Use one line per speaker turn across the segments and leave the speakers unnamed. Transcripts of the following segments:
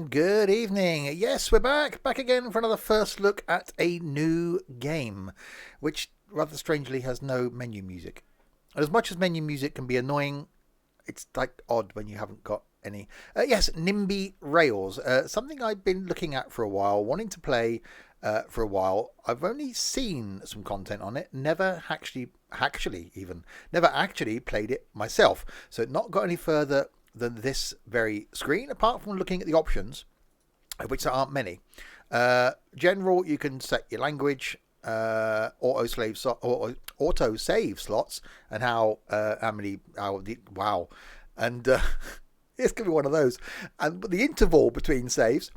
and good evening. Yes, we're back again for another first look at a new game, which rather strangely has no menu music. And as much as menu music can be annoying, it's like odd when you haven't got any. Yes, Nimby Rails, something I've been looking at for a while, wanting to play for a while. I've only seen some content on it, never actually played it myself. So not got any further than this very screen, apart from looking at the options, of which there aren't many. General, you can set your language, auto save slots, and wow, and it's gonna be one of those. And the interval between saves,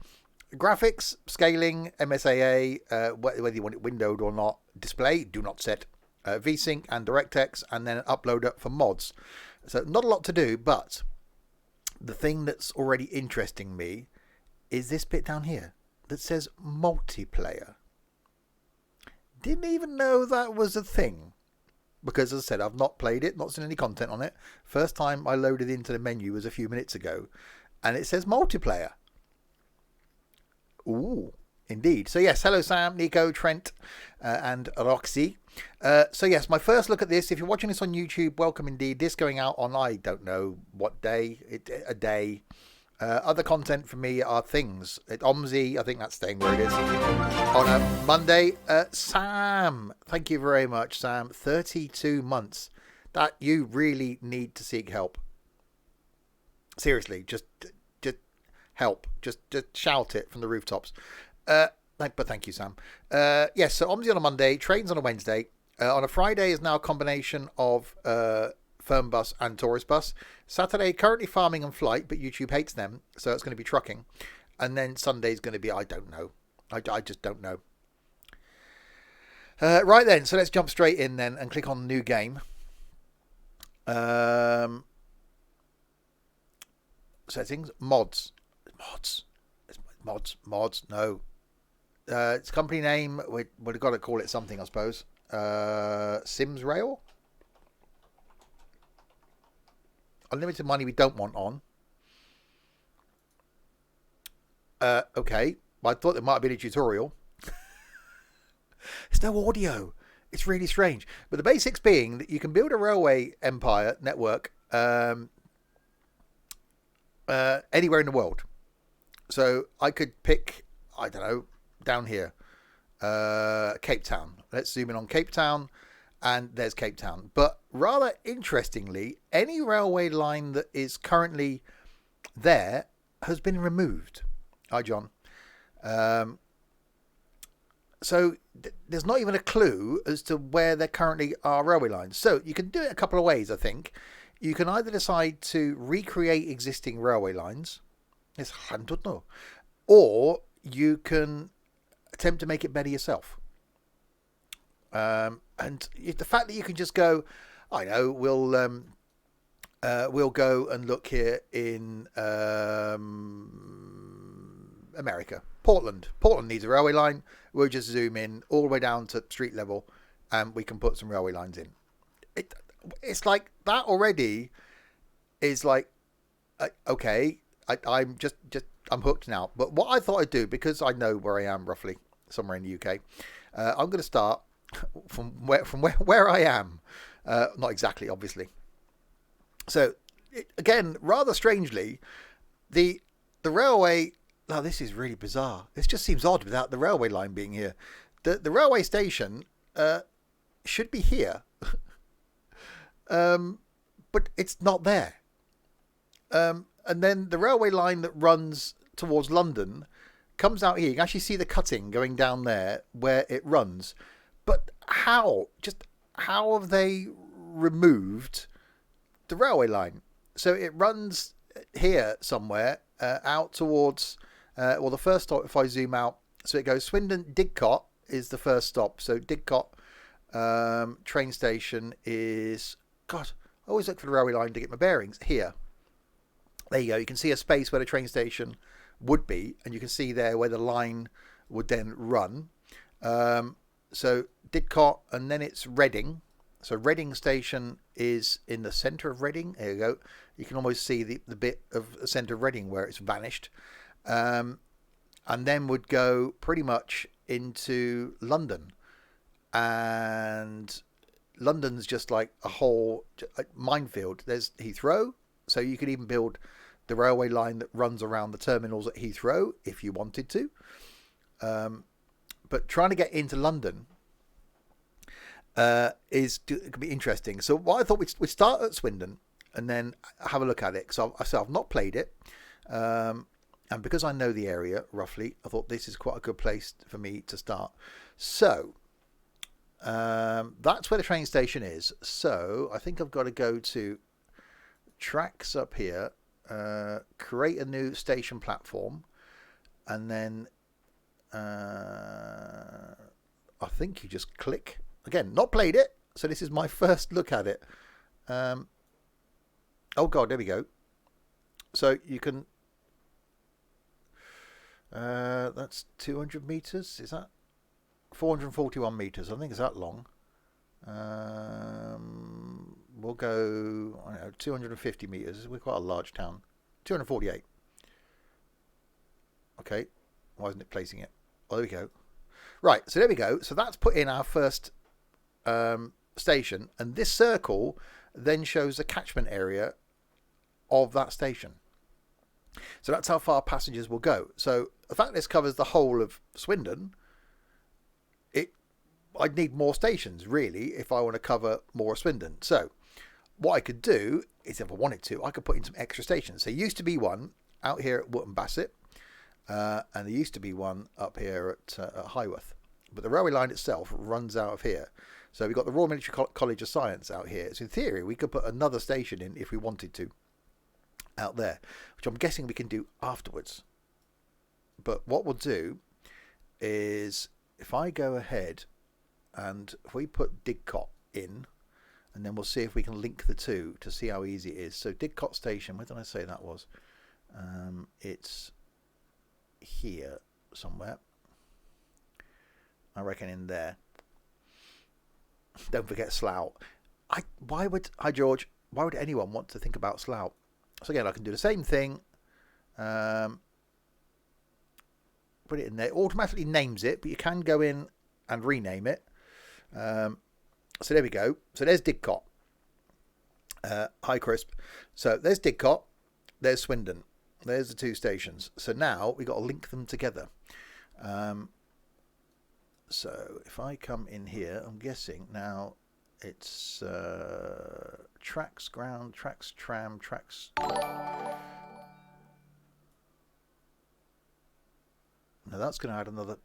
graphics, scaling, MSAA, whether you want it windowed or not, display, do not set, VSync and DirectX, and then an uploader for mods. So not a lot to do, but the thing that's already interesting me is this bit down here that says multiplayer. Didn't even know that was a thing, because as I said, I've not played it, not seen any content on it. First time I loaded into the menu was a few minutes ago, and it says multiplayer. Ooh, indeed. So yes, hello Sam, Nico, Trent, and Roxy. So yes, my first look at this. If you're watching this on YouTube, welcome indeed. This going out on, I don't know what day, a day. Other content for me are things. OMSI, I think that's staying where it is. On a Monday, Sam, thank you very much, Sam. 32 months. That you really need to seek help. Seriously, just help. Just shout it from the rooftops. But thank you, Sam. Yes, so OMSI on a Monday, trains on a Wednesday. On a Friday is now a combination of Firm Bus and Tourist Bus. Saturday, currently farming and flight, but YouTube hates them, so it's going to be trucking. And then Sunday's going to be, I don't know. I just don't know. Right then, so let's jump straight in then and click on new game. Settings, mods, no. It's company name, we've got to call it something, I suppose. Sims Rail. Unlimited money we don't want on. Okay. I thought there might have been a tutorial. There's no audio. It's really strange. But the basics being that you can build a railway empire network anywhere in the world. So I could pick, I don't know, down here, Cape Town. Let's zoom in on Cape Town, and there's Cape Town. But rather interestingly, any railway line that is currently there has been removed. Hi, John. So there's not even a clue as to where there currently are railway lines. So you can do it a couple of ways, I think. You can either decide to recreate existing railway lines, or you can attempt to make it better yourself. And the fact that you can just go, I know, we'll go and look here in America. Portland needs a railway line. We'll just zoom in all the way down to street level, and we can put some railway lines in. It's like that already is like, okay, I'm hooked now. But what I thought I'd do, because I know where I am roughly, somewhere in the UK, I'm going to start from where I am. Not exactly, obviously. So again, rather strangely, the railway. Now this is really bizarre. This just seems odd without the railway line being here. The railway station should be here, but it's not there. And then the railway line that runs towards London comes out here. You can actually see the cutting going down there where it runs. But how have they removed the railway line? So it runs here somewhere out towards, the first stop, if I zoom out, so it goes Swindon, Didcot is the first stop. So Didcot train station is, God, I always look for the railway line to get my bearings. Here. There you go. You can see a space where the train station would be, and you can see there where the line would then run. So Didcot, and then it's Reading. So Reading station is in the centre of Reading. There you go. You can almost see the bit of the centre of Reading where it's vanished. and then would go pretty much into London. And London's just like a whole minefield. There's Heathrow, so you could even build the railway line that runs around the terminals at Heathrow if you wanted to. But trying to get into London could be interesting. So what I thought we'd start at Swindon and then have a look at it. So I've not played it. And because I know the area roughly, I thought this is quite a good place for me to start. So that's where the train station is. So I think I've got to go to tracks up here, create a new station platform, and then I think you just click. Again, not played it, so this is my first look at it. Oh God, there we go. So you can... that's 200 meters. Is that 441 meters? I think it's that long. We'll go, I don't know, 250 meters. We're quite a large town. 248. Okay. Why isn't it placing it? Oh, there we go. Right. So there we go. So that's put in our first station, and this circle then shows the catchment area of that station. So that's how far passengers will go. So the fact this covers the whole of Swindon, I'd need more stations really if I want to cover more of Swindon. So what I could do is, if I wanted to, I could put in some extra stations. So there used to be one out here at Wootton Bassett, and there used to be one up here at Highworth. But the railway line itself runs out of here. So we've got the Royal Military College of Science out here. So in theory, we could put another station in if we wanted to out there, which I'm guessing we can do afterwards. But what we'll do is, if I go ahead and if we put Didcot in, and then we'll see if we can link the two to see how easy it is. So Didcot Station, where did I say that was? It's here somewhere. I reckon in there. Don't forget Slough. Hi George. Why would anyone want to think about Slough? So again, I can do the same thing. Put it in there. It automatically names it, but you can go in and rename it. So there we go. So there's Didcot. Hi Crisp. So there's Didcot. There's Swindon. There's the two stations. So now we've got to link them together. So if I come in here, I'm guessing now it's tracks, ground, tracks, tram, tracks. Now that's going to add another.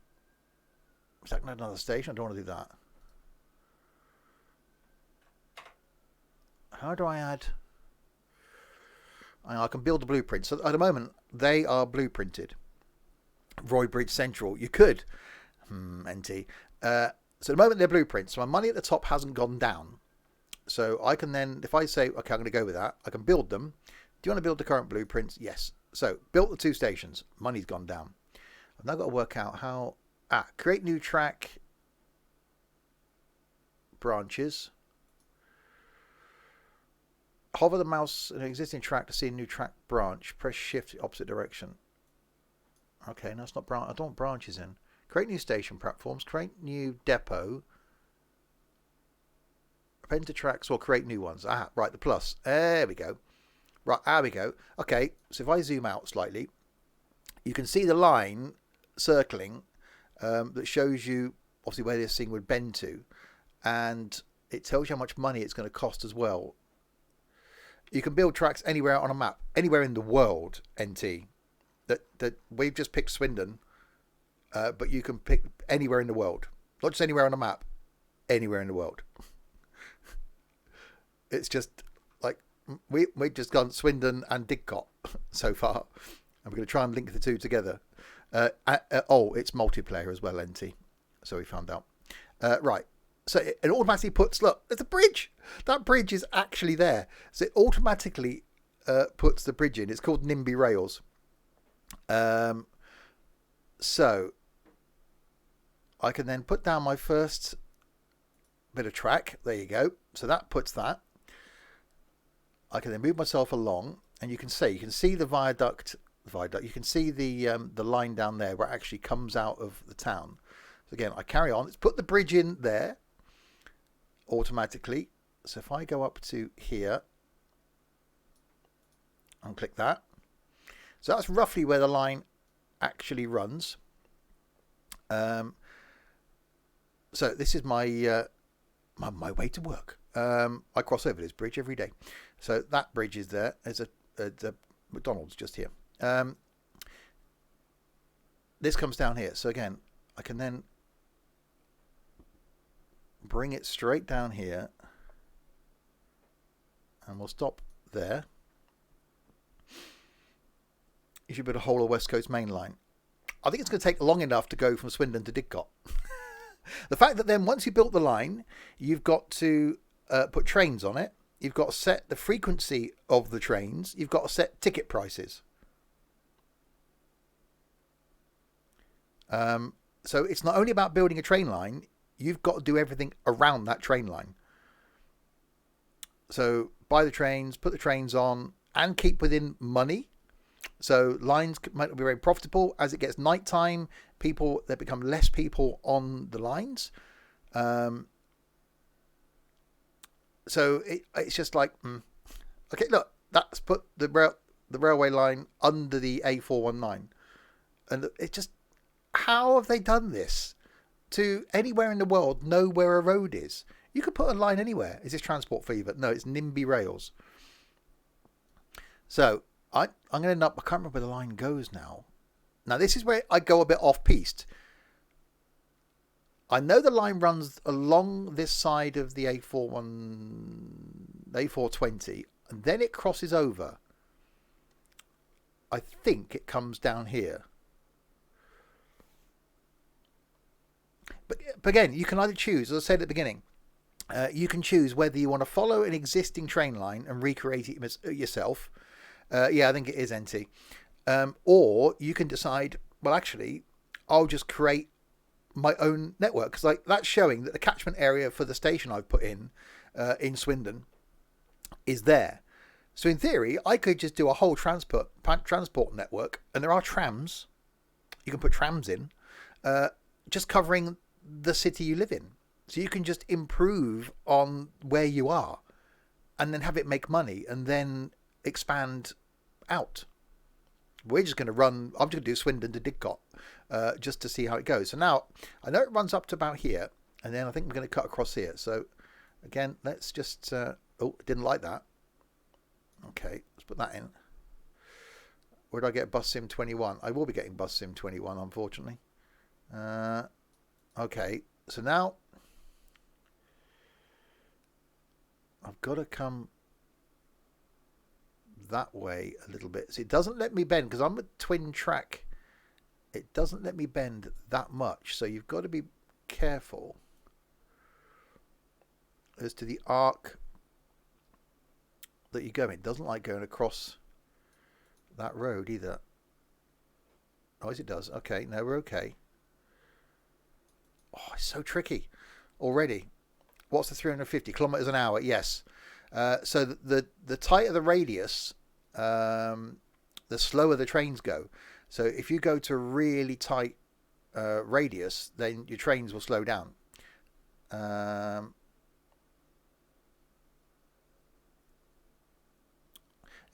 Is that going to add another station? I don't want to do that. How do I add? I can build the blueprint. So at the moment, they are blueprinted. Roybridge Central. You could. NT. So at the moment, they're blueprints. So my money at the top hasn't gone down. So I can then, if I say, okay, I'm going to go with that, I can build them. Do you want to build the current blueprints? Yes. So built the two stations. Money's gone down. I've now got to work out how... create new track branches. Hover the mouse in an existing track to see a new track branch. Press shift opposite direction. Okay, no, it's not branch. I don't want branches in. Create new station platforms. Create new depot. Enter tracks or create new ones. Right, the plus. There we go. Right, there we go. Okay, so if I zoom out slightly, you can see the line circling that shows you obviously where this thing would bend to, and it tells you how much money it's going to cost as well. You can build tracks anywhere on a map, anywhere in the world, NT. That we've just picked Swindon, but you can pick anywhere in the world, not just anywhere on a map, anywhere in the world. It's just like we've just gone Swindon and Didcot so far, and we're going to try and link the two together. It's multiplayer as well, NT. So we found out. Right. So it automatically puts, look, there's a bridge. That bridge is actually there. So it automatically puts the bridge in. It's called Nimby Rails. So I can then put down my first bit of track. There you go. So that puts that. I can then move myself along, and you can see the viaduct the viaduct. You can see the line down there where it actually comes out of the town. So again, I carry on. Let's put the bridge in there automatically. So if I go up to here and click that, so that's roughly where the line actually runs. So this is my my way to work. I cross over this bridge every day. So that bridge is there. There's a McDonald's just here. This comes down here. So again, I can then bring it straight down here, and we'll stop there. You should build a whole of West Coast Main Line. I think it's going to take long enough to go from Swindon to Didcot. The fact that then once you built the line, you've got to put trains on it. You've got to set the frequency of the trains. You've got to set ticket prices. So it's not only about building a train line, you've got to do everything around that train line. So buy the trains, put the trains on, and keep within money. So lines might not be very profitable. As it gets nighttime, there become less people on the lines. So it's just like, okay, look, that's put the railway line under the A419. And it just, how have they done this? To anywhere in the world know where a road is. You could put a line anywhere. Is this Transport Fever? No, it's Nimby Rails. So I'm going to end up, I can't remember where the line goes now. Now this is where I go a bit off-piste. I know the line runs along this side of the A420, and then it crosses over. I think it comes down here. But again, you can either choose, as I said at the beginning, you can choose whether you want to follow an existing train line and recreate it yourself. Yeah, I think it is NT. Or you can decide, well, actually, I'll just create my own network. Because like that's showing that the catchment area for the station I've put in Swindon is there. So in theory, I could just do a whole transport network. And there are trams. You can put trams in. Just covering the city you live in. So you can just improve on where you are and then have it make money and then expand out. We're just going to run, I'm just going to do Swindon to Didcot just to see how it goes. So now I know it runs up to about here and then I think we're going to cut across here. So again, let's just, didn't like that. Okay, let's put that in. Where do I get Bus Sim 21? I will be getting Bus Sim 21, unfortunately. Okay, so now I've got to come that way a little bit. So it doesn't let me bend because I'm a twin track. It doesn't let me bend that much. So you've got to be careful as to the arc that you go in. It doesn't like going across that road either. Oh, yes, it does. Okay, no, we're okay. Oh, it's so tricky already. What's the 350 kilometers an hour? Yes. So the tighter the radius, the slower the trains go. So if you go to a really tight radius, then your trains will slow down.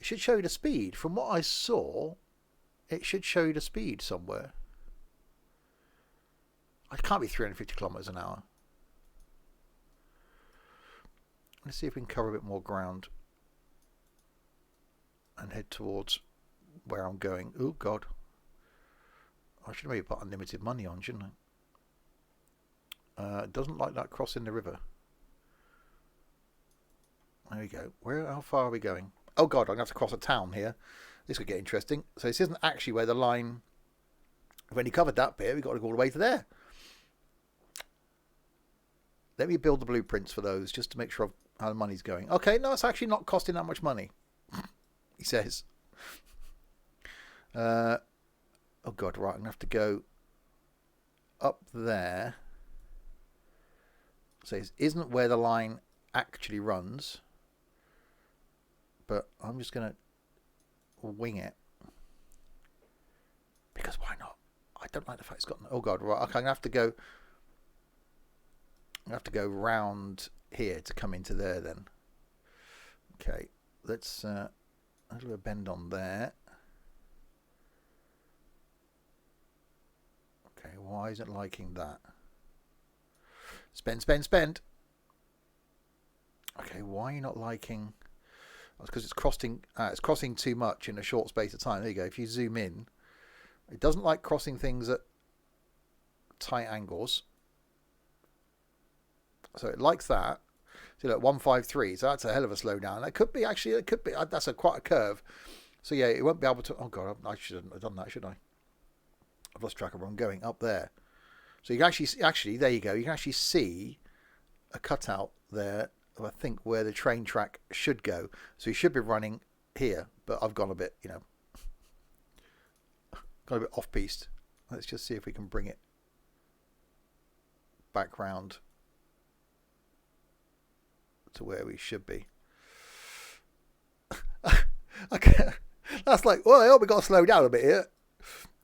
It should show you the speed. From what I saw, it should show you the speed somewhere. It can't be 350 kilometers an hour. Let's see if we can cover a bit more ground and head towards where I'm going. Oh, God. I should maybe put unlimited money on, shouldn't I? It doesn't like that crossing the river. There we go. How far are we going? Oh, God, I'm going to have to cross a town here. This could get interesting. So this isn't actually where the line... When you covered that bit, we've got to go all the way to there. Let me build the blueprints for those just to make sure how the money's going. Okay, no, it's actually not costing that much money, he says. Oh, God, right, I'm going to have to go up there. So it isn't where the line actually runs, but I'm just going to wing it. I don't like the fact it's got... Oh, God. Right. Okay, I'm going to have to go... I have to go round here to come into there then. Okay, let's do a bend on there. Okay, why isn't it liking that? Spend, spend, spend. Okay, why are you not liking... That's because it's crossing too much in a short space of time. There you go. If you zoom in, it doesn't like crossing things at tight angles. So it likes that. So look, 153. So that's a hell of a slowdown. That could be actually. It could be. That's quite a curve. So yeah, it won't be able to. Oh God, I shouldn't have done that, should I? I've lost track of where I'm going. Up there. So you can actually there you go. You can actually see a cutout there. I think where the train track should go. So you should be running here, but I've gone a bit, got a bit off piste. Let's just see if we can bring it back round to where we should be. Okay, that's like, well, I hope we got to slow down a bit here.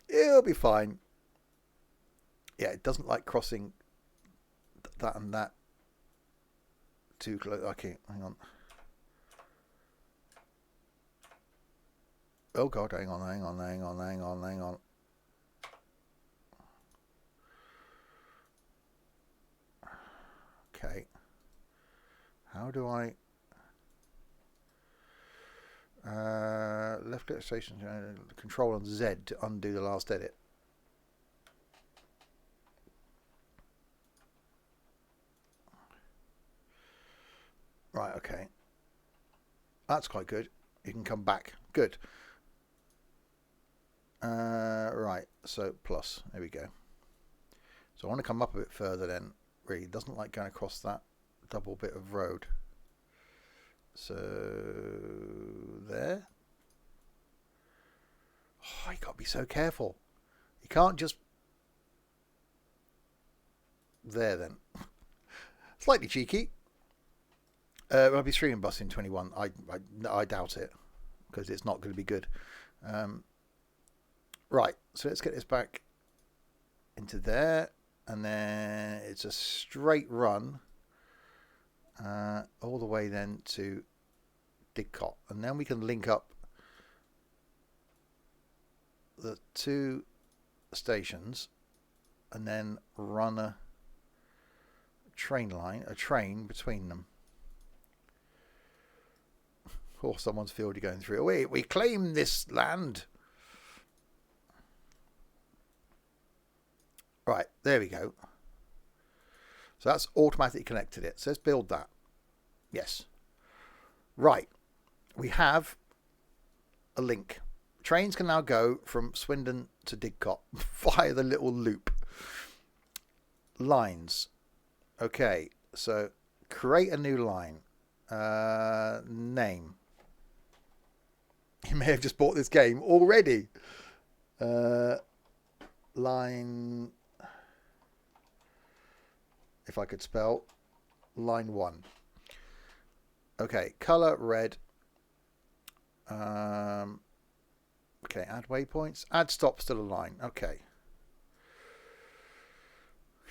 It'll be fine. Yeah, it doesn't like crossing that and that too close. Okay, hang on. Oh God, hang on. Okay. How do I... left click station, control on Z to undo the last edit. Right, okay. That's quite good. You can come back. Good. Right, so plus. There we go. So I want to come up a bit further then. Really, it doesn't like going across that double bit of road. So there. Oh, you got to be so careful. You can't just... There then. Slightly cheeky. I'll be streaming bus in 21. I doubt it, because it's not going to be good. Right, so let's get this back into there, and then it's a straight run all the way then to Didcot, and then we can link up the two stations and then run a train between them. Or someone's field you're going through. Wait, we claim this land. Right, there we go. So that's automatically connected it. So let's build that. Yes. Right. We have a link. Trains can now go from Swindon to Didcot via the little loop. Lines. Okay, so create a new line. Name. You may have just bought this game already. Line... If I could spell, line 1. Okay, color red. Okay, add waypoints. Add stop, still a line. Okay.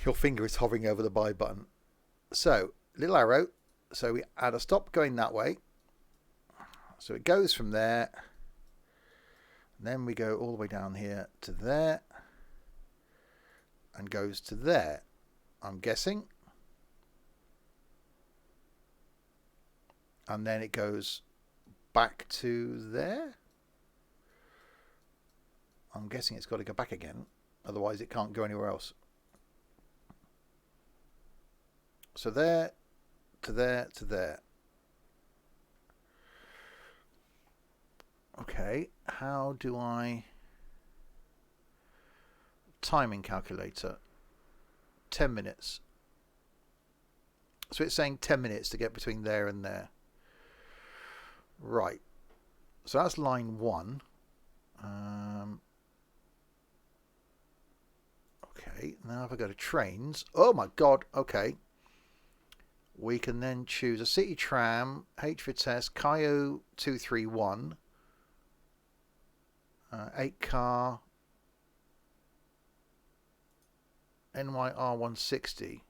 Your finger is hovering over the buy button. So, little arrow. So we add a stop going that way. So it goes from there. And then we go all the way down here to there. And goes to there. I'm guessing. And then it goes back to there. I'm guessing it's got to go back again. Otherwise it can't go anywhere else. So there, to there, to there. Okay, how do I... Timing calculator. 10 minutes. So it's saying 10 minutes to get between there and there. Right. So that's line 1. Okay, now if I go to trains. Oh my god, okay. We can then choose a city tram, H Vitesse, Kayo 231, 8 car, NYR 160.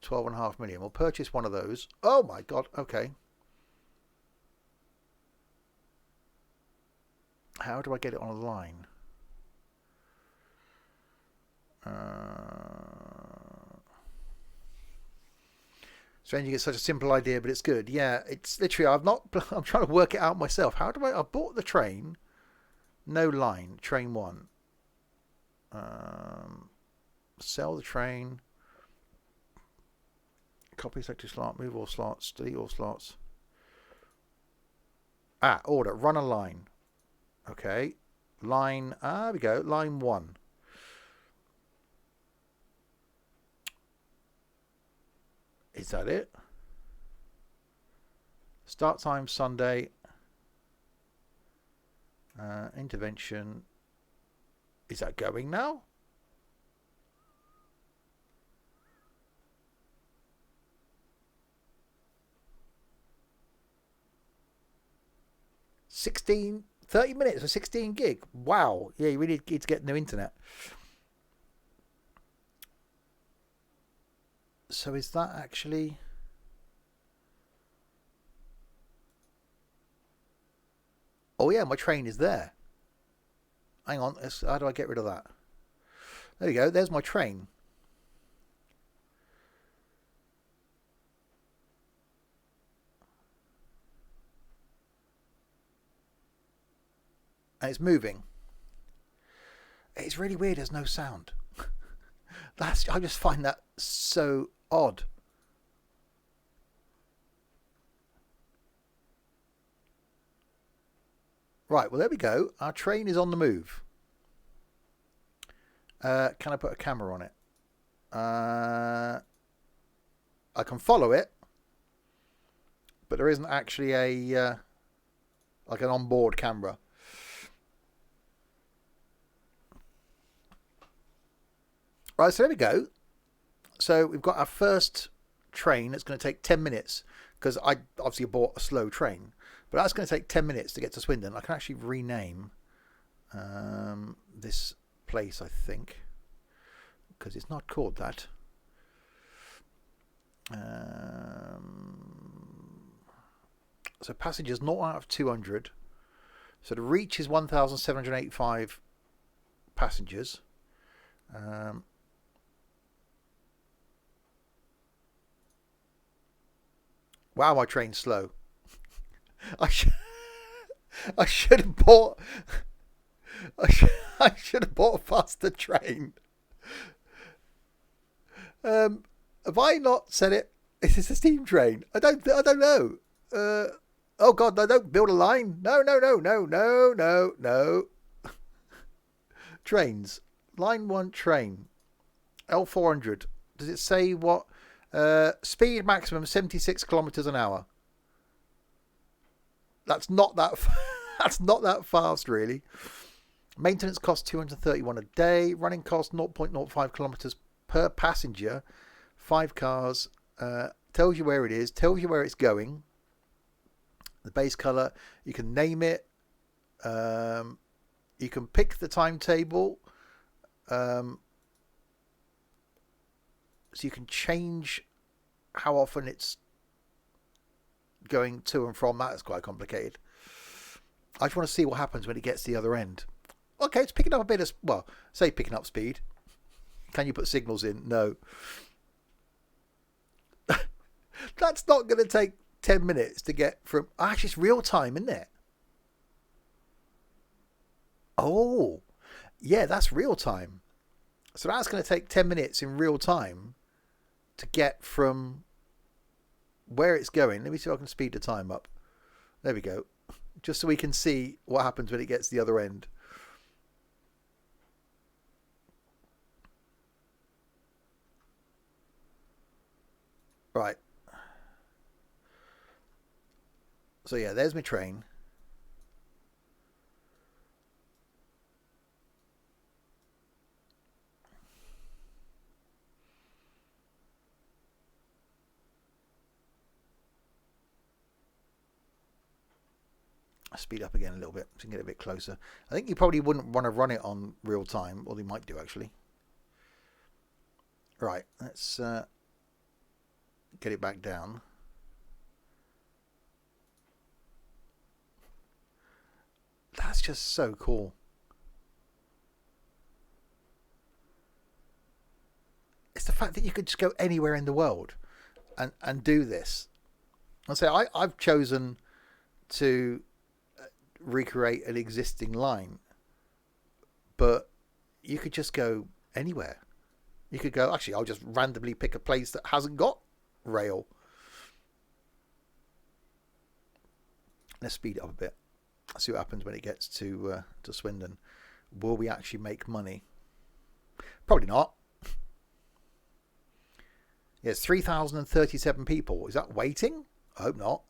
12.5 million. We'll purchase one of those. Oh my god, okay. How do I get it on a line? Strange you get such a simple idea, but it's good. Yeah, it's literally, I'm trying to work it out myself. How do I bought the train, no line, train one. Sell the train. Copy selected slot, move all slots, delete all slots. Order, run a line. Okay, line, there we go, line 1. Is that it? Start time Sunday. Intervention. Is that going now? $30 minutes for 16 gig. Wow. Yeah, you really need to get no internet. So is that actually... Oh yeah, my train is there. Hang on, how do I get rid of that? There we go, there's my train. And it's moving. It's really weird, there's no sound. I just find that so odd. Right, well there we go. Our train is on the move. Can I put a camera on it? I can follow it, but there isn't actually a like an onboard camera. Right, so there we go. So we've got our first train. It's going to take 10 minutes because I obviously bought a slow train. But that's going to take 10 minutes to get to Swindon. I can actually rename this place, I think, because it's not called that. So passengers 0 out of 200. So the reach is 1,785 passengers. Wow, my train's slow. I should have bought I should have bought a faster train. Have I not said it? Is this a steam train? I don't know. Oh god, no, don't build a line. No. Trains. Line 1 train. L400. Does it say what? Speed maximum 76 kilometers an hour. That's not that that's not that fast really. Maintenance cost 231 a day. Running cost 0.05 kilometers per passenger. 5 cars. Tells you where it is. Tells you where it's going. The base color. You can name it. You can pick the timetable. So you can change how often it's going to and from. That is quite complicated. I just want to see what happens when it gets to the other end. Okay, it's picking up a bit of, well, say picking up speed. Can you put signals in? No. That's not going to take 10 minutes to get from... Actually, it's real time, isn't it? Oh, yeah, that's real time. So that's going to take 10 minutes in real time to get from where it's going. Let me see if I can speed the time up. There we go. Just so we can see what happens when it gets to the other end. Right. So yeah, there's my train. Speed up again a little bit so you can get a bit closer. I think you probably wouldn't want to run it on real time, or they might do actually. Right, let's get it back down. That's just so cool. It's the fact that you could just go anywhere in the world and do this. I'll say I've chosen to recreate an existing line, but you could just go anywhere. You could go, actually, I'll just randomly pick a place that hasn't got rail. Let's speed it up a bit. See what happens when it gets to Swindon. Will we actually make money? Probably not. Yes, 3,037 people. Is that waiting? I hope not.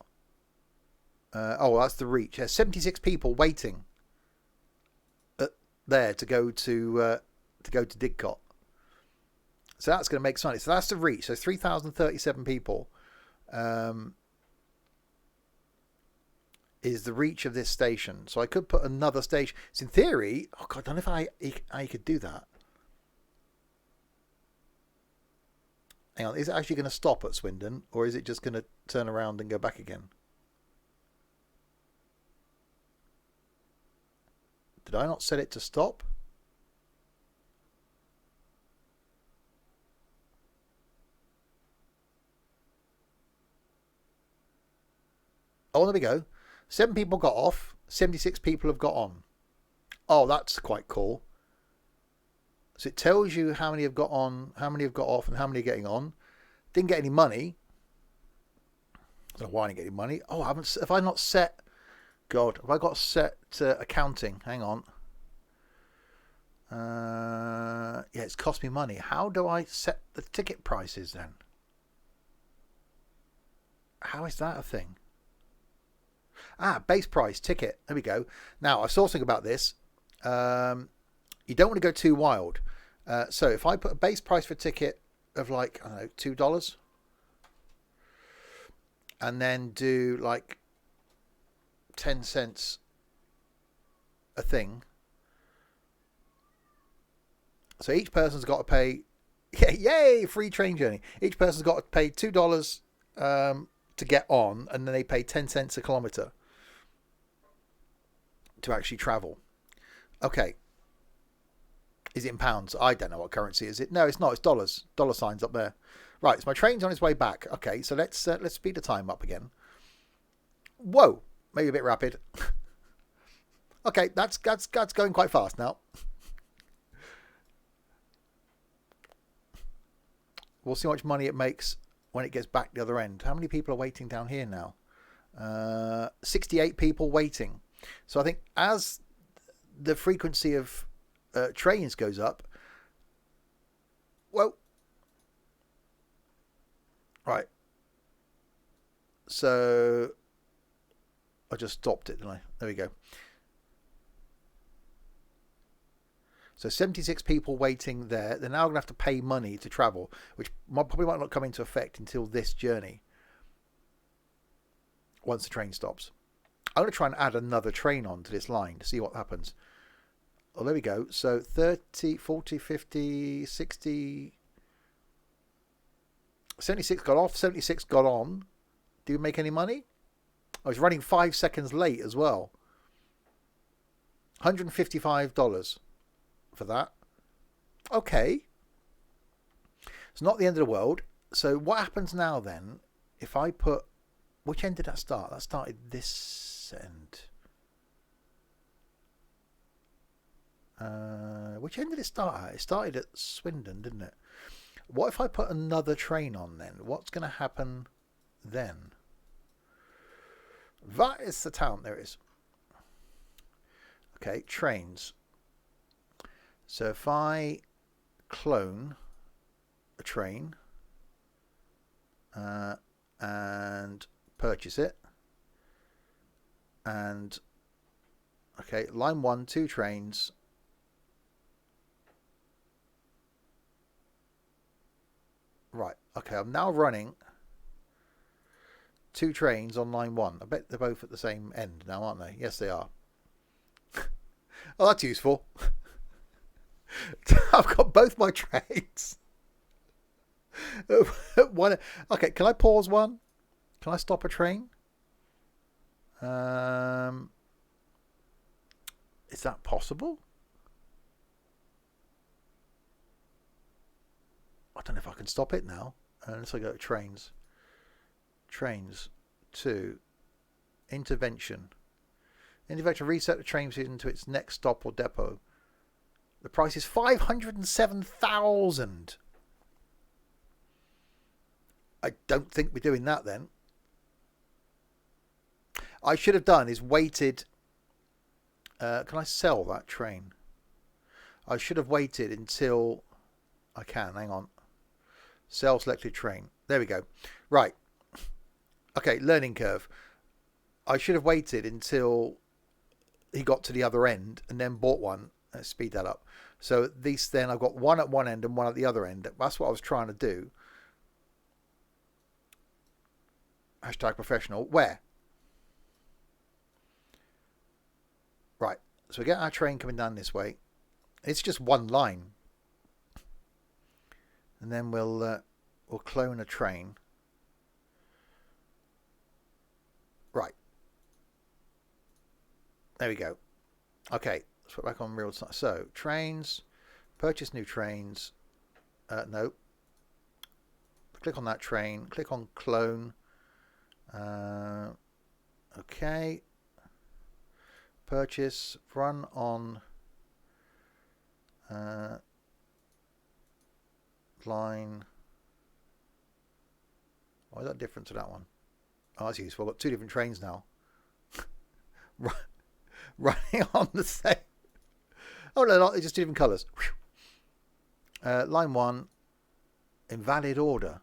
Oh, that's the reach. There's 76 people waiting there to go to Didcot. So that's going to make money. So that's the reach. So 3,037 people is the reach of this station. So I could put another station. So in theory, oh God, I don't know if I could do that. Hang on, is it actually going to stop at Swindon, or is it just going to turn around and go back again? Did I not set it to stop? Oh, there we go. 7 people got off. 76 people have got on. Oh, that's quite cool. So it tells you how many have got on, how many have got off, and how many are getting on. Didn't get any money. I don't know why I didn't get any money. Oh, have I not set... God, have I got set accounting? Hang on. Yeah, it's cost me money. How do I set the ticket prices then? How is that a thing? Base price, ticket. There we go. Now, I saw something about this. You don't want to go too wild. So if I put a base price for ticket of like, I don't know, $2, and then do like 10 cents a thing. So each person's got to pay, yay, free train journey. Each person's got to pay $2 to get on, and then they pay 10 cents a kilometre to actually travel. Okay. Is it in pounds? I don't know what currency is it. No, it's not. It's dollars. Dollar signs up there. Right, so my train's on its way back. Okay, so let's speed the time up again. Whoa, maybe a bit rapid. Okay, that's going quite fast now. We'll see how much money it makes when it gets back the other end. How many people are waiting down here now? 68 people waiting. So I think as the frequency of trains goes up, well, right. So I just stopped it, didn't I? There we go. So 76 people waiting there. They're now going to have to pay money to travel, which probably might not come into effect until this journey, once the train stops. I'm going to try and add another train on to this line to see what happens. Oh, there we go. So 30, 40, 50, 60... 76 got off, 76 got on. Do you make any money? I was running 5 seconds late as well. $155 for that. Okay. It's not the end of the world. So what happens now then if I put... Which end did that start? That started this end. Which end did it start at? It started at Swindon, didn't it? What if I put another train on then? What's going to happen then? That is the town. There it is. Okay, trains. So if I clone a train and purchase it, and okay, line 1, 2 trains. Right, okay, I'm now running 2 trains on line 1. I bet they're both at the same end now, aren't they? Yes, they are. Oh, that's useful. I've got both my trains. One. Okay, can I pause one? Can I stop a train? Is that possible? I don't know if I can stop it now. Unless I go to trains. Trains to intervention. Intervention, reset the train into its next stop or depot. The price is 507,000. I don't think we're doing that then. I should have done is waited. Can I sell that train? I should have waited until I can. Hang on. Sell selected train. There we go. Right. Okay, learning curve. I should have waited until he got to the other end and then bought one. Let's speed that up. So these then I've got one at one end and one at the other end. That's what I was trying to do. Hashtag professional. Where? Right. So we get our train coming down this way. It's just one line. And then we'll clone a train. Right. There we go. Okay. Let's put back on real time. So trains. Purchase new trains. No. Click on that train. Click on clone. Okay. Purchase. Run on line. Why is that different to that one? Oh, that's useful. I've got two different trains now. Running on the same. Oh no, not just two different colours. Line 1. Invalid order.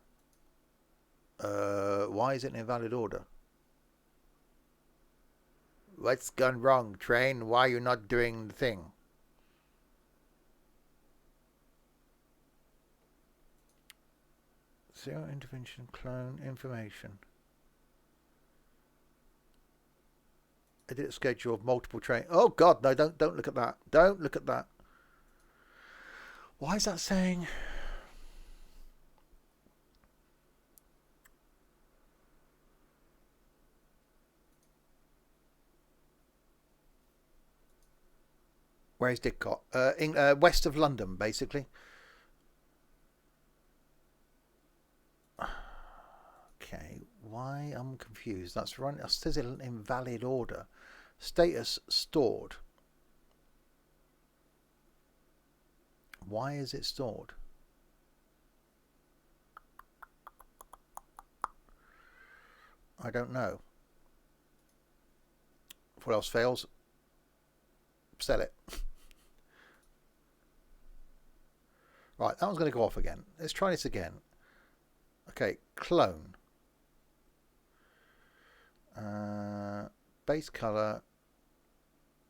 Why is it an invalid order? What's gone wrong, train? Why are you not doing the thing? Zero intervention, clone information. Edit schedule of multiple train. Oh God, no! Don't look at that. Don't look at that. Why is that saying? Where is Didcot? West of London, basically. Okay, why? I'm confused. That's run. It says an invalid order. Status stored. Why is it stored? I don't know. If what else fails, sell it. Right, that one's going to go off again. Let's try this again. Okay, clone. Base color.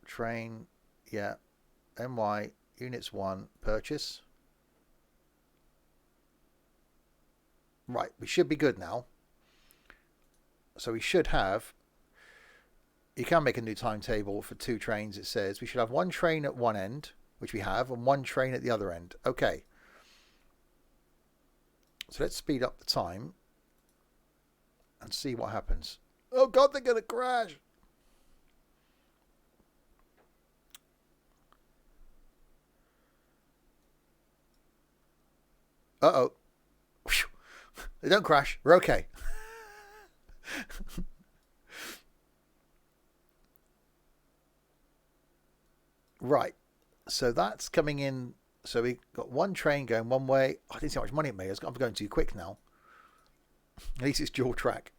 Train. Yeah. NY. Units 1. Purchase. Right, we should be good now. So we should have... You can make a new timetable for 2 trains, it says. We should have 1 train at one end, which we have, and 1 train at the other end. Okay. So let's speed up the time and see what happens. Oh God, they're going to crash. Uh-oh. They don't crash. We're okay. Right. So that's coming in. So we got 1 train going one way. I didn't see how much money it made. I'm going too quick now. At least it's dual track.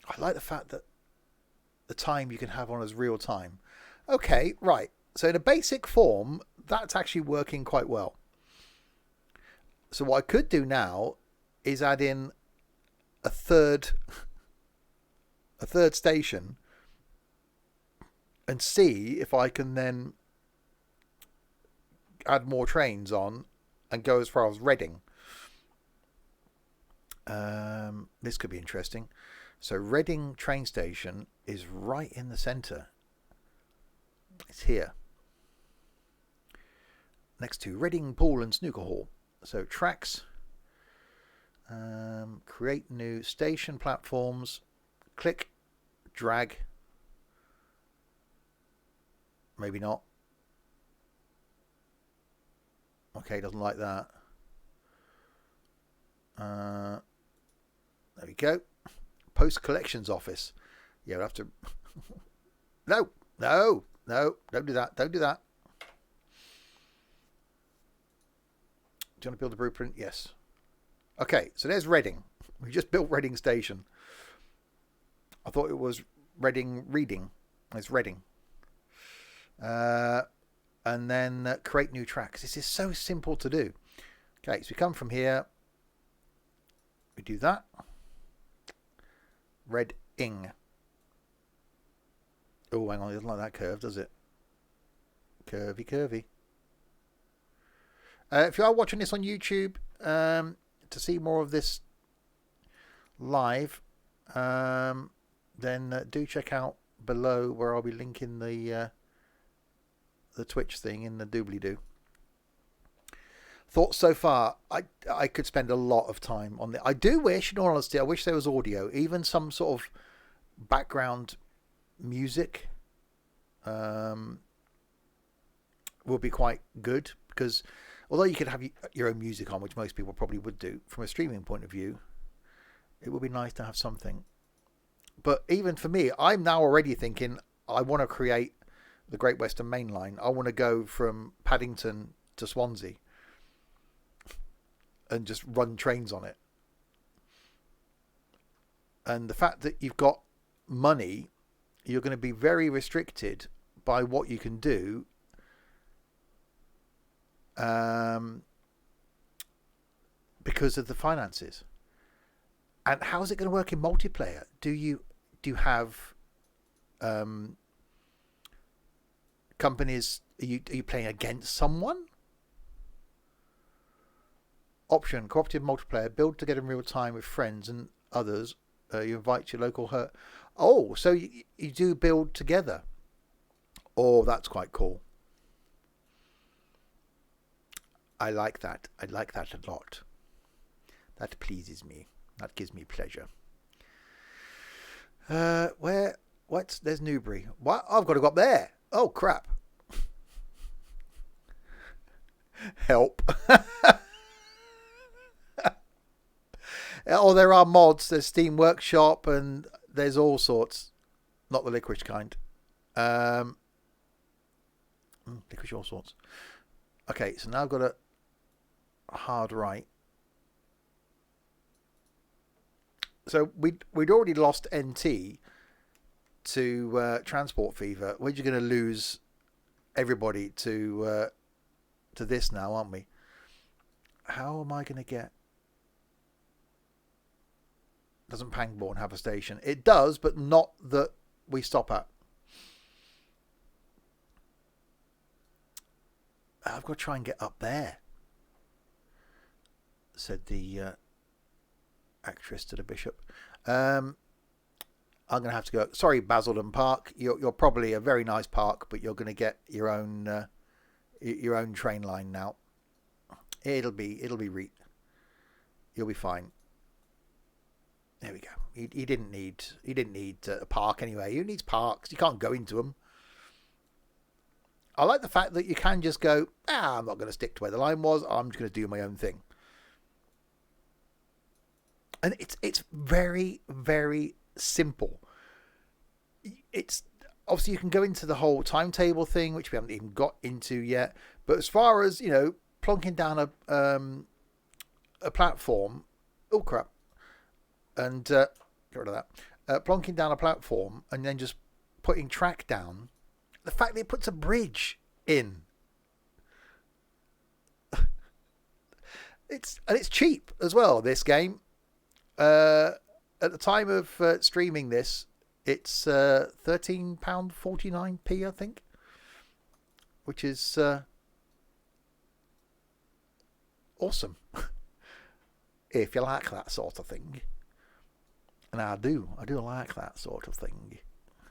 I like the fact that the time you can have on as real time. Okay, right. So in a basic form, that's actually working quite well. So what I could do now is add in a third station and see if I can then add more trains on and go as far as Reading. This could be interesting. So Reading train station is right in the centre. It's here. Next to Reading Pool and Snooker Hall. So tracks, Create new station platforms. Click, drag. Maybe not. Okay, doesn't like that. There we go. Post collections office. Yeah, we'll have to. No, don't do that. Don't do that. Do you want to build a blueprint? Yes. Okay, so there's Reading. We just built Reading Station. I thought it was Reading Reading. It's Reading. And then create new tracks. This is so simple to do. Okay, so we come from here. We do that. Reading. Oh, hang on. It doesn't like that curve, does it? Curvy, curvy. If you are watching this on YouTube, to see more of this live, then do check out below where I'll be linking the Twitch thing in the doobly-doo. Thoughts so far? I could spend a lot of time on it. I do wish, in all honesty, I wish there was audio, even some sort of background music would be quite good, because although you could have your own music on, which most people probably would do from a streaming point of view, it would be nice to have something. But even for me, I'm now already thinking I want to create the Great Western Main Line. I want to go from Paddington to Swansea and just run trains on it. And the fact that you've got money, you're going to be very restricted by what you can do. Because of the finances. And how is it going to work in multiplayer? Do you have companies? Are you playing against someone? Option: cooperative multiplayer. Build together in real time with friends and others. You invite your local herd. Oh, so you do build together. Oh, that's quite cool. I like that. I like that a lot. That pleases me. That gives me pleasure. There's Newbury. What? I've got to go up there. Oh, crap. Help. Oh, there are mods. There's Steam Workshop and there's all sorts. Not the licorice kind. Licorice all sorts. Okay, so now I've got a hard right. So we'd already lost NT to Transport Fever. We're just going to lose everybody to this now, aren't we? How am I going to get... Doesn't Pangbourne have a station? It does, but not that we stop at. I've got to try and get up there, said the actress to the bishop. I'm going to have to go. Sorry, Basildon Park. You're probably a very nice park, but you're going to get your own train line now. It'll be you'll be fine. There we go. He didn't need a park anyway. Who needs parks? You can't go into them. I like the fact that you can just go, I'm not going to stick to where the line was. I'm just going to do my own thing. And it's very, very simple. It's obviously you can go into the whole timetable thing, which we haven't even got into yet. But as far as, plonking down a platform, oh crap, and get rid of that. Plonking down a platform and then just putting track down. The fact that it puts a bridge in. It's cheap as well, this game. At the time of streaming this, it's £13.49p, I think. Which is awesome. If you like that sort of thing. And I do like that sort of thing.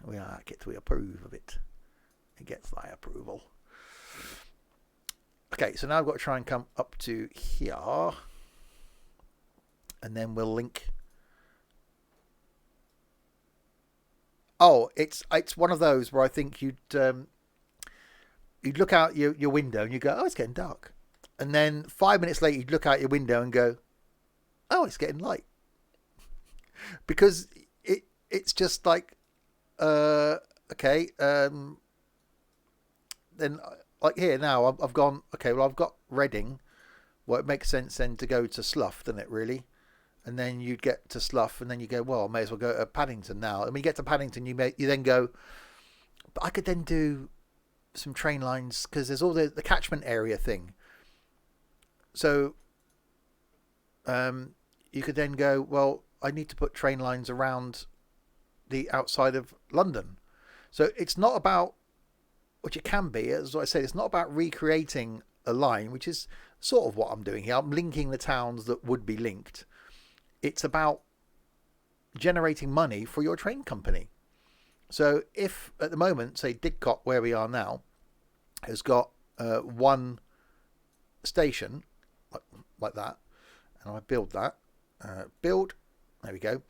We like it, we approve of it. It gets my approval. Okay, so now I've got to try and come up to here. and then we'll link. Oh, it's one of those where I think you'd look out your window and you go, oh, it's getting dark, and then 5 minutes later you'd look out your window and go, oh, it's getting light, because it's just like, okay, then like here now I've gone, okay, well I've got Reading. Well, it makes sense then to go to Slough, doesn't it, really? And then you'd get to Slough, and then you go, well, I may as well go to Paddington now. And when you get to Paddington, you then go, but I could then do some train lines, because there's all the catchment area thing. So you could then go, well, I need to put train lines around the outside of London. So it's not about, which it can be, as I said, it's not about recreating a line, which is sort of what I'm doing here. I'm linking the towns that would be linked. It's about generating money for your train company. So if at the moment, say Didcot, where we are now, has got one station like that, and I build that, there we go.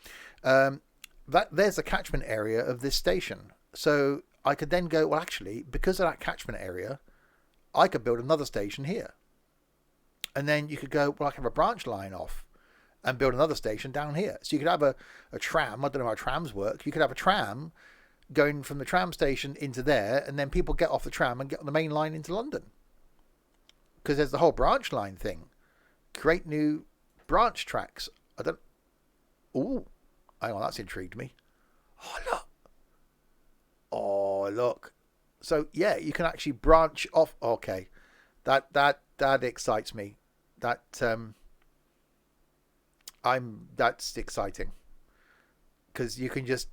There's a catchment area of this station. So I could then go, well, actually, because of that catchment area, I could build another station here. And then you could go, well, I can have a branch line off and build another station down here. So you could have a tram. I don't know how trams work. You could have a tram going from the tram station into there, and then people get off the tram and get on the main line into London. Because there's the whole branch line thing. Create new branch tracks. Ooh, hang on, that's intrigued me. Oh, look. So yeah, you can actually branch off. Okay, that excites me. That's exciting, because you can just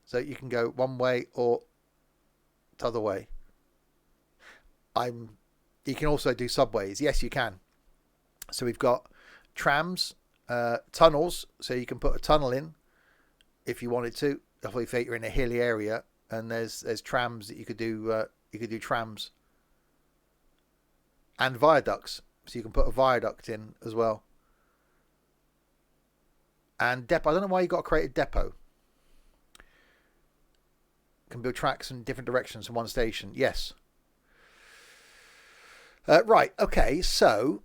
so you can go one way or the other way. You can also do subways. Yes, you can. So we've got trams, tunnels. So you can put a tunnel in if you wanted to. If you're in a hilly area, and there's trams that you could do. You could do trams and viaducts. So you can put a viaduct in as well. And depot. I don't know why you got to create a depot. Can build tracks in different directions from one station. Yes. Right. Okay. So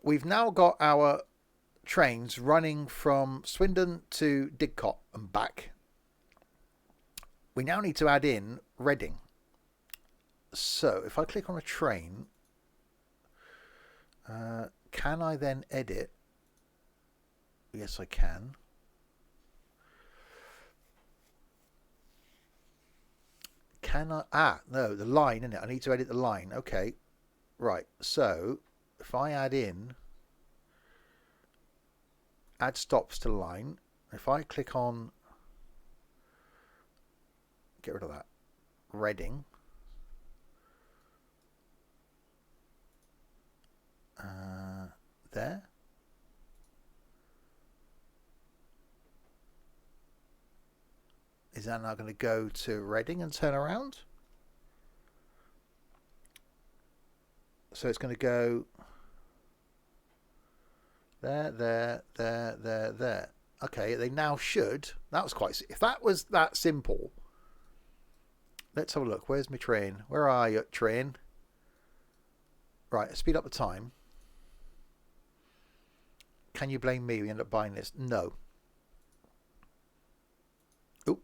we've now got our trains running from Swindon to Didcot and back. We now need to add in Reading. So if I click on a train, can I then edit? Yes, I can. Can I? No, the line, isn't it? I need to edit the line. Okay. Right. So if I add stops to line, if I click on, get rid of that, Reading. There. Is that now going to go to Reading and turn around? So it's going to go there. Okay, they now should. That was quite. If that was that simple, let's have a look. Where's my train? Where are you, train? Right, speed up the time. Can you blame me? We end up buying this. No. Oop.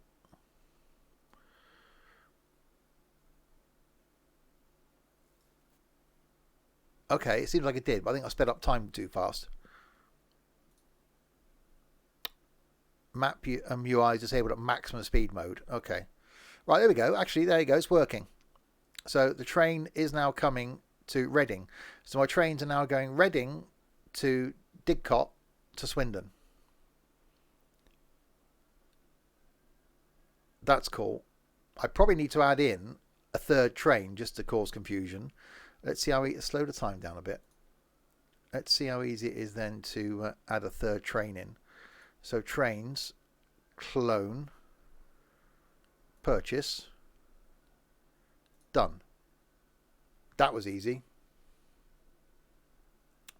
Okay, it seems like it did, but I think I sped up time too fast. Map UI is disabled at maximum speed mode. Okay. Right, there we go. Actually, there you go. It's working. So the train is now coming to Reading. So my trains are now going Reading to Didcot to Swindon. That's cool. I probably need to add in a third train just to cause confusion. Let's see how slow the time down a bit. Let's see how easy it is then to add a third train in. So trains, clone, purchase, done. That was easy.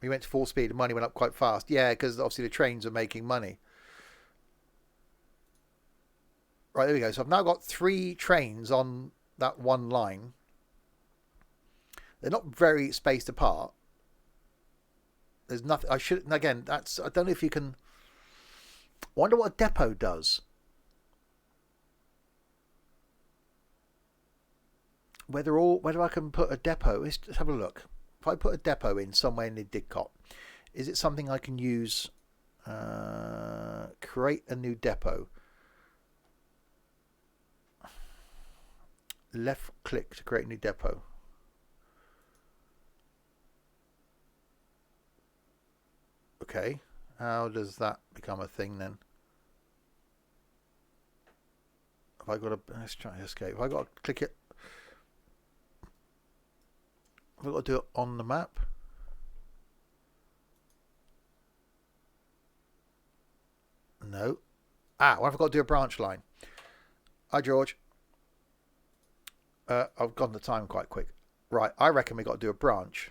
We went to full speed and money went up quite fast. Yeah, because obviously the trains are making money. Right, there we go. So I've now got 3 trains on that one line. They're not very spaced apart. There's nothing. I should, again, that's, I don't know if you can. I wonder what a depot does. Whether I can put a depot. Let's have a look. If I put a depot in somewhere in the Didcot, is it something I can use? Create a new depot. Left click to create a new depot. Okay, how does that become a thing then? Have I got to, let's try to escape. Have I got to click it? Have I got to do it on the map? No. What have I got to do a branch line? Hi, George. I've gone the time quite quick. Right, I reckon we got to do a branch.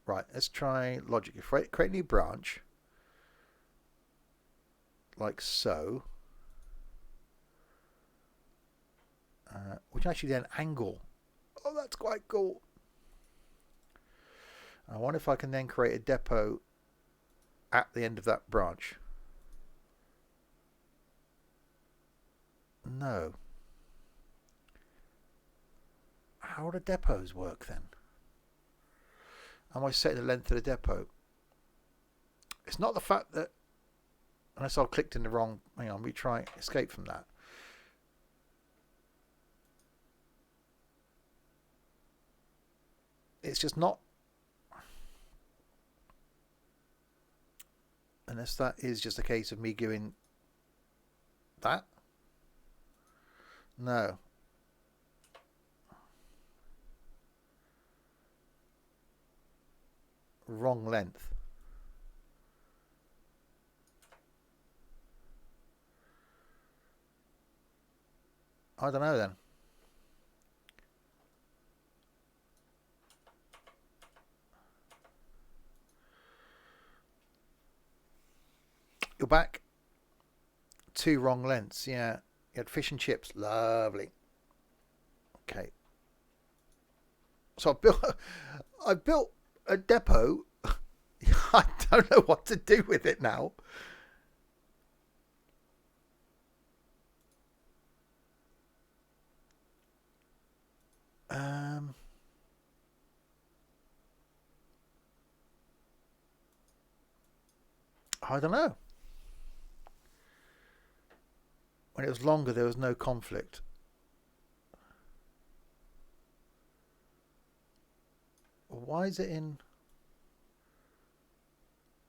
Right, let's try logic. Create a new branch. Like so. Which actually then angle. Oh, that's quite cool. I wonder if I can then create a depot at the end of that branch. No. How do depots work then? Am I setting the length of the depot? It's not the fact that, unless I've clicked in the wrong, hang on, we try escape from that. It's just not, unless that is just a case of me doing that. No. Wrong length. I don't know then. You're back. 2 wrong lengths, yeah. You had fish and chips. Lovely. Okay. So I built a depot. I don't know what to do with it now. I don't know. When it was longer, there was no conflict. Why is it in?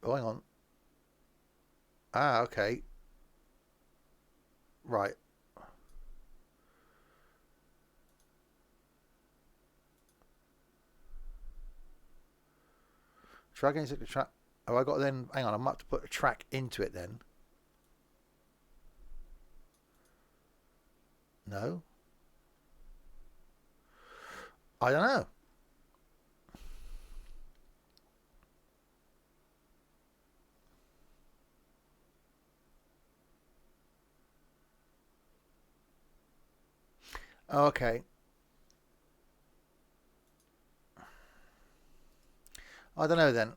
Oh, hang on. Okay. Right. Track into the track. Oh, I got then. Hang on. I might have to put a track into it then. No. I don't know. Okay. I don't know then.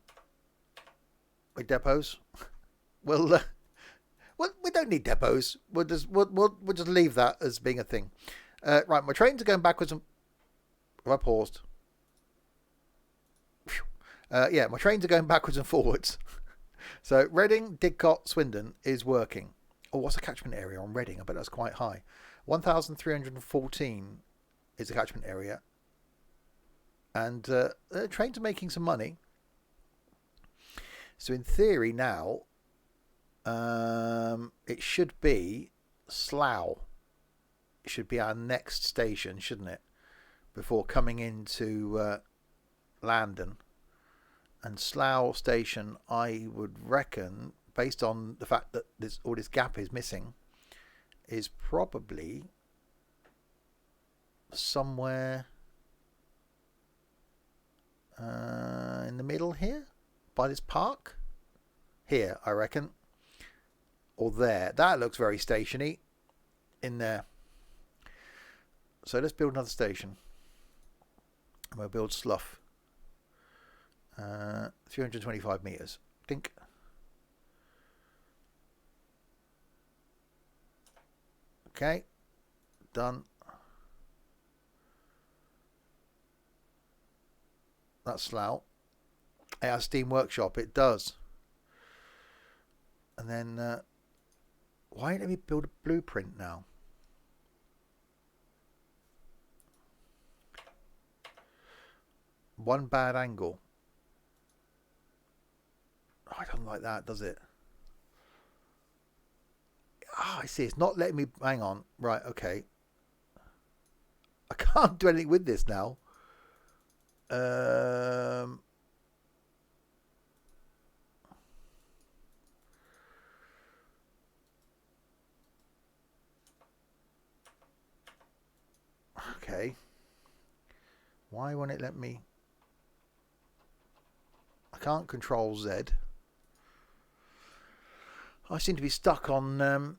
With depots, well, we don't need depots. We'll just leave that as being a thing. Right, my trains are going backwards and. Have I paused? Yeah, my trains are going backwards and forwards. So Reading, Didcot, Swindon is working. Oh, what's the catchment area on Reading? I bet that's quite high. 1,314 is the catchment area. And trains are making some money. So in theory now, it should be Slough. It should be our next station, shouldn't it? Before coming into London. And Slough station, I would reckon, based on the fact that all this gap is missing, is probably somewhere in the middle here, by this park. Here, I reckon. Or there. That looks very stationy in there. So let's build another station. And we'll build Slough. 325 metres. Think. Okay. Done. That's Slough. It has Steam Workshop. It does. And then, why don't we build a blueprint now? One bad angle. Oh, I don't like that, does it? Ah, I see. It's not letting me... Hang on. Right, okay. I can't do anything with this now. Okay. Why won't it let me... I can't control Z. I seem to be stuck on...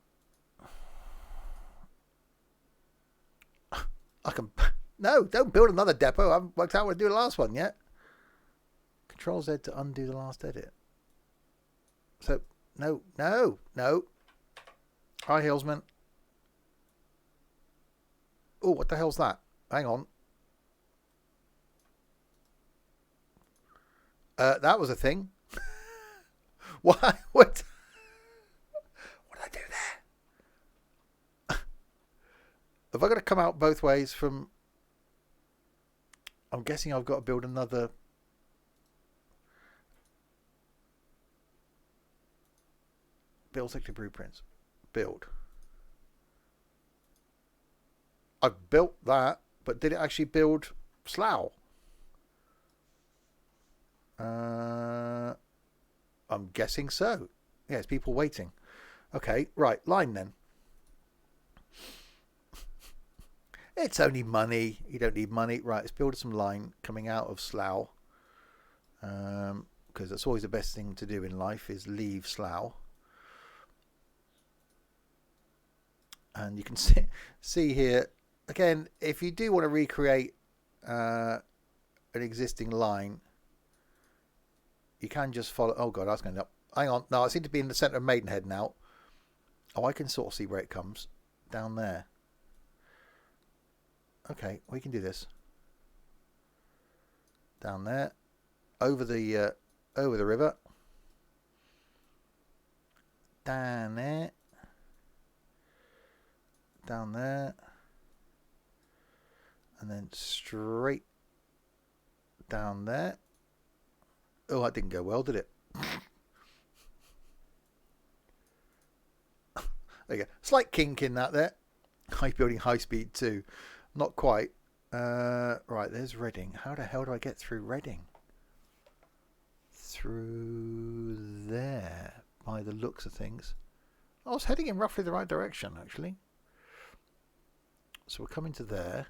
I can... No, don't build another depot. I haven't worked out how to do the last one yet. Control Z to undo the last edit. So, no. Hi, Hillsman. Oh, what the hell's that? Hang on. That was a thing. Why? What? What did I do there? Have I got to come out both ways from... I'm guessing I've got to build another... Build sector blueprints. Build. I've built that, but did it actually build Slough? I'm guessing so. Yes, people waiting. Okay, right, line then. It's only money. You don't need money. Right, let's build some line coming out of Slough. Because that's always the best thing to do in life is leave Slough. And you can see here, again, if you do want to recreate an existing line, you can just follow... Oh, God, I was going to... Hang on. No, I seem to be in the centre of Maidenhead now. Oh, I can sort of see where it comes. Down there. Okay, we can do this. Down there. Over the river. Down there. Down there. And then straight down there. Oh, that didn't go well, did it? There you go. Slight kink in that there. High building high speed too. Not quite. Right, there's Reading. How the hell do I get through Reading? Through there, by the looks of things. I was heading in roughly the right direction, actually. So we'll come into there.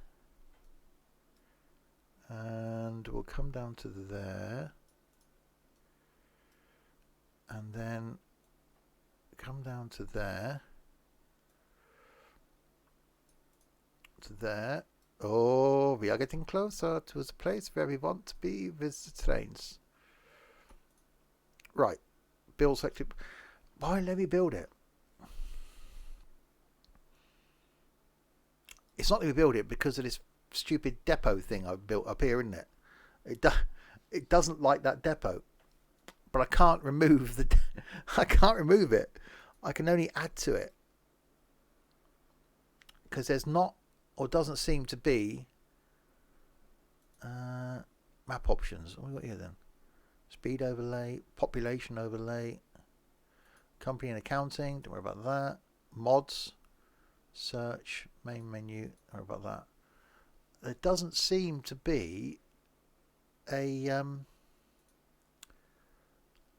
And we'll come down to there. And then come down to there. To there. Oh, we are getting closer to the place where we want to be with the trains. Right. Build sector. Why let me build it? It's not let me build it because of this stupid depot thing I've built up here, isn't it? It doesn't like that depot. But I can't remove the... I can't remove it. I can only add to it. Because there's not... Or doesn't seem to be... map options. What have we got here then? Speed overlay. Population overlay. Company and accounting. Don't worry about that. Mods. Search. Main menu. Don't worry about that. There doesn't seem to be a...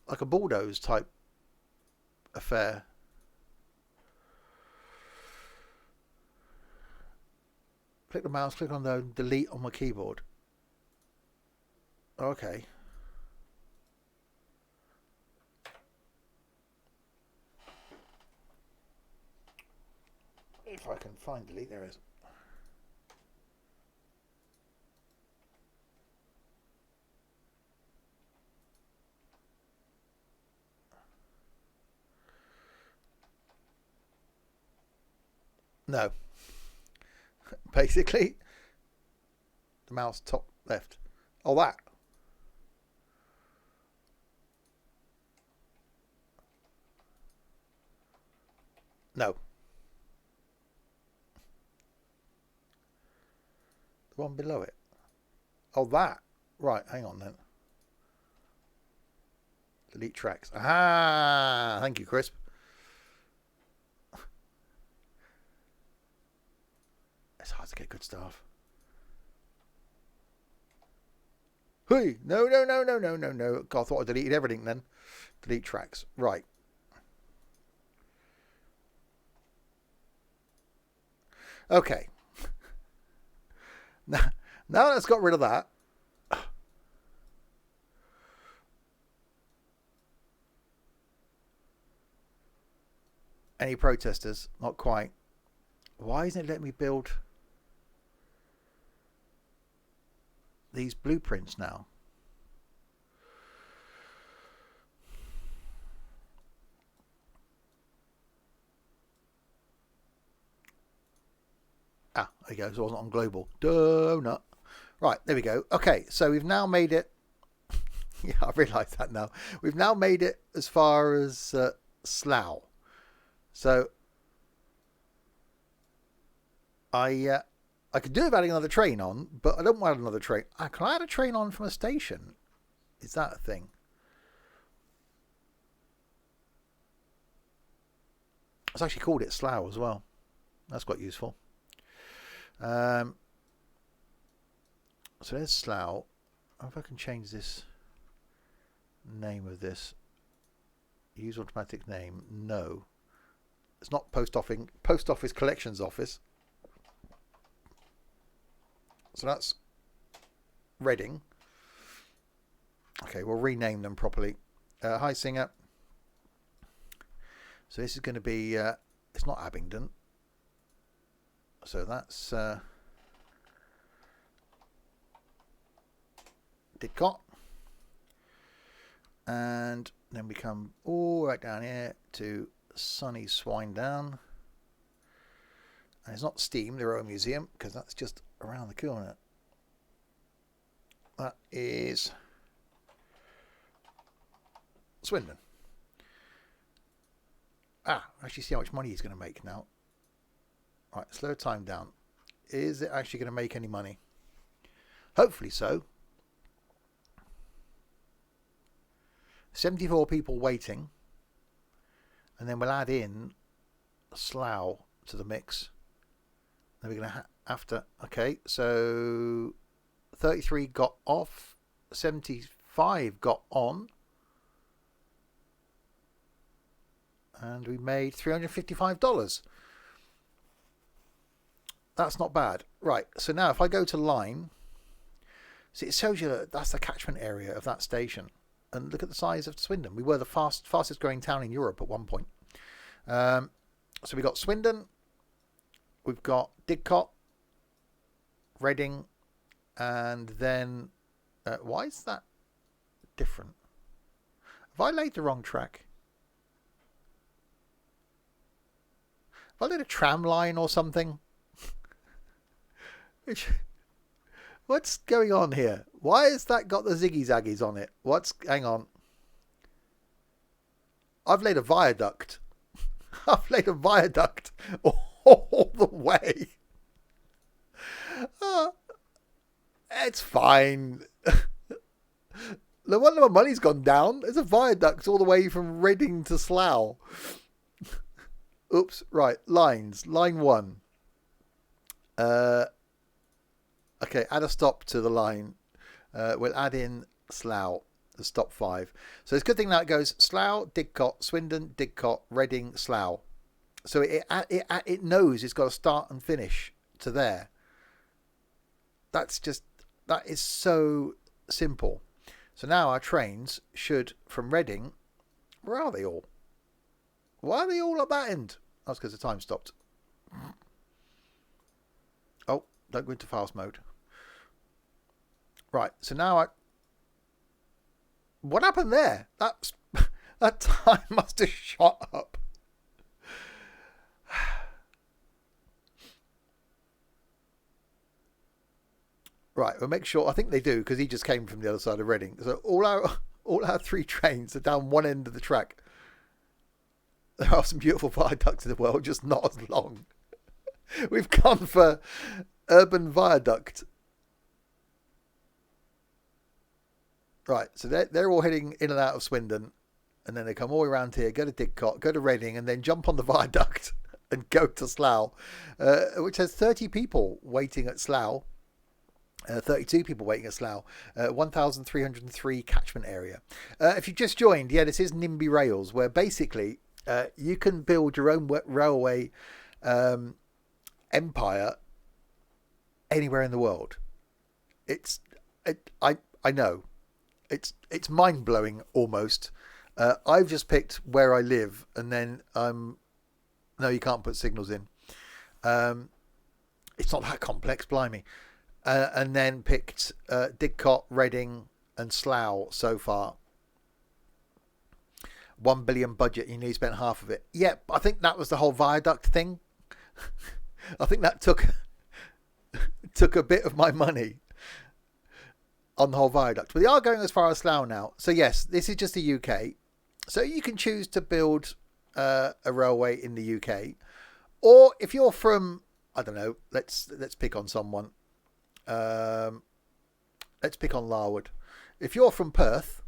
like a bulldoze type affair. Click the mouse, click on the delete on my keyboard. Okay. If I can find delete, there is. No. Basically, the mouse top left. Oh, that. No. The one below it. Oh, that. Right, hang on then. Delete tracks. Ah, thank you, Crisp. It's hard to get good stuff. Hey, no. God, I thought I deleted everything then. Delete tracks. Right. Okay. Now that's got rid of that. Any protesters? Not quite. Why isn't it letting me build these blueprints now? Ah, there you go. So it wasn't on global. Donut. Right, there we go. Okay, so we've now made it. Yeah, I realise that now. We've now made it as far as Slough. So I could do with adding another train on, but I don't want another train. Can I add a train on from a station? Is that a thing? It's actually called it Slough as well. That's quite useful. So there's Slough. If I can change this name of this. Use automatic name. No. It's not post office collections office. So that's Reading. Okay, we'll rename them properly. Hi, Singer. So this is going to be, it's not Abingdon. So that's Didcot. And then we come all right down here to sunny Swinedown. And it's not Steam, the Royal Museum, because that's just around the corner. That is Swindon. Actually see how much money he's going to make now. Right, slow time down. Is it actually going to make any money? Hopefully so. 74 people waiting. And then we'll add in Slough to the mix. Then we're going to have to... Okay, so 33 got off. 75 got on. And we made $355. That's not bad. Right, so now if I go to line... See, it shows you that that's the catchment area of that station. And look at the size of Swindon. We were the fastest growing town in Europe at one point. So we got Swindon, we've got Didcot, Reading, and then why is that different? Have I laid the wrong track? Have I laid a tram line or something? What's going on here? Why has that got the ziggy zaggies on it? Hang on. I've laid a viaduct. I've laid a viaduct all the way. It's fine. No wonder my money's gone down. There's a viaduct all the way from Reading to Slough. Oops. Right. Lines. Line 1. Okay, add a stop to the line. We'll add in Slough, the stop 5. So it's a good thing now it goes Slough, Didcot, Swindon, Didcot, Reading, Slough. So it knows it's got to start and finish to there. That is so simple. So now our trains should, from Reading, where are they all? Why are they all at that end? That's because the time stopped. Don't go into fast mode. Right, so now what happened there? That time must have shot up. Right, we'll make sure. I think they do because he just came from the other side of Reading. So all our 3 trains are down one end of the track. There are some beautiful viaducts in the world, just not as long. We've gone for urban viaduct. Right, so they're all heading in and out of Swindon, and then they come all the way around here, go to Didcot, go to Reading, and then jump on the viaduct and go to Slough, which has 30 people waiting at Slough. 32 people waiting at Slough, 1,303 catchment area. If you just joined, this is Nimby Rails, where basically you can build your own railway empire anywhere in the world. I know it's mind blowing almost. I've just picked where I live, and then no, you can't put signals in. It's not that complex, blimey. And then picked Didcot, Reading and Slough so far. 1 billion budget, you nearly spent half of it. Yep, I think that was the whole viaduct thing. I think that took a bit of my money on the whole viaduct. But they are going as far as Slough now. So yes, this is just the UK. So you can choose to build a railway in the UK. Or if you're from, I don't know, let's pick on someone. Let's pick on Larwood. If you're from Perth,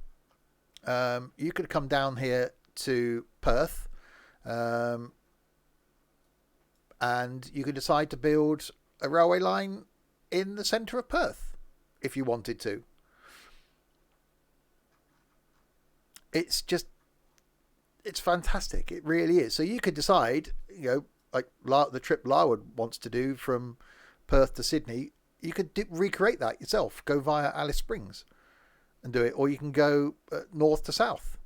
you could come down here to Perth, and you could decide to build a railway line in the centre of Perth if you wanted to. It's fantastic. It really is. So you could decide, like the trip Larwood wants to do from Perth to Sydney. You could recreate that yourself. Go via Alice Springs and do it. Or you can go north to south.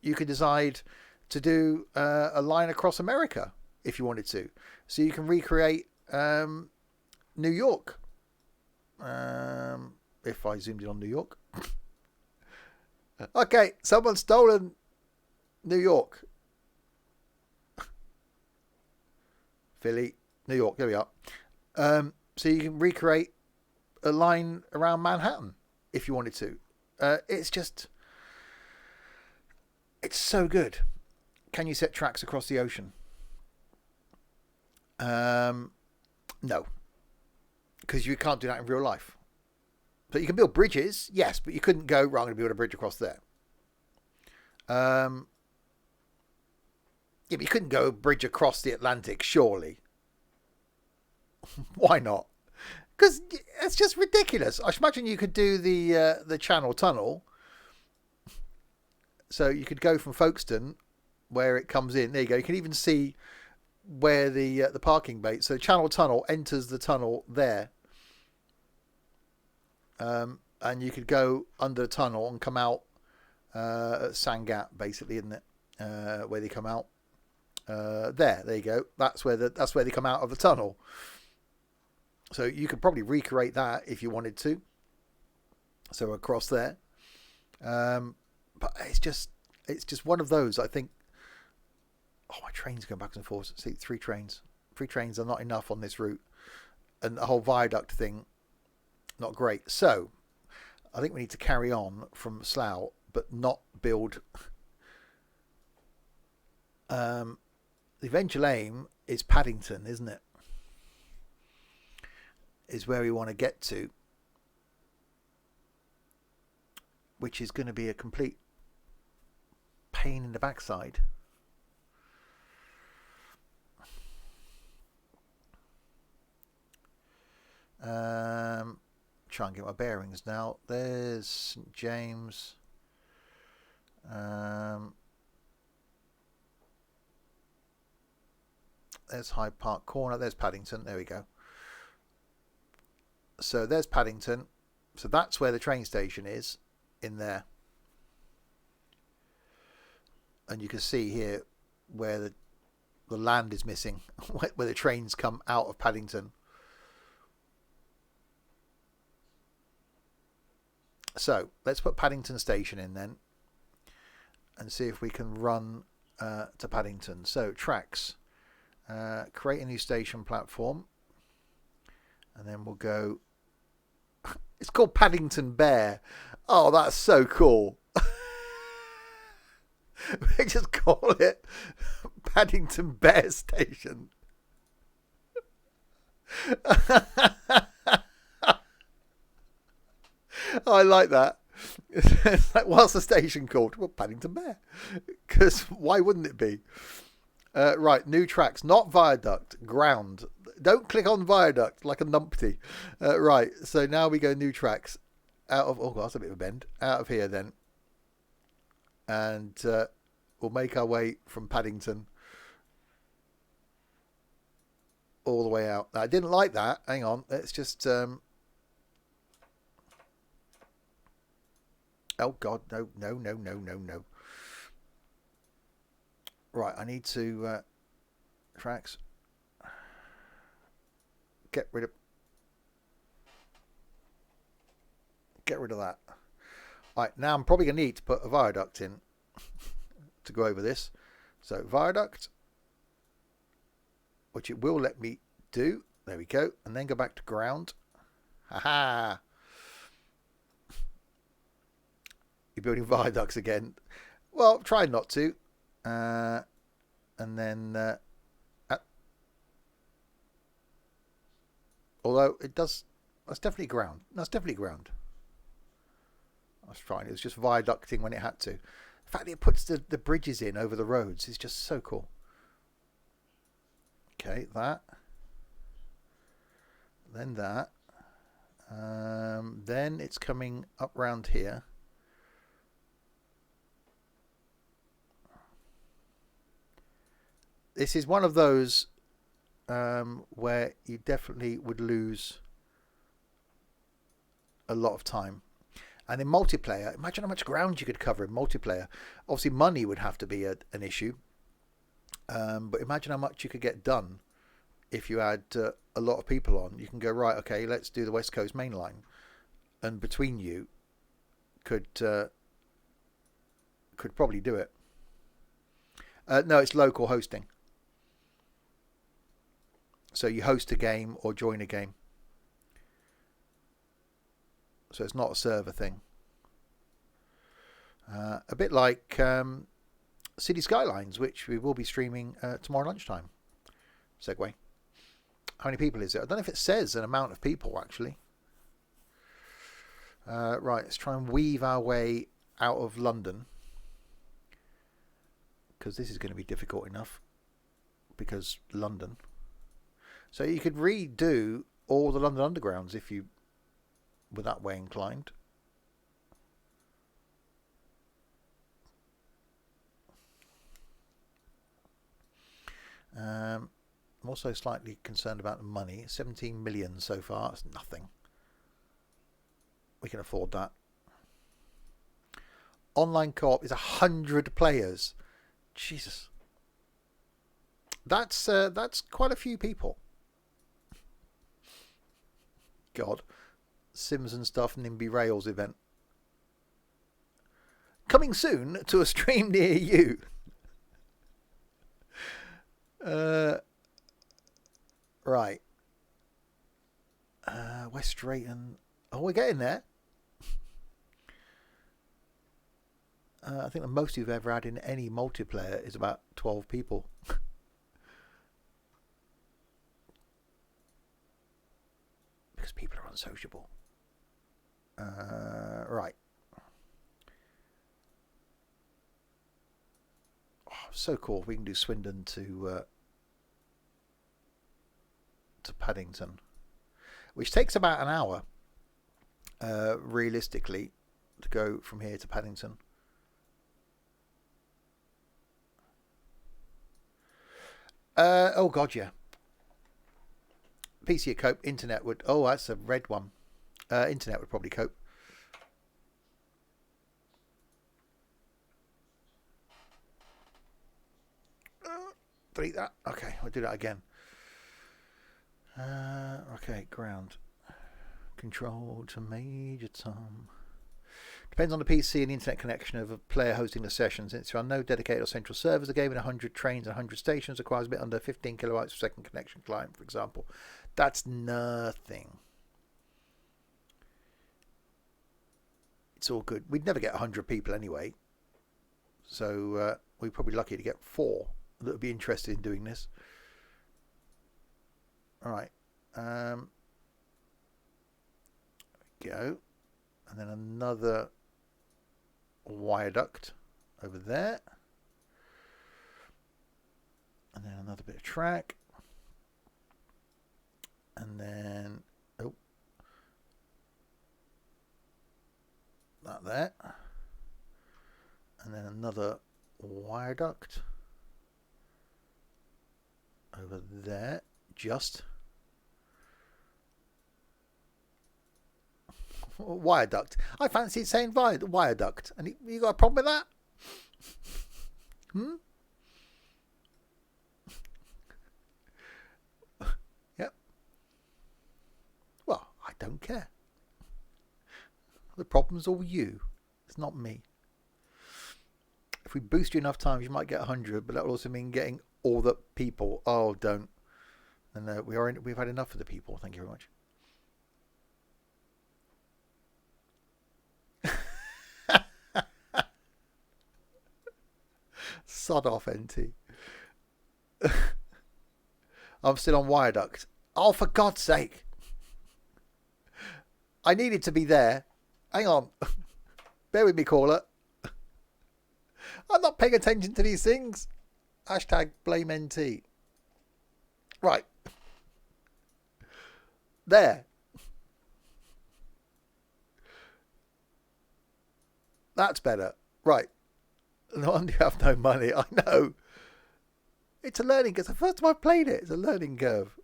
You could decide to do a line across America if you wanted to. So you can recreate New York. If I zoomed in on New York. Okay, someone's stolen New York. Philly, New York. There we are. So you can recreate a line around Manhattan if you wanted to. It's so good. Can you set tracks across the ocean? No, because you can't do that in real life. So you can build bridges, yes, but you couldn't go, right, I'm going to build a bridge across there. Yeah, but you couldn't go a bridge across the Atlantic, surely. Why not? Because it's just ridiculous. I imagine you could do the Channel Tunnel. So you could go from Folkestone, where it comes in. There you go. You can even see where the parking bay. So Channel Tunnel enters the tunnel there. And you could go under the tunnel and come out at Sangat, basically, isn't it? Where they come out. There you go. That's where they come out of the tunnel. So you could probably recreate that if you wanted to. So across there. But it's just one of those, I think. Oh, my train's going back and forth. See, 3 trains. 3 trains are not enough on this route. And the whole viaduct thing, not great. So I think we need to carry on from Slough, but not build. The eventual aim is Paddington, isn't it? Is where we want to get to, which is going to be a complete pain in the backside. Try and get my bearings now. There's St James. There's Hyde Park Corner. There's Paddington. There we go. So there's Paddington. So that's where the train station is, in there. And you can see here where the land is missing, where the trains come out of Paddington. So let's put Paddington Station in then, and see if we can run to Paddington. So tracks, create a new station platform, and then we'll go. It's called Paddington Bear. Oh, that's so cool. We just call it Paddington Bear Station. I like that. It's like, what's the station called? Well, Paddington Bear. Because why wouldn't it be? Right, new tracks, not viaduct, ground. Don't click on viaduct like a numpty. Right, so now we go new tracks. Out of, oh, that's a bit of a bend. Out of here then. And we'll make our way from Paddington all the way out. I didn't like that. Hang on, let's just... Oh, God, no. Right, I need to... tracks. Get rid of that. Right, now I'm probably going to need to put a viaduct in to go over this. So, viaduct, which it will let me do. There we go. And then go back to ground. Ha-ha! You're building viaducts again. Well, try not to. And then... although it does... That's definitely ground. That's definitely ground. I was trying. It was just viaducting when it had to. The fact that it puts the bridges in over the roads is just so cool. Okay, that. Then that. Then it's coming up round here. This is one of those where you definitely would lose a lot of time. And in multiplayer, imagine how much ground you could cover in multiplayer. Obviously, money would have to be an issue. But imagine how much you could get done if you had a lot of people on. You can go, right, okay, let's do the West Coast main line. And between you could probably do it. No, it's local hosting. So you host a game or join a game. So it's not a server thing. A bit like City Skylines, which we will be streaming tomorrow lunchtime. Segway. How many people is it? I don't know if it says an amount of people, actually. Right, let's try and weave our way out of London. Because this is going to be difficult enough. Because London. So you could redo all the London Undergrounds if you were that way inclined. I'm also slightly concerned about the money. 17 million so far. That's nothing. We can afford that. Online co-op is 100 players. Jesus. That's quite a few people. God. Sims and Stuff Nimby Rails event. Coming soon to a stream near you. Right. West Drayton. Oh, we're getting there. I think the most you've ever had in any multiplayer is about 12 people. Because people are unsociable. Right. Oh, so cool. We can do Swindon to Paddington, which takes about an hour, realistically, to go from here to Paddington. Oh God, yeah. PC would cope. Internet would. Oh, that's a red one. Internet would probably cope. Delete that. Okay, I'll do that again. Okay, ground. Control to Major Tom. Depends on the PC and the internet connection of a player hosting the session. Since there are no dedicated or central servers, a game with 100 trains and 100 stations requires a bit under 15 kilobytes per second connection client, for example. That's nothing. It's all good. We'd never get 100 people anyway. So we're probably lucky to get 4 that would be interested in doing this. All right. There we go. And then another wire duct over there. And then another bit of track. And then, oh, that there. And then another wire duct over there, just. Wire duct. I fancy saying wire duct. And you got a problem with that? Yep. Well, I don't care. The problem's all you. It's not me. If we boost you enough times, you might get 100, but that will also mean getting all the people. Oh, don't. And we've had enough of the people. Thank you very much. Sod off, NT. I'm still on wire duct. Oh, for God's sake. I needed to be there. Hang on. Bear with me, caller. I'm not paying attention to these things. Hashtag blame NT. Right. There. That's better. Right. No wonder you have no money. I know. It's a learning curve. It's the first time I've played it. It's a learning curve.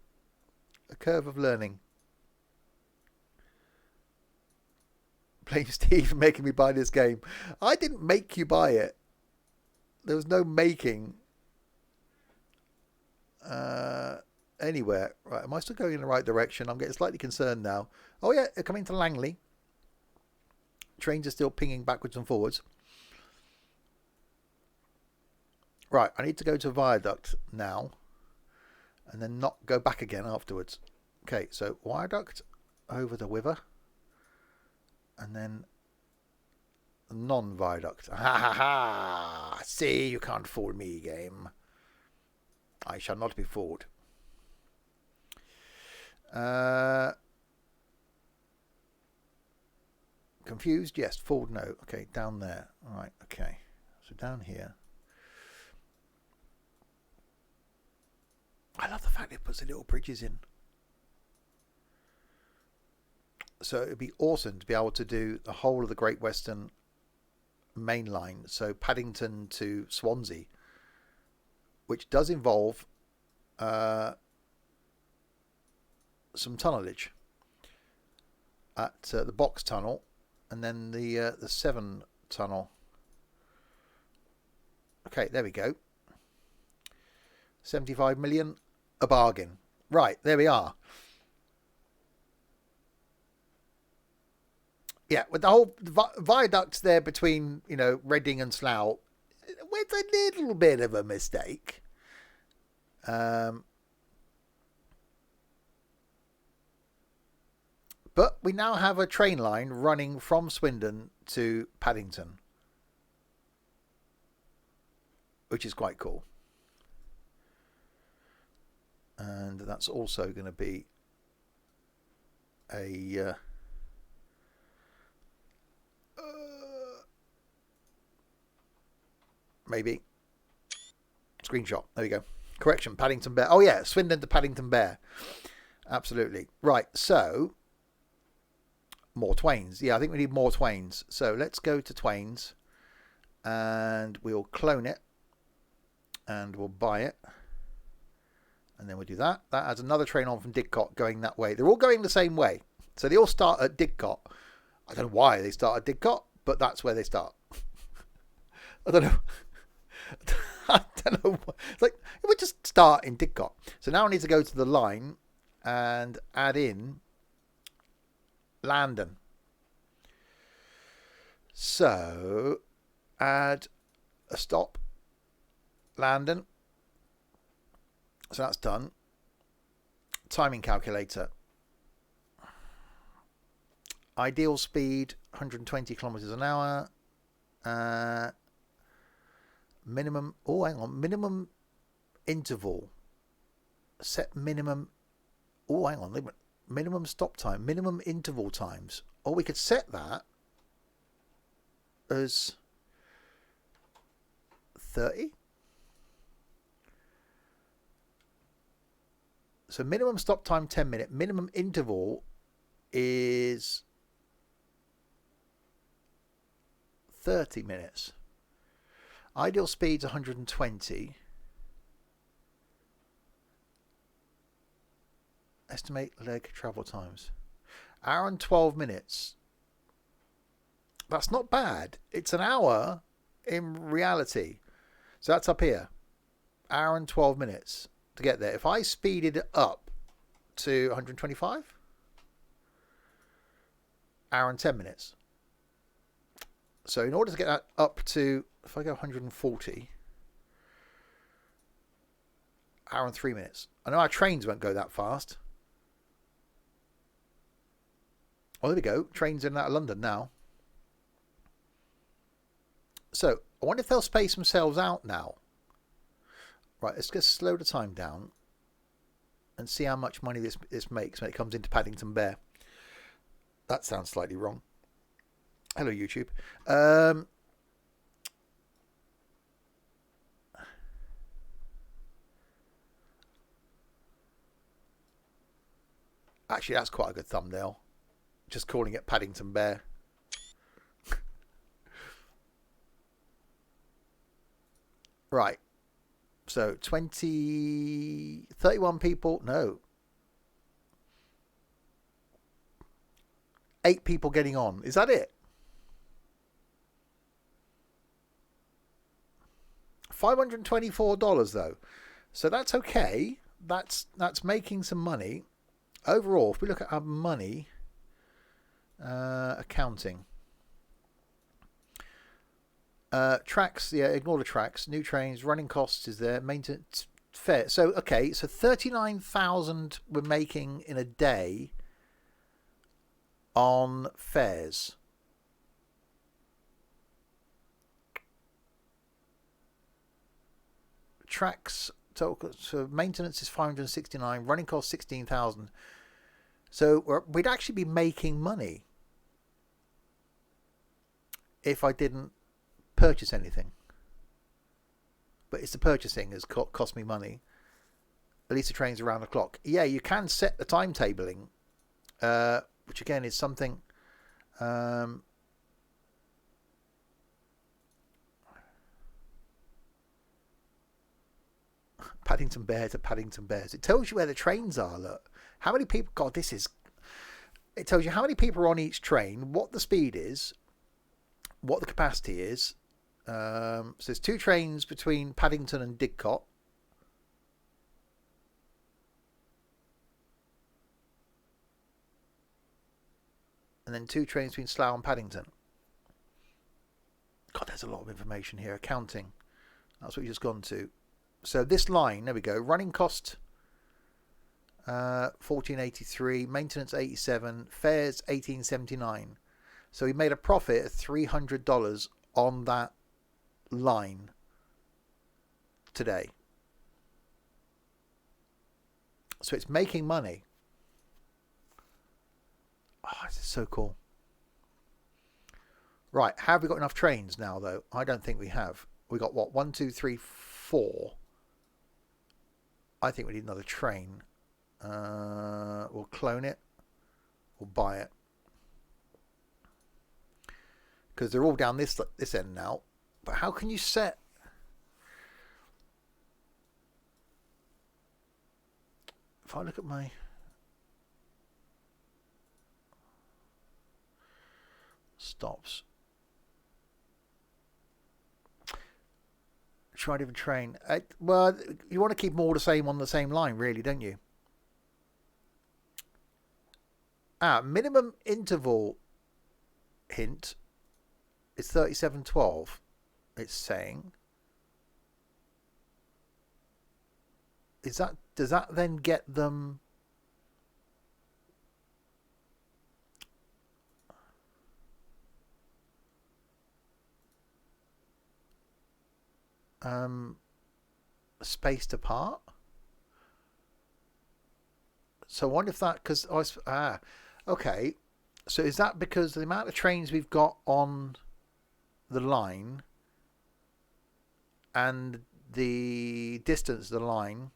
A curve of learning. Blame Steve for making me buy this game. I didn't make you buy it. There was no making. Anywhere. Right. Am I still going in the right direction? I'm getting slightly concerned now. Oh yeah, they're coming to Langley. Trains are still pinging backwards and forwards. Right, I need to go to viaduct now and then not go back again afterwards. Okay, so viaduct over the Wither and then non-viaduct. Ha ha ha! See, you can't fool me, game. I shall not be fooled. Confused? Yes. Fooled? No. Okay, down there. All right, okay. So down here. I love the fact it puts the little bridges in. So it'd be awesome to be able to do the whole of the Great Western main line. So Paddington to Swansea, which does involve some tunnelage at the Box Tunnel and then the Severn Tunnel. Okay, there we go. 75 million. A bargain. Right, there we are. Yeah, with the whole viaducts there between, you know, Reading and Slough, with a little bit of a mistake. But we now have a train line running from Swindon to Paddington, which is quite cool. And that's also going to be a maybe screenshot. There we go. Correction, Paddington Bear. Oh yeah, Swindon to Paddington Bear. Absolutely. Right, so more Twains. Yeah, I think we need more Twains. So let's go to Twains and we'll clone it and we'll buy it. And then we'll do that. That adds another train on from Didcot going that way. They're all going the same way. So they all start at Didcot. I don't know why they start at Didcot, but that's where they start. I don't know. I don't know. It's like, it would just start in Didcot. So now I need to go to the line and add in Landon. So add a stop, landing. So that's done. Timing calculator. Ideal speed 120 kilometers an hour. Minimum. Oh, hang on. Minimum interval. Set minimum. Oh, hang on. Minimum stop time. Minimum interval times. Or we could set that as 30. So minimum stop time 10 minute. Minimum interval is 30 minutes. Ideal speed's 120. Estimate leg travel times. Hour and 12 minutes. That's not bad. It's an hour in reality. So that's up here. Hour and 12 minutes to get there. If I speeded it up to 125, hour and 10 minutes. So in order to get that up to, if I go 140, hour and 3 minutes. I know our trains won't go that fast. Oh, there we go. Trains in and out of London now. So I wonder if they'll space themselves out now. Right, let's just slow the time down and see how much money this makes when it comes into Paddington Bear. That sounds slightly wrong. Hello, YouTube. Actually, that's quite a good thumbnail. Just calling it Paddington Bear. Right. So 31 people. No. 8 people getting on. Is that it? $524 though. So that's okay. That's making some money. Overall, if we look at our money, accounting. Tracks, yeah, ignore the tracks. New trains, running costs is there. Maintenance, fair. So, okay, so 39,000 we're making in a day on fares. Tracks, total, so maintenance is 569, running costs 16,000. So we'd actually be making money if I didn't purchase anything. But it's the purchasing has cost me money. At least the train's around the clock. Yeah, you can set the timetabling, which again is something. Paddington Bear to Paddington Bears. It tells you where the trains are. Look, how many people? God, this is. It tells you how many people are on each train, what the speed is, what the capacity is. So there's 2 trains between Paddington and Didcot. And then 2 trains between Slough and Paddington. God, there's a lot of information here. Accounting. That's what we've just gone to. So this line, there we go. Running cost, 1483. Maintenance, 87. Fares, 1879. So we made a profit of $300 on that line today. So it's making money. Oh, this is so cool. Right, have we got enough trains now though? I don't think we have. We got what? 1, 2, 3, 4. I think we need another train. We'll clone it. We'll buy it. Because they're all down this end now. But how can you set? If I look at my stops. Try a different train. Well, you want to keep them all the same on the same line, really, don't you? Minimum interval hint It's 3712. It's saying. Does that then get them? Spaced apart. So I wonder if that, because okay. So is that because the amount of trains we've got on the line and the distance of the line?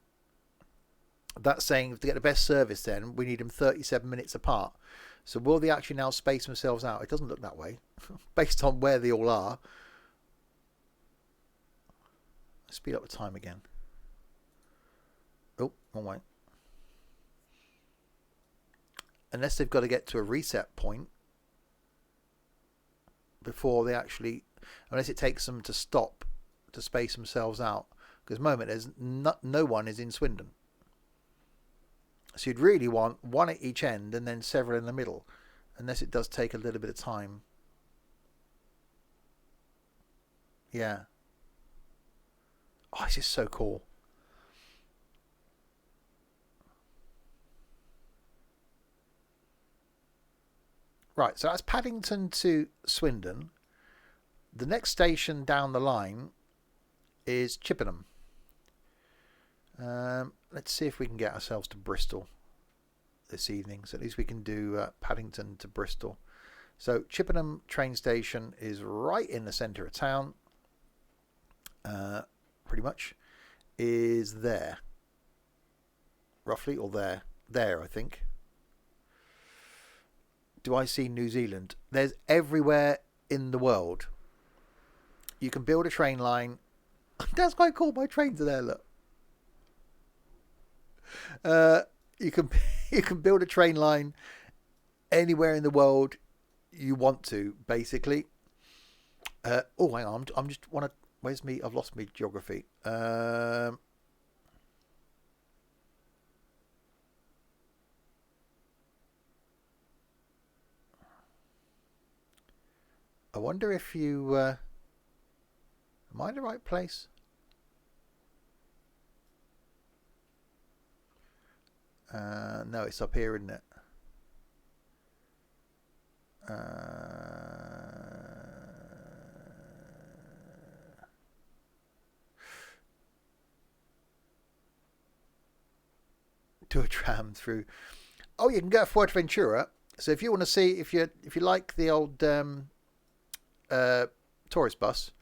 That's saying to get the best service, then we need them 37 minutes apart. So will they actually now space themselves out? It doesn't look that way, based on where they all are. Speed up the time again. Oh, wrong way. Unless they've got to get to a reset point before they actually, unless it takes them to stop to space themselves out. Because at the moment there's no one is in Swindon. So you'd really want one at each end and then several in the middle, unless it does take a little bit of time. Yeah. Oh, this is so cool. Right, so that's Paddington to Swindon. The next station down the line is Chippenham. Let's see if we can get ourselves to Bristol this evening. So at least we can do Paddington to Bristol. So Chippenham train station is right in the centre of town. Pretty much is there. Roughly, or there. There, I think. Do I see New Zealand? There's everywhere in the world. You can build a train line. That's quite cool. My trains are there, look. You can build a train line anywhere in the world you want to, basically. Oh, hang on. I'm just want to. Where's me? I've lost me geography. I wonder if you. Am I in the right place? No, it's up here, isn't it? Do a tram through. Oh, you can go to Fuerteventura. So if you want to see, if you like the old tourist bus,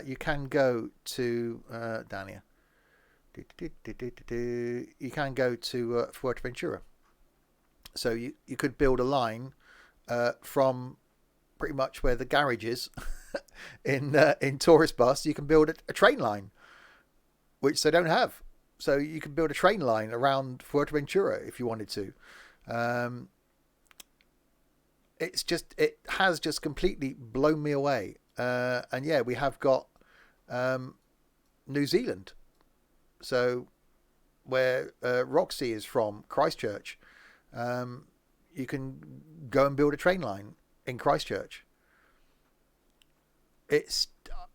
you can go to down here. You can go to Fuerteventura. So you could build a line from pretty much where the garage is in tourist bus. You can build a train line, which they don't have. So you can build a train line around Fuerteventura if you wanted to. It has just completely blown me away. And yeah, we have got New Zealand. So where Roxy is from, Christchurch, you can go and build a train line in Christchurch.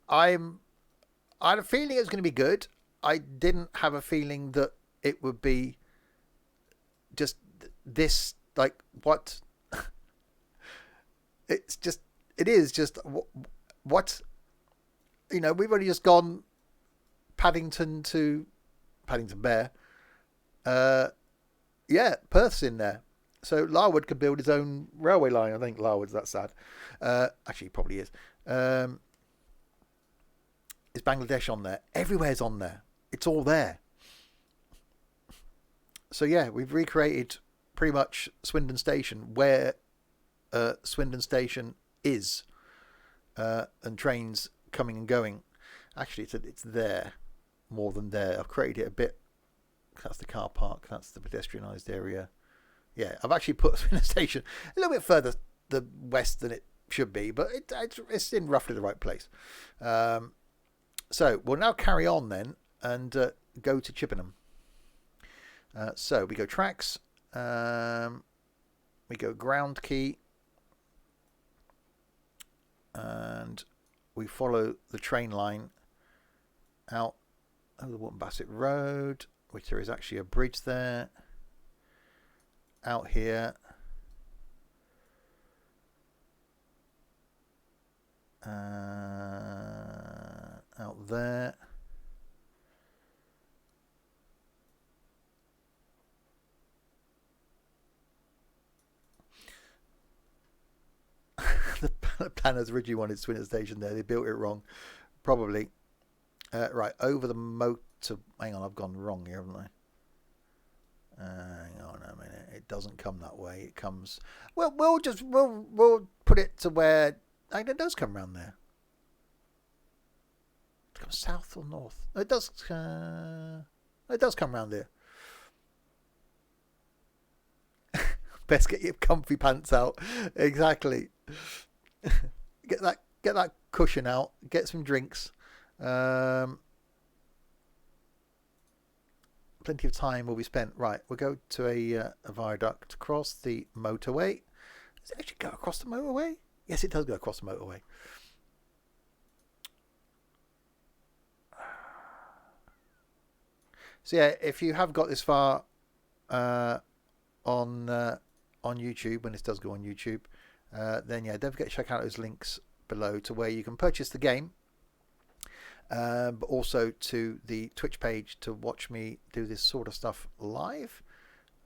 I had a feeling it was going to be good. I didn't have a feeling that it would be just this, like, what? It is just what, we've only just gone Paddington to Paddington Bear. Yeah, Perth's in there. So Larwood could build his own railway line. I think Larwood's that sad. Actually, he probably is. Is Bangladesh on there? Everywhere's on there. It's all there. So yeah, we've recreated pretty much Swindon Station where Swindon Station is, and trains coming and going. Actually, it's there more than there. I've created it a bit. That's the car park. That's the pedestrianised area. Yeah, I've actually put Swindon Station a little bit further the west than it should be, but it's in roughly the right place. So we'll now carry on then and go to Chippenham. So we go tracks. We go ground key. and we follow the train line out over the Walton Bassett Road, which there is actually a bridge there. Out here. Out there. The planners originally wanted Swindon Station there. They built it wrong, probably. Right, over the motor. Hang on, I've gone wrong here, haven't I? Hang on a minute. It doesn't come that way. It comes. Well, we'll put it to where. It does come around there. It comes south or north. It does. It does come around there. Best get your comfy pants out. Exactly. Get that cushion out. Get some drinks. Plenty of time will be spent. Right, we'll go to a viaduct, cross the motorway. Does it actually go across the motorway? Yes, it does go across the motorway. So yeah, if you have got this far on YouTube, when this does go on YouTube, then yeah, don't forget to check out those links below to where you can purchase the game, but also to the Twitch page to watch me do this sort of stuff live,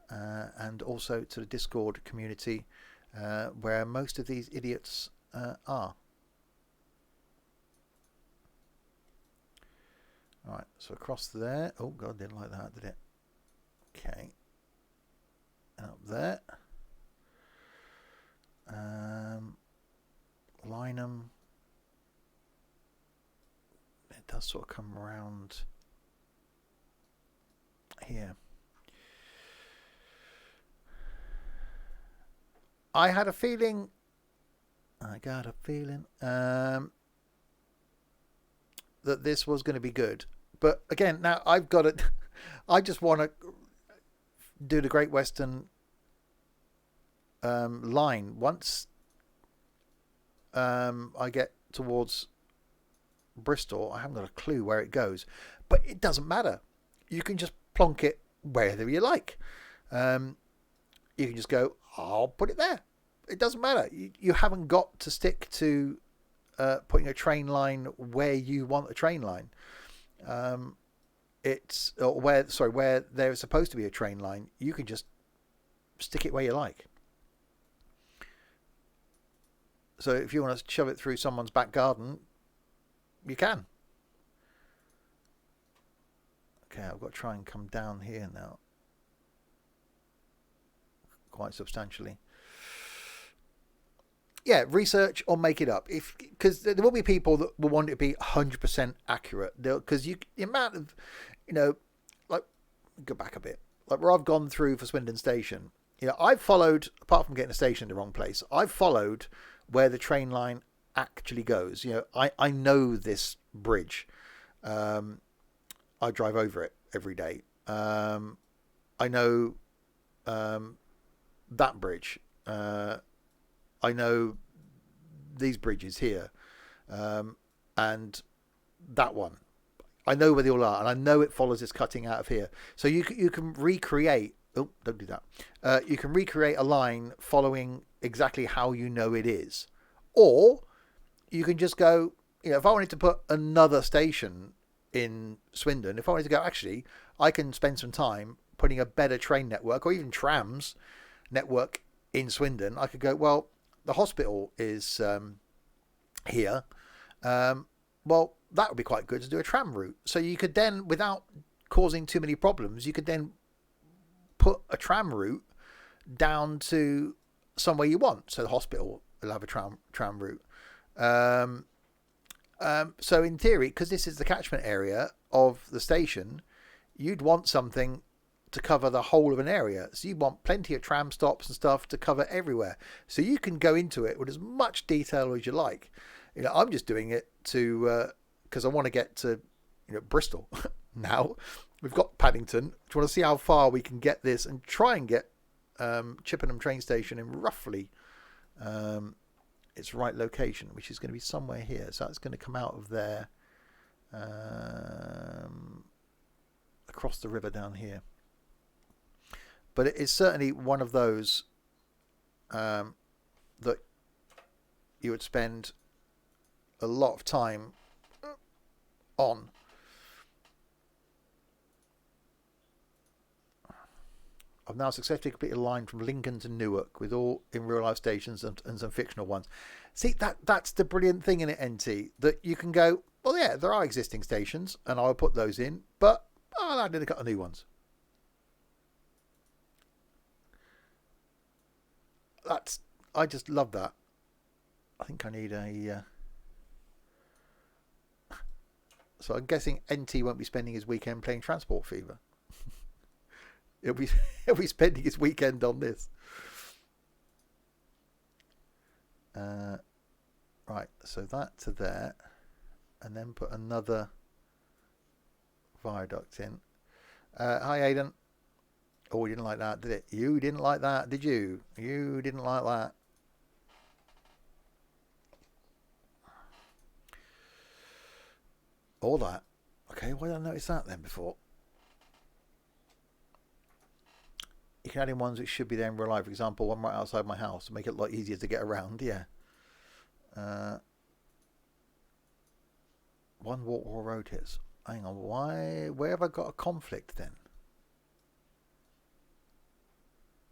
and also to the Discord community where most of these idiots are. Right, so across there. Oh God, didn't like that, did it? Okay. Up there. Lynham. It does sort of come around here. I got a feeling that this was going to be good. But again, now I've got it. I just want to do the Great Western line. Once I get towards Bristol, I haven't got a clue where it goes. But it doesn't matter. You can just plonk it wherever you like. You can just go, I'll put it there. It doesn't matter. You haven't got to stick to putting a train line where you want a train line. Where there is supposed to be a train line, you can just stick it where you like. So if you want to shove it through someone's back garden, you can. Okay, I've got to try and come down here now. Quite substantially. Yeah, research or make it up. Because there will be people that will want it to be 100% accurate. Because the amount of, like, go back a bit. Like where I've gone through for Swindon Station, I've followed, apart from getting a station in the wrong place, I've followed where the train line actually goes. I know this bridge. I drive over it every day. I know that bridge. I know these bridges here, and that one. I know where they all are, and I know it follows this cutting out of here. So you can recreate. Oh, don't do that. You can recreate a line following exactly how you know it is, or you can just go. If I wanted to put another station in Swindon, if I wanted to go, actually, I can spend some time putting a better train network or even trams network in Swindon. I could go, well, the hospital is here. Well, that would be quite good to do a tram route. So you could then, without causing too many problems, you could then put a tram route down to somewhere you want. So the hospital will have a tram route. So in theory, because this is the catchment area of the station, you'd want something to cover the whole of an area. So you want plenty of tram stops and stuff to cover everywhere. So you can go into it with as much detail as you like. I'm just doing it to because I want to get to Bristol. Now we've got Paddington. I want to see how far we can get this and try and get Chippenham train station in roughly its right location, which is going to be somewhere here. So that's going to come out of there, across the river down here. But it is certainly one of those that you would spend a lot of time on. I've now successfully completed a line from Lincoln to Newark with all in real life stations and some fictional ones. See, that's the brilliant thing in it, NT, that you can go, well, yeah, there are existing stations and I'll put those in, but I'll add in a couple of new ones. I just love that. I think I need a... So I'm guessing NT won't be spending his weekend playing Transport Fever. He'll be spending his weekend on this. Right, so that to there, and then put another viaduct in. Hi, Aidan. Oh, you didn't like that, did it? You didn't like that, did you? You didn't like that. All that. Okay, why did I notice that then before? You can add in ones which should be there in real life. For example, one right outside my house to make it a lot easier to get around. Yeah. One walk or road hits. Hang on. Why? Where have I got a conflict then?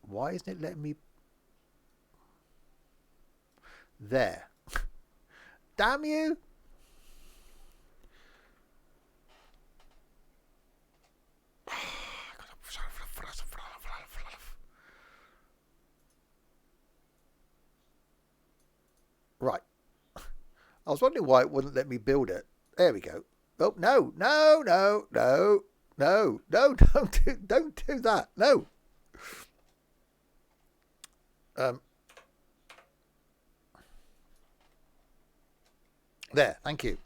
Why isn't it letting me? There. Damn you. Right. I was wondering why it wouldn't let me build it. There we go. Oh, no, no, no, no, no, no, don't do that. No. There, thank you.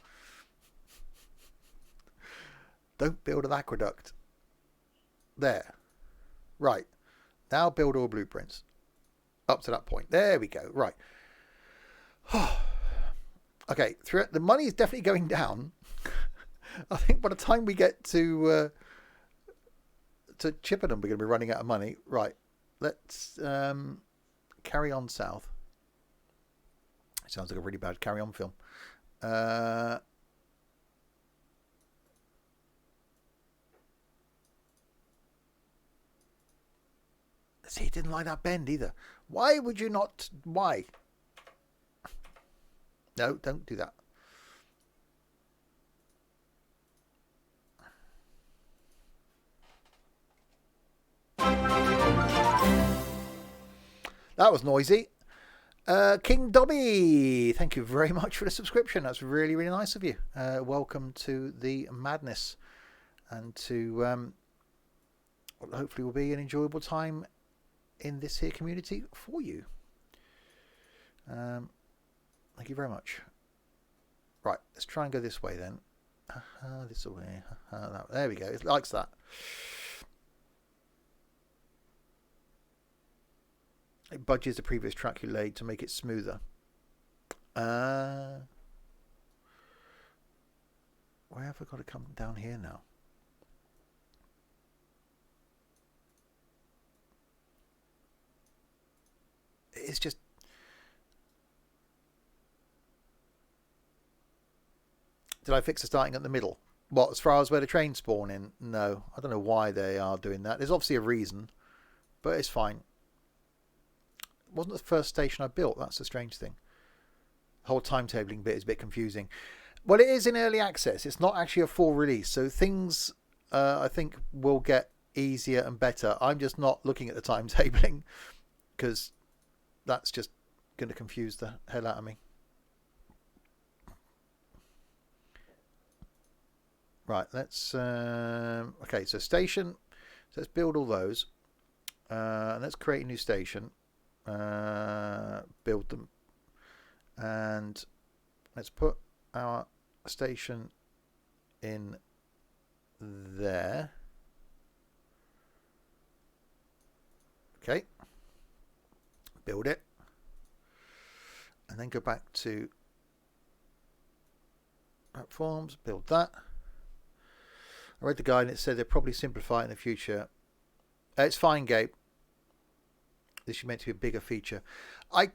Don't build an aqueduct. There. Right. Now build all blueprints. Up to that point. There we go. Right. Okay, the money is definitely going down. I think by the time we get to Chippenham, we're going to be running out of money. Right, let's carry on south. It sounds like a really bad Carry On film. See, he didn't like that bend either. Why would you not? Why? No, don't do that. That was noisy. King Dobby, thank you very much for the subscription. That's really, really nice of you. Welcome to the madness, and to hopefully will be an enjoyable time in this here community for you. Thank you very much. Right, let's try and go this way then. This way. There we go. It likes that. It budges the previous track you laid to make it smoother. Where have I got to come down here now? It's just... Did I fix the starting at the middle? What, as far as where the trains spawn in? No. I don't know why they are doing that. There's obviously a reason, but it's fine. It wasn't the first station I built. That's the strange thing. The whole timetabling bit is a bit confusing. Well, it is in early access. It's not actually a full release, so things I think will get easier and better. I'm just not looking at the timetabling because that's just going to confuse the hell out of me. Right, let's... okay, so station. So let's build all those. And let's create a new station. Build them. And let's put our station in there. Okay. Build it. and then go back to platforms, build that. I read the guide and it said they'll probably simplify it in the future. It's fine, Gabe. This is meant to be a bigger feature. I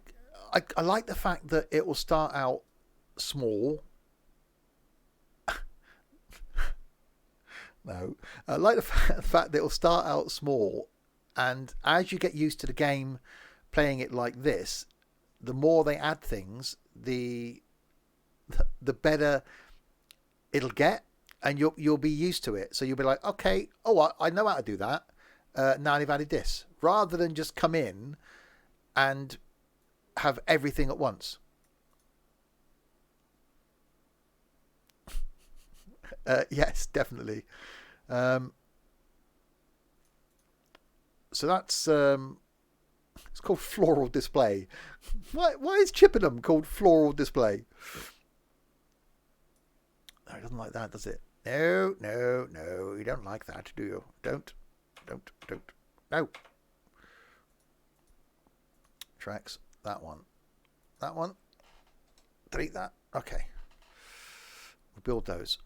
like the fact that it will start out small. No, I like the fact that it will start out small, and as you get used to the game, playing it like this, the more they add things, the better it'll get, and you'll be used to it. So you'll be like, okay, oh, I know how to do that. Now they've added this, rather than just come in and have everything at once. Yes, definitely. So that's it's called floral display. Why is Chippenham called floral display? No, it doesn't like that, does it? No, no, no. You don't like that, do you? Don't. No. Tracks. That one. That one. Delete that. Okay. We'll build those.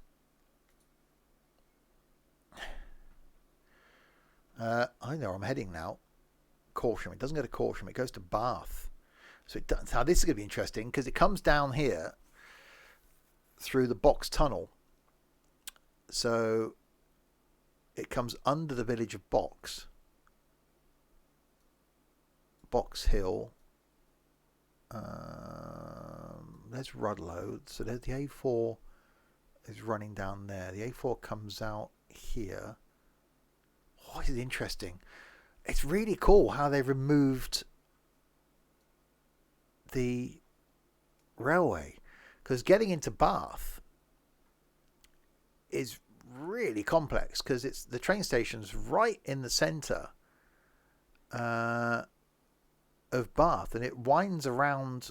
I know where I'm heading now. Corsham. It doesn't go to Corsham. It goes to Bath. So it does, now this is going to be interesting because it comes down here through the box tunnel. So it comes under the village of Box Hill. There's Rudlow. So there's the A4 is running down there. The A4 comes out here. Oh, this is interesting. It's really cool how they've removed the railway, because getting into Bath is really complex because it's the train station's right in the centre of Bath, and it winds around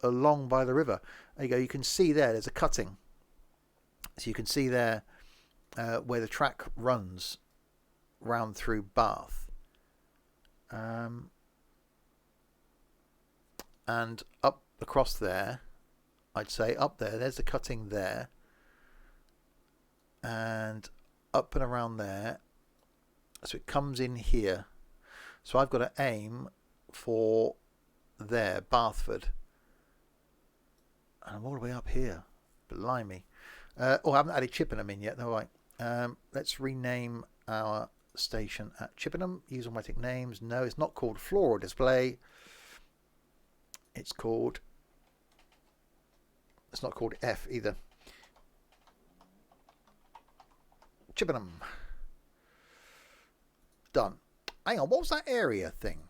along by the river. There you go. You can see there's a cutting, so you can see there where the track runs round through Bath, and up across there. I'd say up there's the cutting there, and up and around there. So it comes in here. So I've got to aim for there, Bathford. And I'm all the way up here. Blimey. I haven't added Chippenham in yet. No, right. Let's rename our station at Chippenham. Use automatic names. No, it's not called Floral Display. It's not called F either. Chippenham. Done. Hang on, what was that area thing?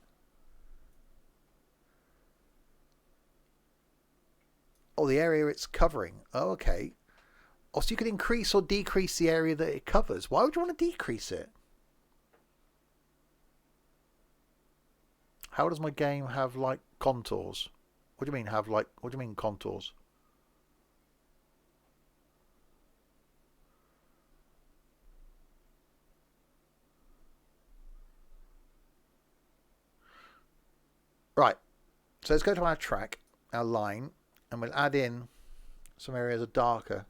Oh, the area it's covering. Oh, okay. Oh, so you can increase or decrease the area that it covers. Why would you want to decrease it? How does my game have, like, contours? What do you mean have, like, what do you mean contours? Right. So let's go to our track, our line, and we'll add in some areas are darker.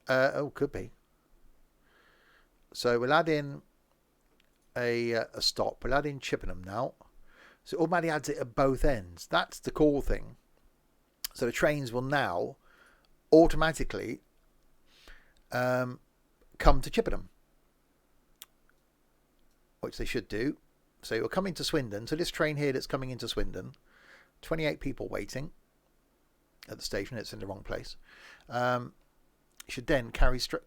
Could be. So we'll add in a stop. We'll add in Chippenham now. So it automatically adds it at both ends. That's the cool thing. So the trains will now automatically come to Chippenham, which they should do. So you'll come into Swindon. So this train here that's coming into Swindon, 28 people waiting at the station. It's in the wrong place. Should then carry straight.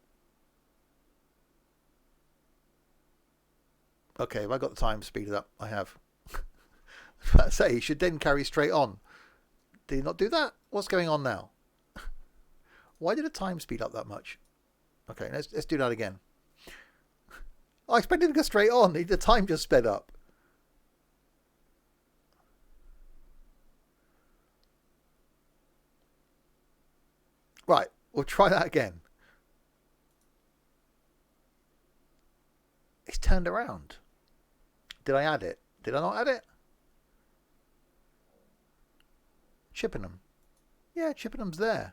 Okay, have I got the time speeded up? I have. I say you should then carry straight on. Did you not do that? What's going on now? Why did the time speed up that much? Okay, let's do that again. I expected to go straight on. The time just sped up. Right, we'll try that again. It's turned around. Did I add it? Did I not add it? Chippenham. Yeah, Chippenham's there.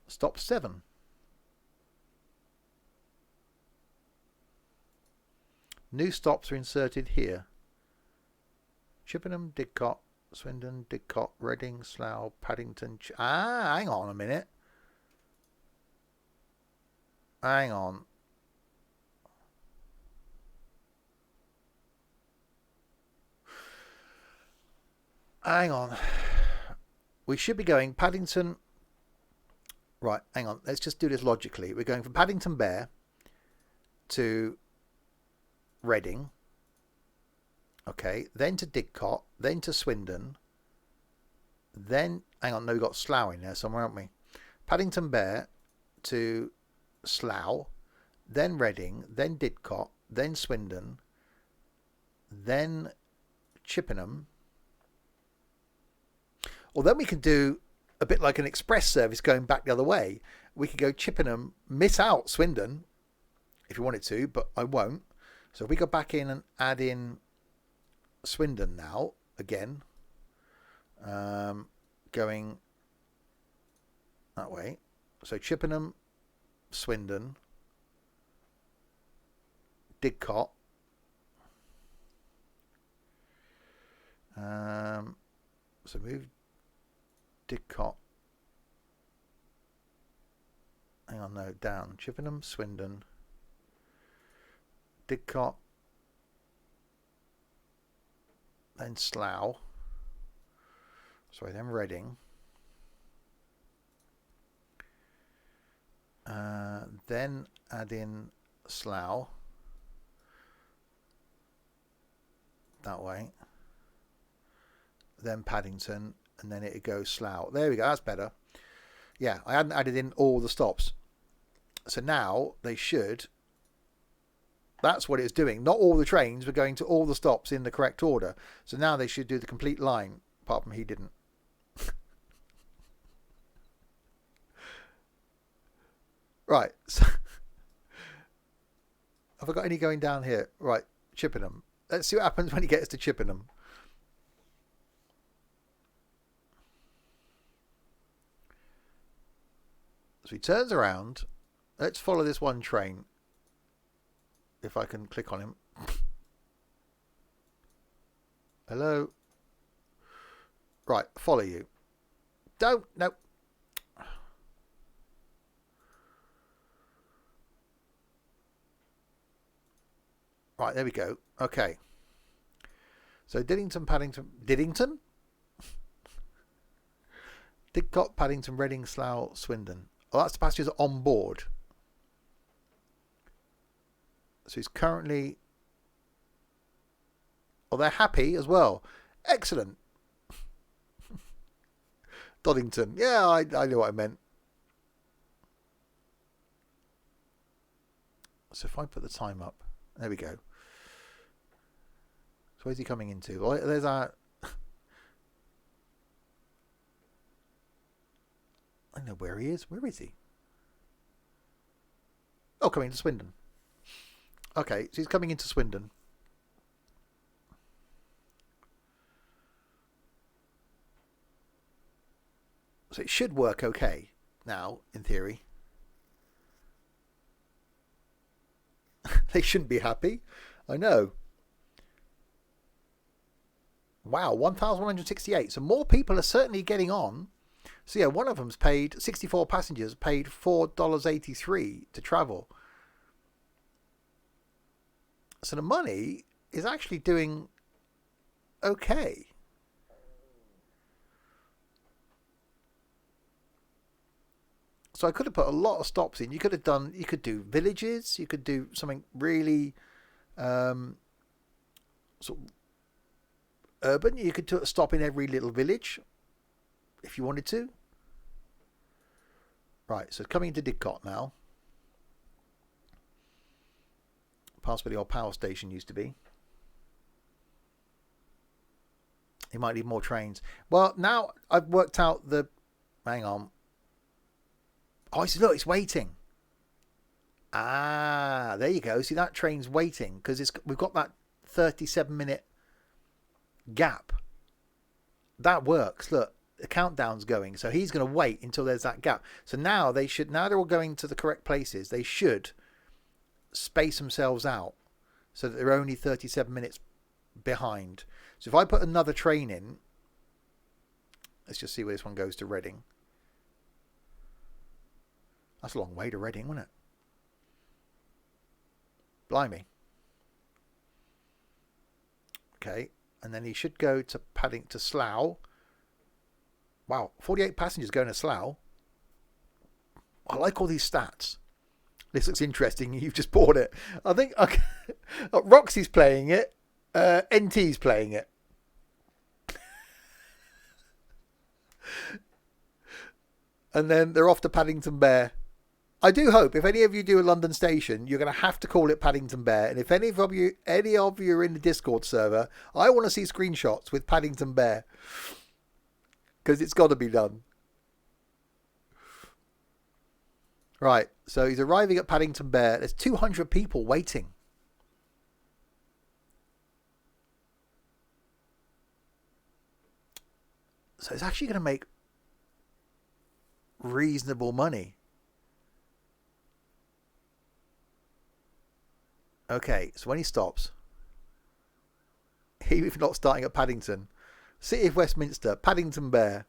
Stop 7. New stops are inserted here. Chippenham, Didcot, Swindon, Didcot, Reading, Slough, Paddington. Hang on a minute. Hang on. Hang on. We should be going Paddington. Right, hang on. Let's just do this logically. We're going from Paddington Bear to Reading. Okay, then to Didcot, then to Swindon. Then, hang on, no, we've got Slough in there somewhere, haven't we? Paddington Bear to Slough, then Reading, then Didcot, then Swindon, then Chippenham. Or then we can do a bit like an express service going back the other way. We could go Chippenham, miss out Swindon, if you wanted to, but I won't. So if we go back in and add in Swindon now, again, going that way. So Chippenham, Swindon, Didcot, so move Didcot, hang on, no, down, Chippenham, Swindon, Didcot, then Slough, sorry, then Reading, then add in Slough, that way, then Paddington, and then it goes Slough. There we go, that's better. Yeah, I hadn't added in all the stops. So now they should, that's what it's doing. Not all the trains were going to all the stops in the correct order. So now they should do the complete line, apart from he didn't. Right, so have I got any going down here? Right, Chippenham. Let's see what happens when he gets to Chippenham. So he turns around. Let's follow this one train. If I can click on him. Hello. Right, follow you. Don't, no. Right, there we go. Okay. So Diddington, Paddington, Diddington? Didcot, Paddington, Reading, Slough, Swindon. Oh, that's the passengers on board. So he's currently... Oh, they're happy as well. Excellent. Doddington. Yeah, I knew what I meant. So if I put the time up. There we go. So where's he coming into? Oh, there's our... I don't know where he is. Where is he? Oh, coming to Swindon. Okay, so he's coming into Swindon. So it should work okay now, in theory. They shouldn't be happy. I know. Wow, 1,168. So more people are certainly getting on. So yeah, one of them's paid, 64 passengers paid $4.83 to travel. So the money is actually doing okay. So I could have put a lot of stops in. You could do villages. You could do something really sort of urban. You could stop in every little village if you wanted to. Right, so coming into Didcot now. Past where the old power station used to be. You might need more trains. Well, now I've worked out the... Hang on. Oh, look, it's waiting. Ah, there you go. See, that train's waiting because we've got that 37-minute gap. That works. Look, the countdown's going. So he's going to wait until there's that gap. So now they're all going to the correct places. They should space themselves out so that they're only 37 minutes behind. So if I put another train in, let's just see where this one goes to Reading. That's a long way to Reading, wasn't it? Blimey. Okay, and then he should go to Paddington to Slough. Wow, 48 passengers going to Slough. I like all these stats. This looks interesting. You've just bought it. I think Roxy's playing it. NT's playing it. And then they're off to Paddington Bear. I do hope if any of you do a London station, you're going to have to call it Paddington Bear. And if any of you are in the Discord server, I want to see screenshots with Paddington Bear. Because it's got to be done. Right, so he's arriving at Paddington Bear. There's 200 people waiting. So it's actually going to make reasonable money. Okay, so when he stops, even if not starting at Paddington, City of Westminster, Paddington Bear.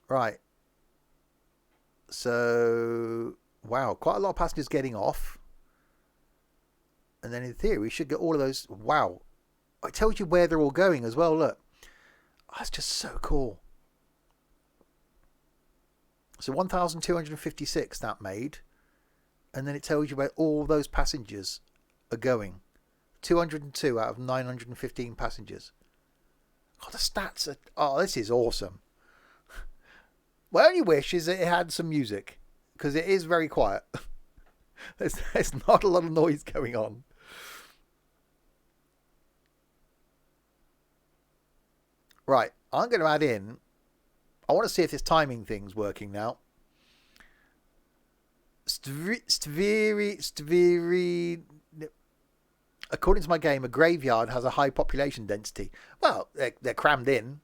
Right. So, wow, quite a lot of passengers getting off. And then in theory, we should get all of those. Wow. I told you where they're all going as well. Look. Oh, that's just so cool. So 1,256 that made. And then it tells you where all those passengers are going. 202 out of 915 passengers. Oh, the stats are... Oh, this is awesome. My only wish is that it had some music. Because it is very quiet. There's not a lot of noise going on. Right, I'm going to add in... I want to see if this timing thing's working now. Stviri... According to my game, a graveyard has a high population density. Well, they're crammed in.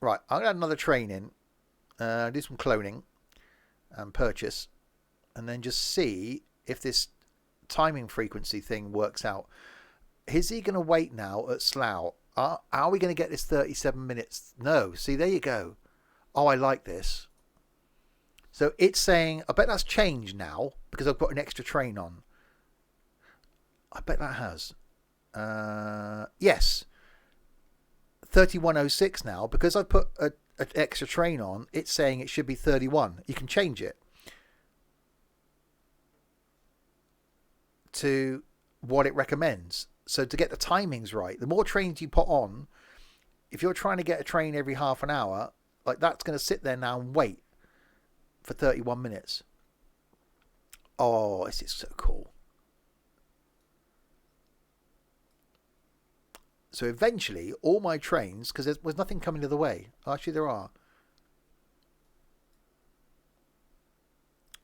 Right, I'm going to add another train in. Do some cloning. And purchase. And then just see if this timing frequency thing works out. Is he going to wait now at Slough? Are we going to get this 37 minutes? No. See, there you go. Oh, I like this. So it's saying, I bet that's changed now because I've put an extra train on. I bet that has. Yes. 3106 now because I've put an extra train on. It's saying it should be 31. You can change it to what it recommends. So to get the timings right, the more trains you put on, if you're trying to get a train every half an hour, like that's going to sit there now and wait for 31 minutes. Oh, this is so cool. So eventually, all my trains, because there's nothing coming to the way. Actually, there are.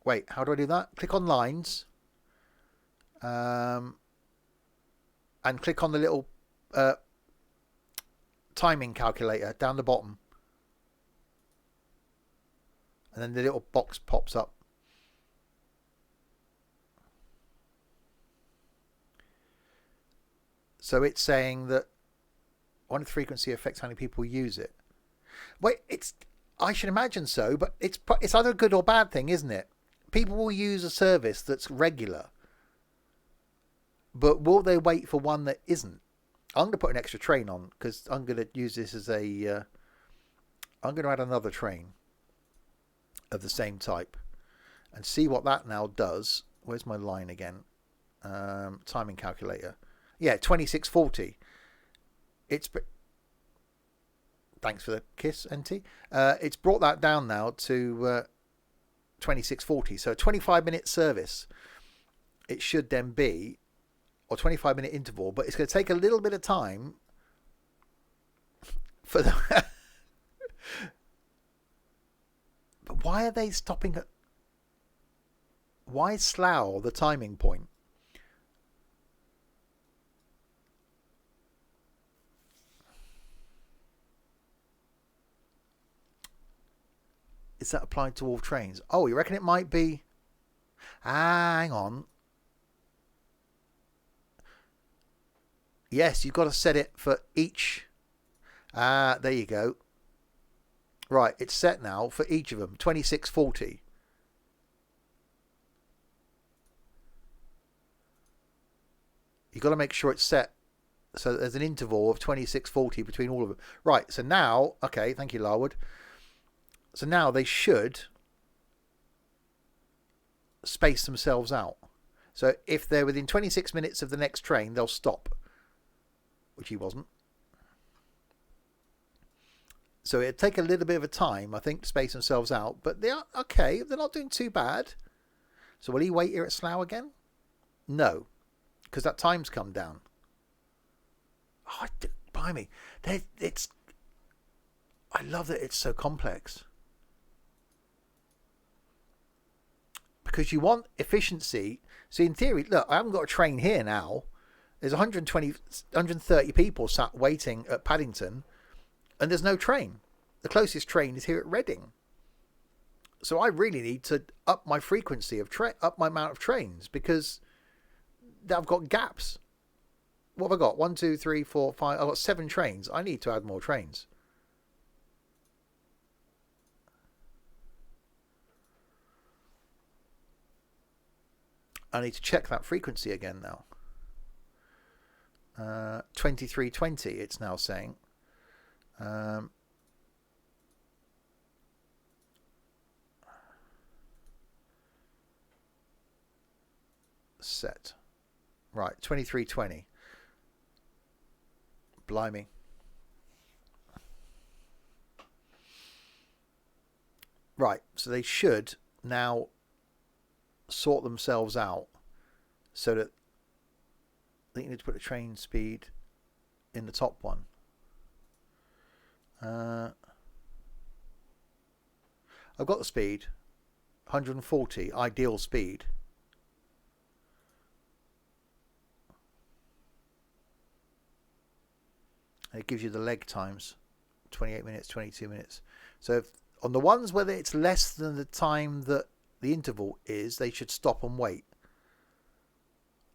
Wait, how do I do that? Click on lines. And click on the little timing calculator down the bottom. And then the little box pops up. So it's saying that one of the frequency affects how many people use it. Wait, I should imagine so, but it's either a good or bad thing, isn't it? People will use a service that's regular. But will they wait for one that isn't? I'm going to put an extra train on because I'm going to use this as a... I'm going to add another train of the same type and see what that now does. Where's my line again? Timing calculator. Yeah, 2640. It's... Thanks for the kiss, NT. It's brought that down now to 2640. So a 25-minute service. It should then be... or 25-minute interval, but it's going to take a little bit of time for the. But why are they stopping at? Why is Slough the timing point? Is that applied to all trains? Oh, you reckon it might be? Ah, hang on. Yes, you've got to set it for each. Ah, there you go. Right, it's set now for each of them. 26:40. You've got to make sure it's set so that there's an interval of 26:40 between all of them. Right, so now, okay, thank you, Larwood. So now they should space themselves out. So if they're within 26 minutes of the next train, they'll stop, which he wasn't. So it'd take a little bit of a time, I think, to space themselves out. But they are okay. They're not doing too bad. So will he wait here at Slough again? No, because that time's come down. Oh, buy me. It's. I love that it's so complex. Because you want efficiency. So in theory, look, I haven't got a train here now. There's 130 people sat waiting at Paddington, and there's no train. The closest train is here at Reading. So I really need to up my frequency of up my amount of trains, because I've got gaps. What have I got? 1, 2, 3, 4, 5. I've got 7 trains. I need to add more trains. I need to check that frequency again now. 2320 it's now saying. Set. Right, 2320. Blimey. Right, so they should now sort themselves out so that I think you need to put the train speed in the top one. I've got the speed, 140, ideal speed. And it gives you the leg times, 28 minutes, 22 minutes. So if, on the ones where it's less than the time that the interval is, they should stop and wait.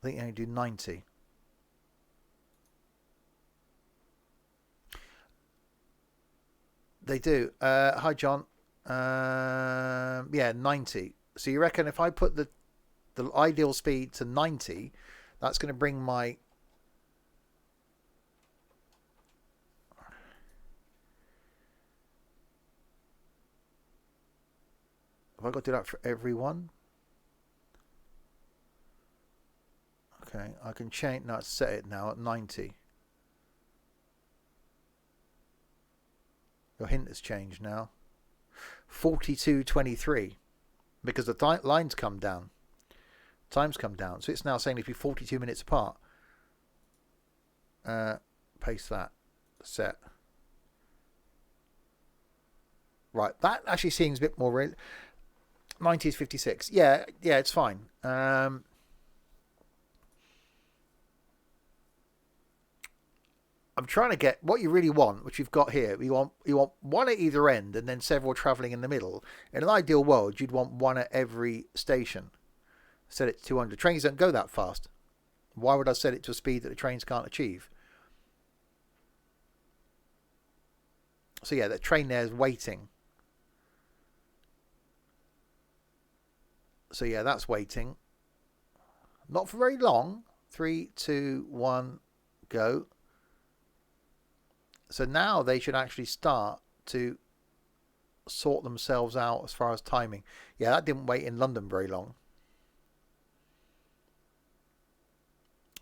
I think they only do 90. They do. Hi, John. Yeah, 90. So you reckon if I put the ideal speed to 90, that's going to bring my... Have I got to do that for everyone? Okay, I can change... No, set it now at 90. Your hint has changed now. 42:23. Because the lines come down. Times come down. So it's now saying if you're 42 minutes apart. Paste that. Set. Right, that actually seems a bit more real. 90 is 56. Yeah, it's fine. I'm trying to get what you really want, which you've got here. You want one at either end and then several travelling in the middle. In an ideal world, you'd want one at every station. Set it to 200. Trains don't go that fast. Why would I set it to a speed that the trains can't achieve? So yeah, that train there is waiting. So yeah, that's waiting. Not for very long. 3, 2, 1, go. So now they should actually start to sort themselves out as far as timing. Yeah, that didn't wait in London very long.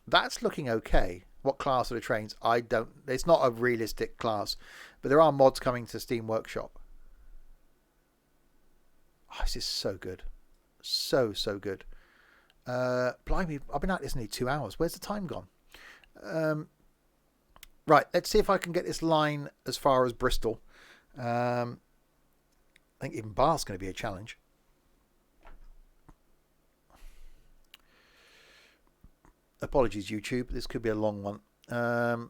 That's looking okay. What class are the trains? I don't... It's not a realistic class. But there are mods coming to Steam Workshop. Oh, this is so good. So good. Blimey, I've been at this nearly 2 hours. Where's the time gone? Right, let's see if I can get this line as far as Bristol. I think even Bath's going to be a challenge. Apologies, YouTube. This could be a long one. I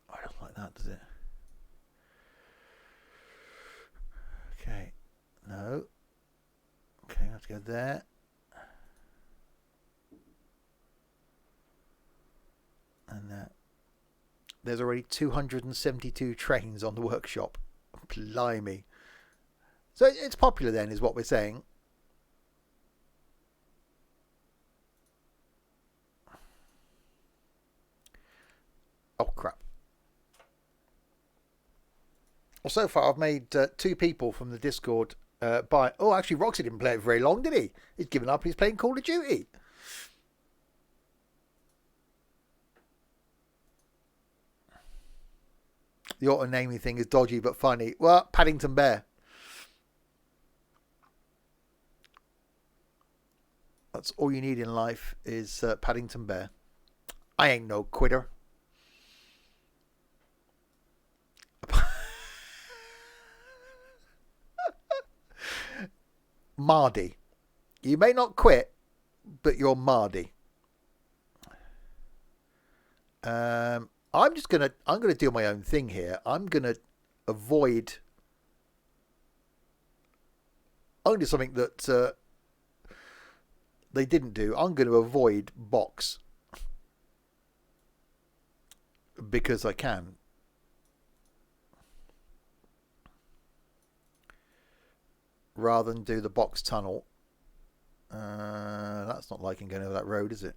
don't like that, does it? Okay. No. Okay, let's go there. And there's already 272 trains on the workshop. Blimey. So it's popular then, is what we're saying. Oh, crap. Well, so far I've made 2 people from the Discord buy... Oh, actually, Roxy didn't play it very long, did he? He's given up. He's playing Call of Duty. The auto-naming thing is dodgy but funny. Well, Paddington Bear. That's all you need in life is Paddington Bear. I ain't no quitter. Mardy. You may not quit, but you're Mardy. I'm gonna do my own thing here. I'm gonna avoid. I'm gonna do something that they didn't do. I'm going to avoid box because I can. Rather than do the box tunnel. That's not liking going over that road, is it?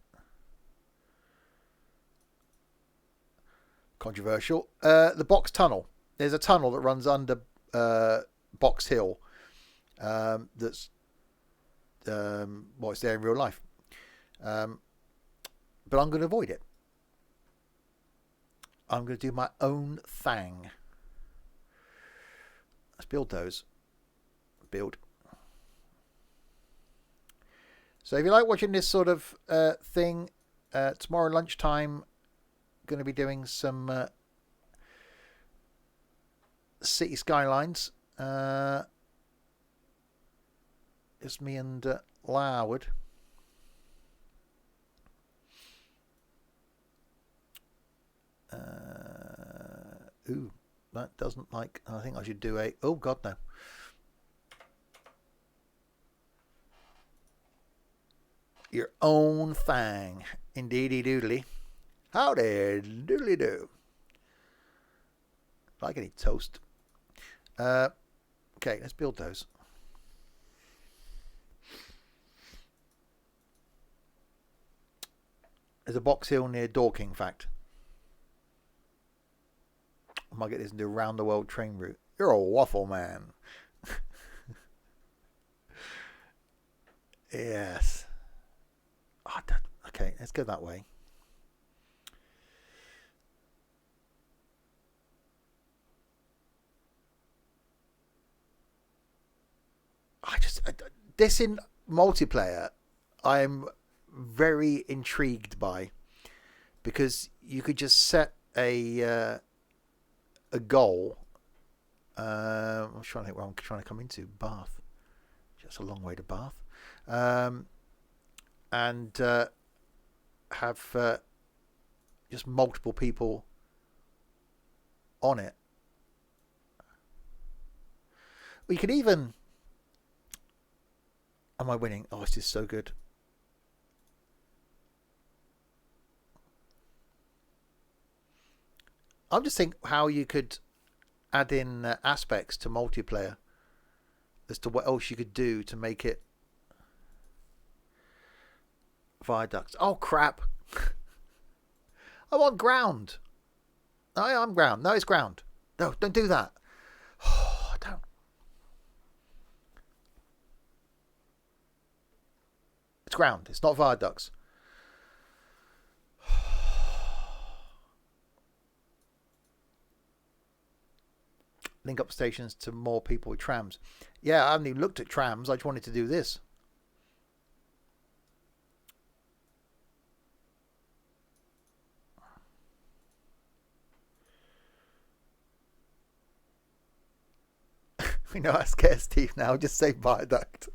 Controversial. The box tunnel. There's a tunnel that runs under Box Hill. That's it's there in real life. But I'm going to avoid it. I'm going to do my own thing. Let's build those. Build. So if you like watching this sort of thing, tomorrow lunchtime, going to be doing some city skylines. Just me and Larwood. Ooh, that doesn't like. I think I should do a. Oh God, no. Your own thing, indeedy doodly. Howdy doodly do. Like any toast. Okay, let's build those. There's a Box Hill near Dorking, in fact. I might get this into a round the world train route. You're a waffle man. Yes. Oh, okay, let's go that way. This in multiplayer, I'm very intrigued by, because you could just set a goal. I'm trying to think where I'm trying to come into. Bath. Just a long way to Bath. And have just multiple people on it. We could even... Am I winning? Oh, this is so good. I'm just thinking how you could add in aspects to multiplayer as to what else you could do to make it viaducts. Oh crap! I want ground. I'm ground. No, it's ground. No, don't do that. Oh, don't. It's ground. It's not viaducts. Link up stations to more people with trams. Yeah, I haven't even looked at trams. I just wanted to do this. We know how scared Steve now. Just say viaduct.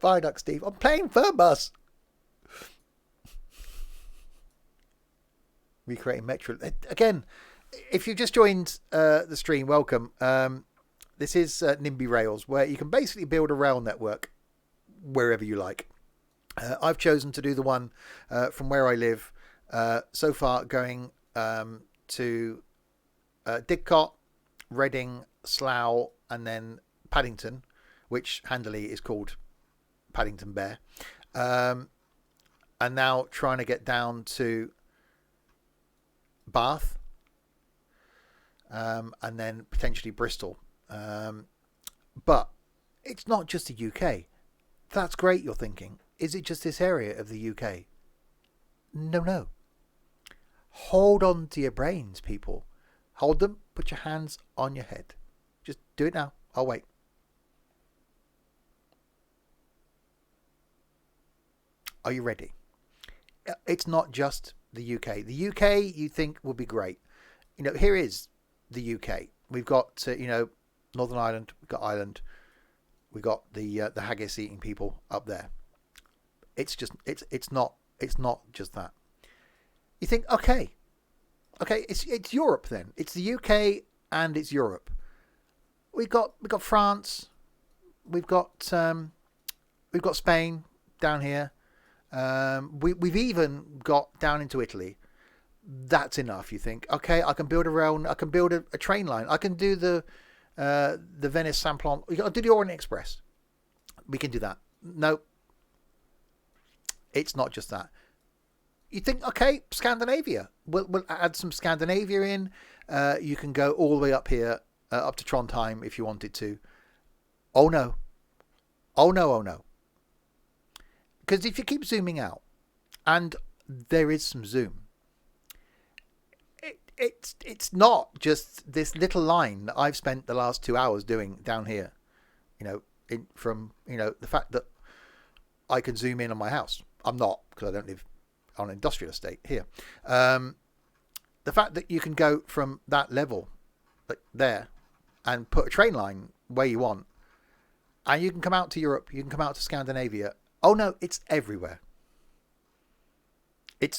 Viaduct, Steve. I'm playing Fern Bus. Recreating Metro. Again, if you've just joined the stream, welcome. This is Nimby Rails, where you can basically build a rail network wherever you like. I've chosen to do the one from where I live so far, going to Didcot, Reading, Slough, and then Paddington, which handily is called Paddington Bear. And now trying to get down to Bath, and then potentially Bristol. But it's not just the UK. That's great, you're thinking. Is it just this area of the UK? No. Hold on to your brains, people. Hold them, put your hands on your head. Just do it now. I'll wait. Are you ready? It's not just the UK. The UK you think will be great. Here is the UK. We've got, Northern Ireland, we've got Ireland, we've got the haggis eating people up there. It's not just that. You think, okay, it's Europe then. It's the UK and it's Europe. We've got France, we've got Spain down here. We've even got down into Italy. That's enough, you think? Okay, I can build a rail. I can build a train line. I can do the Venice Samplon. I'll do the Orient Express. We can do that. No, it's not just that. You think, okay, Scandinavia. We'll add some Scandinavia in. You can go all the way up here, up to Trondheim if you wanted to. Oh no. Because if you keep zooming out, and there is some zoom, it's not just this little line that I've spent the last 2 hours doing down here. From the fact that I can zoom in on my house. I'm not, because I don't live on an industrial estate here. The fact that you can go from that level there and put a train line where you want, and you can come out to Europe, you can come out to Scandinavia. Oh no, it's everywhere. You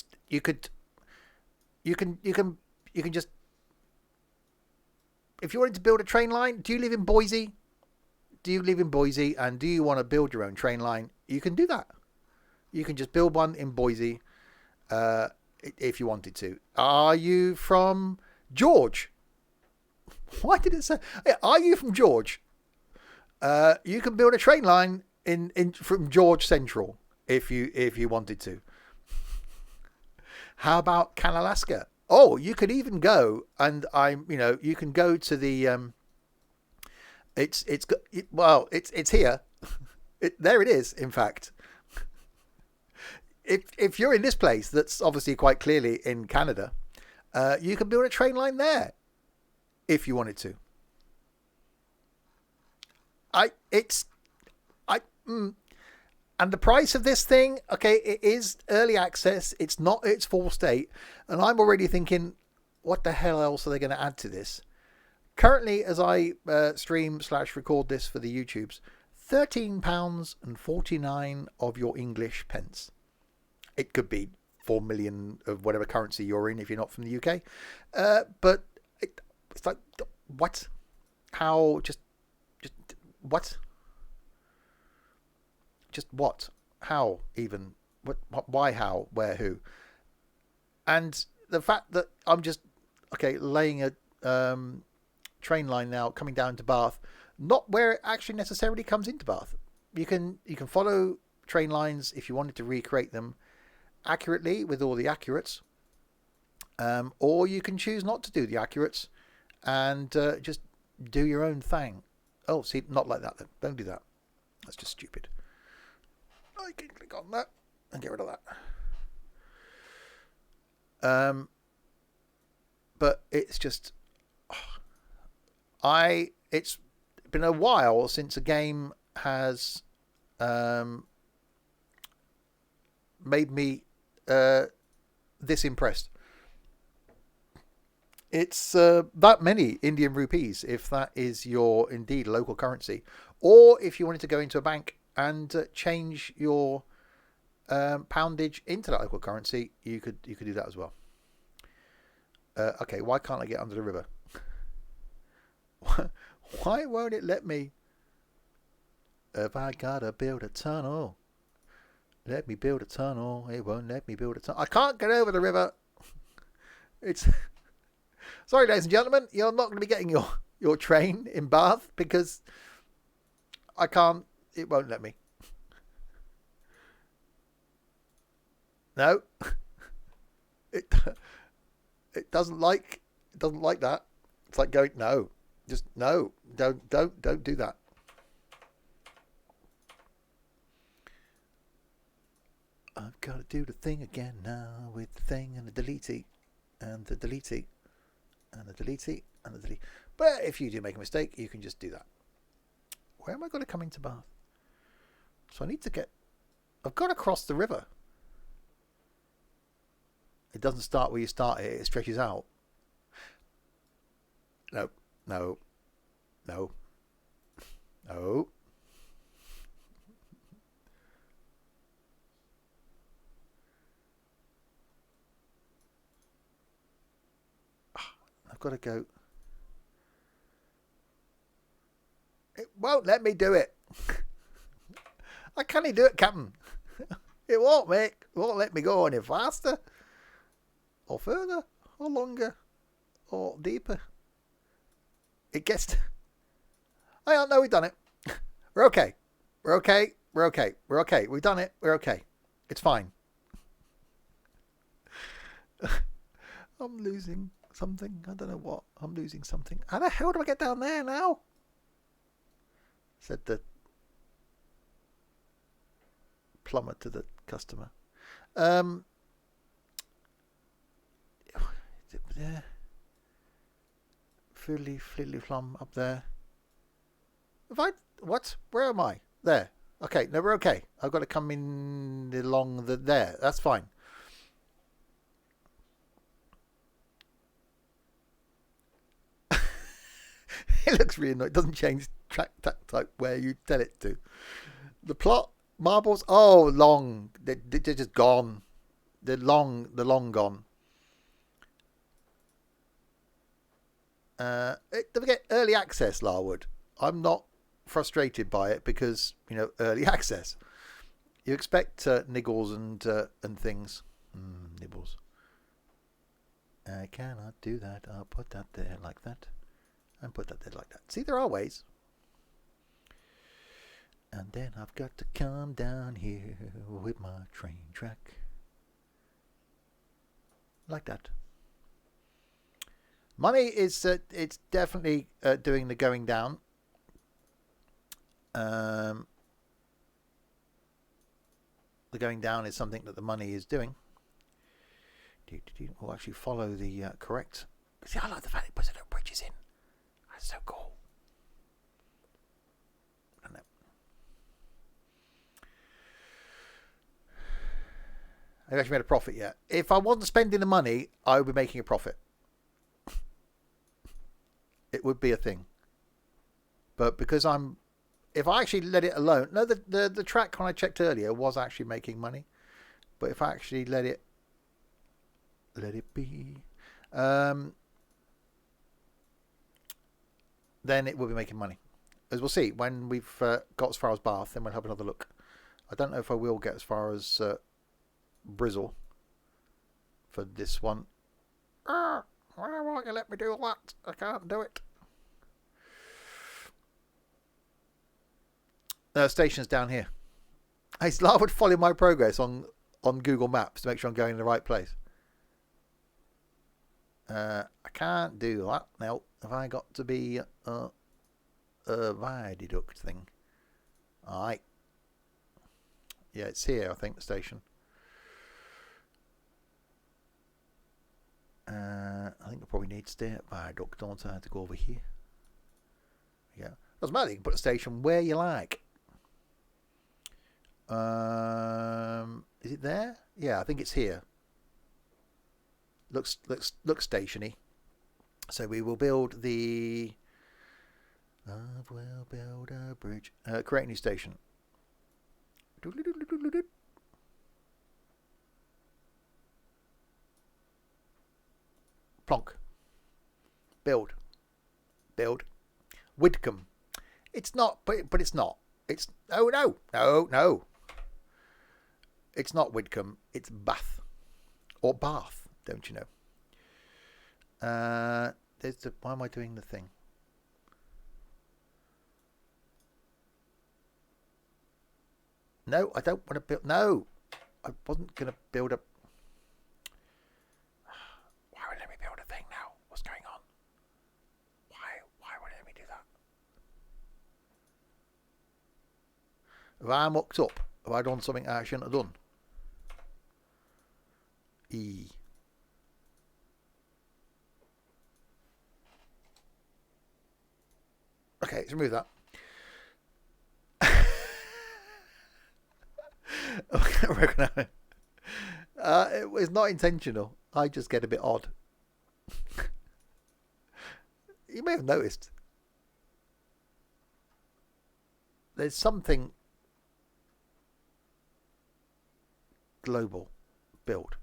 can just, if you wanted to build a train line, do you live in Boise? And do you want to build your own train line? You can do that. You can just build one in Boise, if you wanted to. Are you from George? Why did it say? Are you from George? You can build a train line from George Central if you wanted to. How about Canalaska? Oh, you could even go, and you can go to the it's here. There it is, in fact. If you're in this place that's obviously quite clearly in Canada, you can build a train line there if you wanted to. And the price of this thing, okay, it is early access. It's not its full state. And I'm already thinking, what the hell else are they going to add to this? Currently, as I stream/record this for the YouTubes, £13.49 of your English pence. It could be 4 million of whatever currency you're in if you're not from the UK. But it's like, what? How? Just what? Just what? How even? What? Why? How? Where? Who? And the fact that I'm just laying a train line now coming down to Bath, not where it actually necessarily comes into Bath. You can follow train lines if you wanted to recreate them accurately with all the accurates, or you can choose not to do the accurates and just do your own thing. Oh, see, not like that then. Don't do that. That's just stupid. I can click on that and get rid of that. But it's just, it's been a while since a game has made me this impressed. It's that many Indian rupees if that is your indeed local currency, or if you wanted to go into a bank and change your poundage into that local currency, you could do that as well. Okay, why can't I get under the river? Why won't it let me? If I gotta build a tunnel, let me build a tunnel. It won't let me build a tunnel. I can't get over the river. It's sorry, ladies and gentlemen, you're not going to be getting your train in Bath because I can't. It won't let me. No, it doesn't like that. It's like going no, just no, don't do that. I've got to do the thing again now with the thing and the delete and the delete and the delete and the delete. But if you do make a mistake, you can just do that. Where am I going to come into Bath? So I need to get. I've got to cross the river. It doesn't start where you start it. It stretches out. No, no, no, no. I've got to go. It won't let me do it. I can't do it, Captain. It won't let me go any faster, or further, or longer, or deeper. It gets. I don't know. We've done it. We're okay. We're okay. We're okay. We're okay. We've done it. We're okay. It's fine. I'm losing something. I don't know what. I'm losing something. How the hell do I get down there now? Said the plumber to the customer. There. Filly plum up there. What? Where am I? There. Okay, no, we're okay. I've got to come in along there. That's fine. It looks really nice. It doesn't change track type where you tell it to. The plot marbles. Oh, long. They're just gone. They're long gone. Don't forget early access, Larwood. I'm not frustrated by it because early access. You expect niggles and things. Nibbles. I cannot do that. I'll put that there like that. And put that there like that. See, there are ways. And then I've got to come down here with my train track. Like that. Money is it's definitely doing the going down. The going down is something that the money is doing. We'll actually follow the correct. See, I like the fact it puts little bridges in. That's so cool. I've actually made a profit yet. If I wasn't spending the money, I would be making a profit. It would be a thing. But because if I actually let it alone, no, the track when I checked earlier was actually making money. But if I actually let it be, then it will be making money. As we'll see when we've got as far as Bath, then we'll have another look. I don't know if I will get as far as Bristol for this one. Why won't you let me do that? I can't do it. Station's down here. I would follow my progress on Google Maps to make sure I'm going in the right place. I can't do that now. Have I got to be a viaduct thing? Alright. Yeah, it's here, I think, the station. I think I probably need to stay at viaduct, don't I? Have to go over here. Yeah. Doesn't matter, you can put a station where you like. Is it there? Yeah, I think it's here. Looks stationy. So we will build the... Love will build a bridge. Create a new station. Plonk. Build. Build. Widcombe. It's not, but it's not. It's... Oh, no. No, no. It's not Widcombe. It's Bath. Or Bath, don't you know? There's the... Why am I doing the thing? No, I don't want to build... No! I wasn't going to build a... Why would it let me build a thing now? What's going on? Why would it let me do that? Have I mucked up? Have I done something I shouldn't have done? E. Okay, let's remove that. It was not intentional. I just get a bit odd. You may have noticed. There's something global. Build.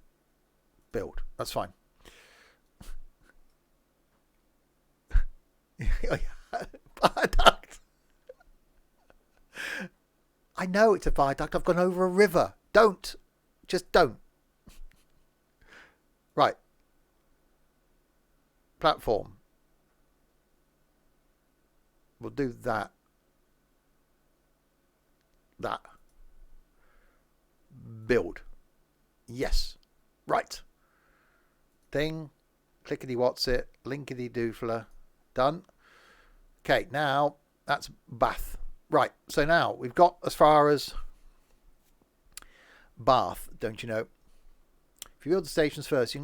That's fine. Viaduct. I know it's a viaduct. I've gone over a river. Don't. Just don't. Right. Platform. We'll do that. That. Build. Yes. Right. Thing. Clickety what's it. Linkety doofler. Done. Okay, now that's Bath. Right, so now we've got as far as Bath, don't you know? If you build the stations first,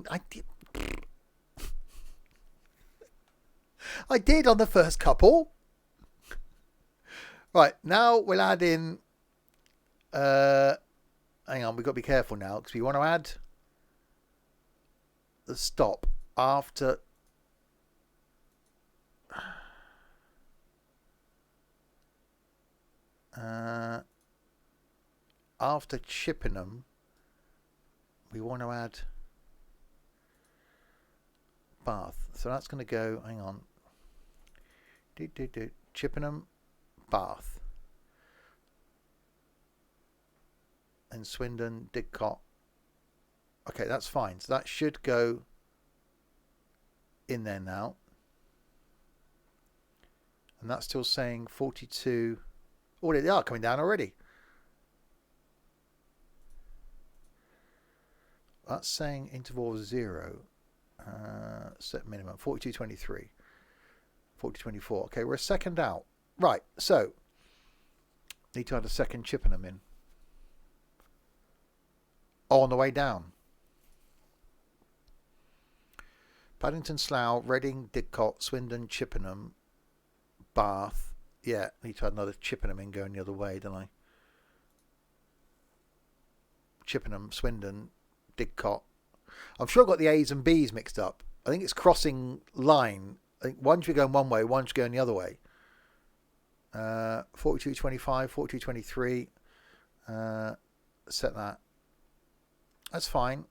I did on the first couple. Right, now we'll add in... hang on, we've got to be careful now, because we want to add the stop after... after Chippenham, we want to add Bath. So that's going to go, hang on. Chippenham, Bath. And Swindon, Didcot. Okay, that's fine. So that should go in there now. And that's still saying 42. Oh, they are coming down already. That's saying interval 0. Set minimum. 42.23. 40.24. Okay, we're a second out. Right, so need to add a second Chippenham in. Oh, on the way down. Paddington, Slough, Reading, Didcot, Swindon, Chippenham, Bath. Yeah, need to add another Chippenham in going the other way, don't I? Chippenham, Swindon, Didcot. I'm sure I've got the A's and B's mixed up. I think it's crossing line. I think one should be going one way, one should be going the other way. 42.25, 42.23. Set that. That's fine.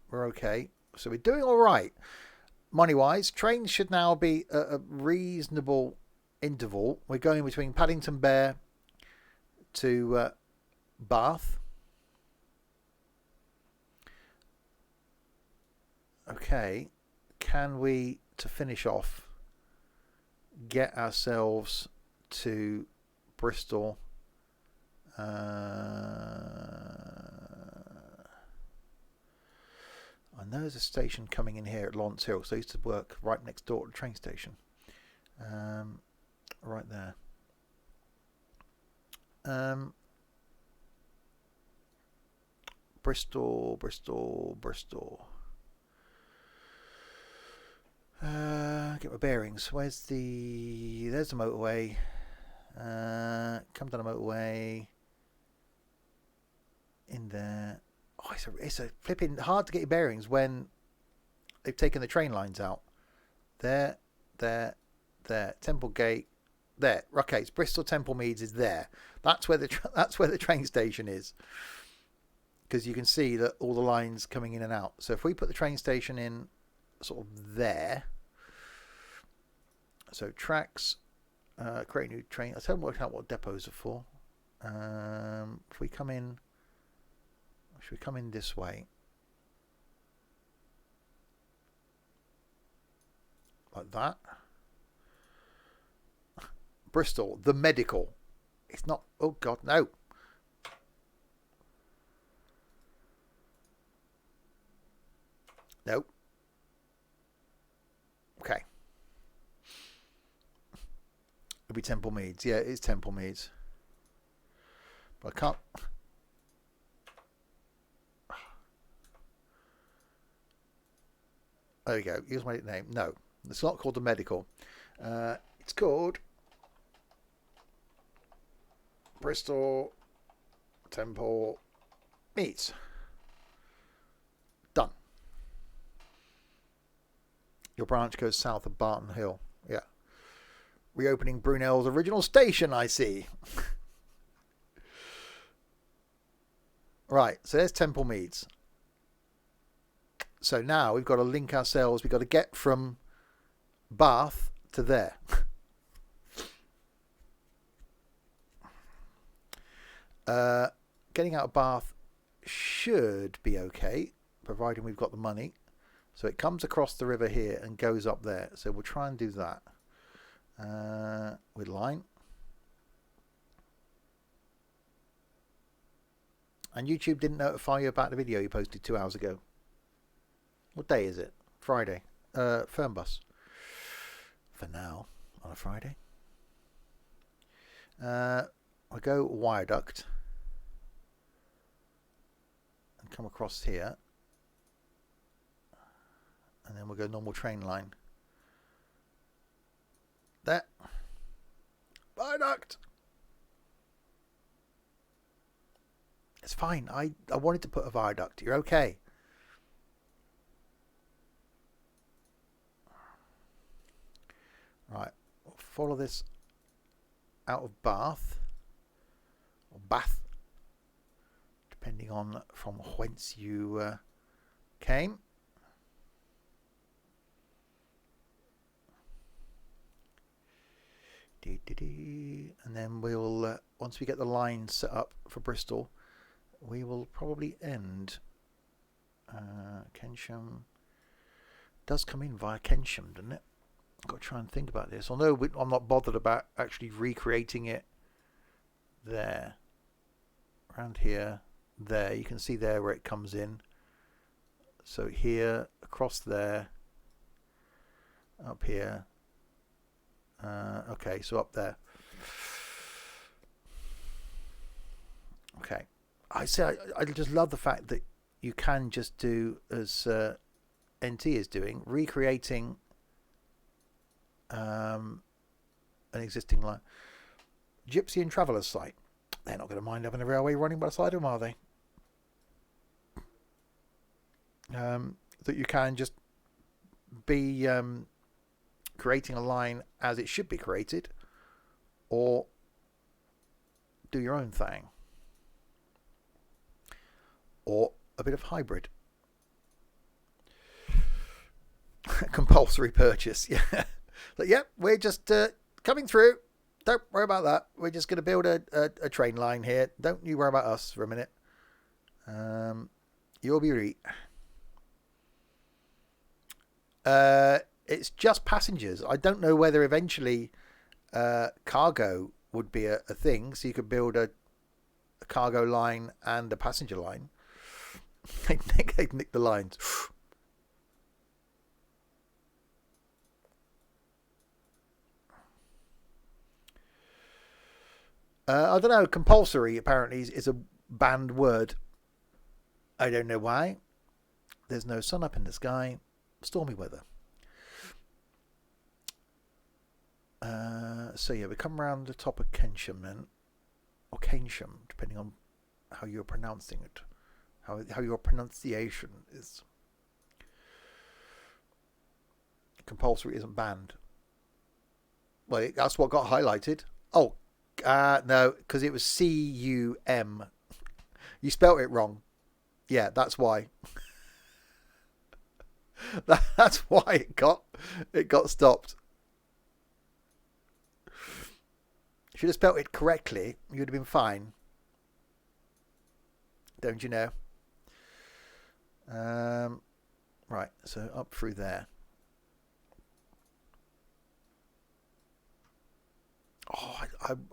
We're okay. So we're doing all right. Money-wise, trains should now be a reasonable interval. We're going between Paddington Bear to Bath. Okay. Can we, to finish off, get ourselves to Bristol? I know there's a station coming in here at Lawrence Hill, so I used to work right next door to the train station. Right there. Bristol. Get my bearings. There's the motorway. Come down the motorway. In there. Oh, it's a flipping hard to get your bearings when they've taken the train lines out. There, there, there. Temple Gate. There. Okay, it's Bristol Temple Meads is there. That's where the train station is. Because you can see that all the lines coming in and out. So if we put the train station in sort of there. So tracks, create a new train. I haven't worked out what depots are for. If we come in, should we come in this way? Like that. Bristol, the medical. It's not, oh God, no. Nope. Okay. It'll be Temple Meads. Yeah, it is Temple Meads. But I can't. There we go. Use my name. No, it's not called the medical. It's called Bristol Temple Meads. Done. Your branch goes south of Barton Hill. Yeah. Reopening Brunel's original station, I see. Right, so there's Temple Meads. So now we've got to link ourselves. We've got to get from Bath to there. Getting out of Bath should be okay, providing we've got the money. So it comes across the river here and goes up there. So we'll try and do that with line. And YouTube didn't notify you about the video you posted 2 hours ago. What day is it? Friday. Fernbus. For now, on a Friday. I'll go viaduct. And come across here. And then we'll go normal train line. There. Viaduct. It's fine. I wanted to put a viaduct. You're okay. Right. We'll follow this out of Bath. Or Bath. Depending on from whence you came. And then we'll, once we get the line set up for Bristol, we will probably end Kensham. Does come in via Kensham, doesn't it? I've got to try and think about this. Although I'm not bothered about actually recreating it there. Around here, there. You can see there where it comes in. So here, across there, up here. Okay, so up there. Okay. I just love the fact that you can just do as NT is doing, recreating an existing line. Gypsy and Traveller's site. They're not going to mind having a railway running by the side of them, are they? That you can just be creating a line as it should be created, or do your own thing, or a bit of hybrid. Compulsory purchase. Yeah. But yeah, we're just coming through. Don't worry about that. We're just going to build a train line here. Don't you worry about us for a minute. You'll be right. It's just passengers. I don't know whether eventually cargo would be a thing, so you could build a cargo line and a passenger line. They'd nick the lines. I don't know. Compulsory apparently is a banned word. I don't know why. There's no sun up in the sky. Stormy weather. So yeah, we come around the top of Kensham then, or Kensham, depending on how you're pronouncing it, how your pronunciation is. Compulsory isn't banned. Well, that's what got highlighted. Oh, no, because it was CUM. You spelt it wrong. Yeah, that's why. That's why it got stopped. If you'd have spelt it correctly, you'd have been fine. Don't you know? Right, so up through there. Oh,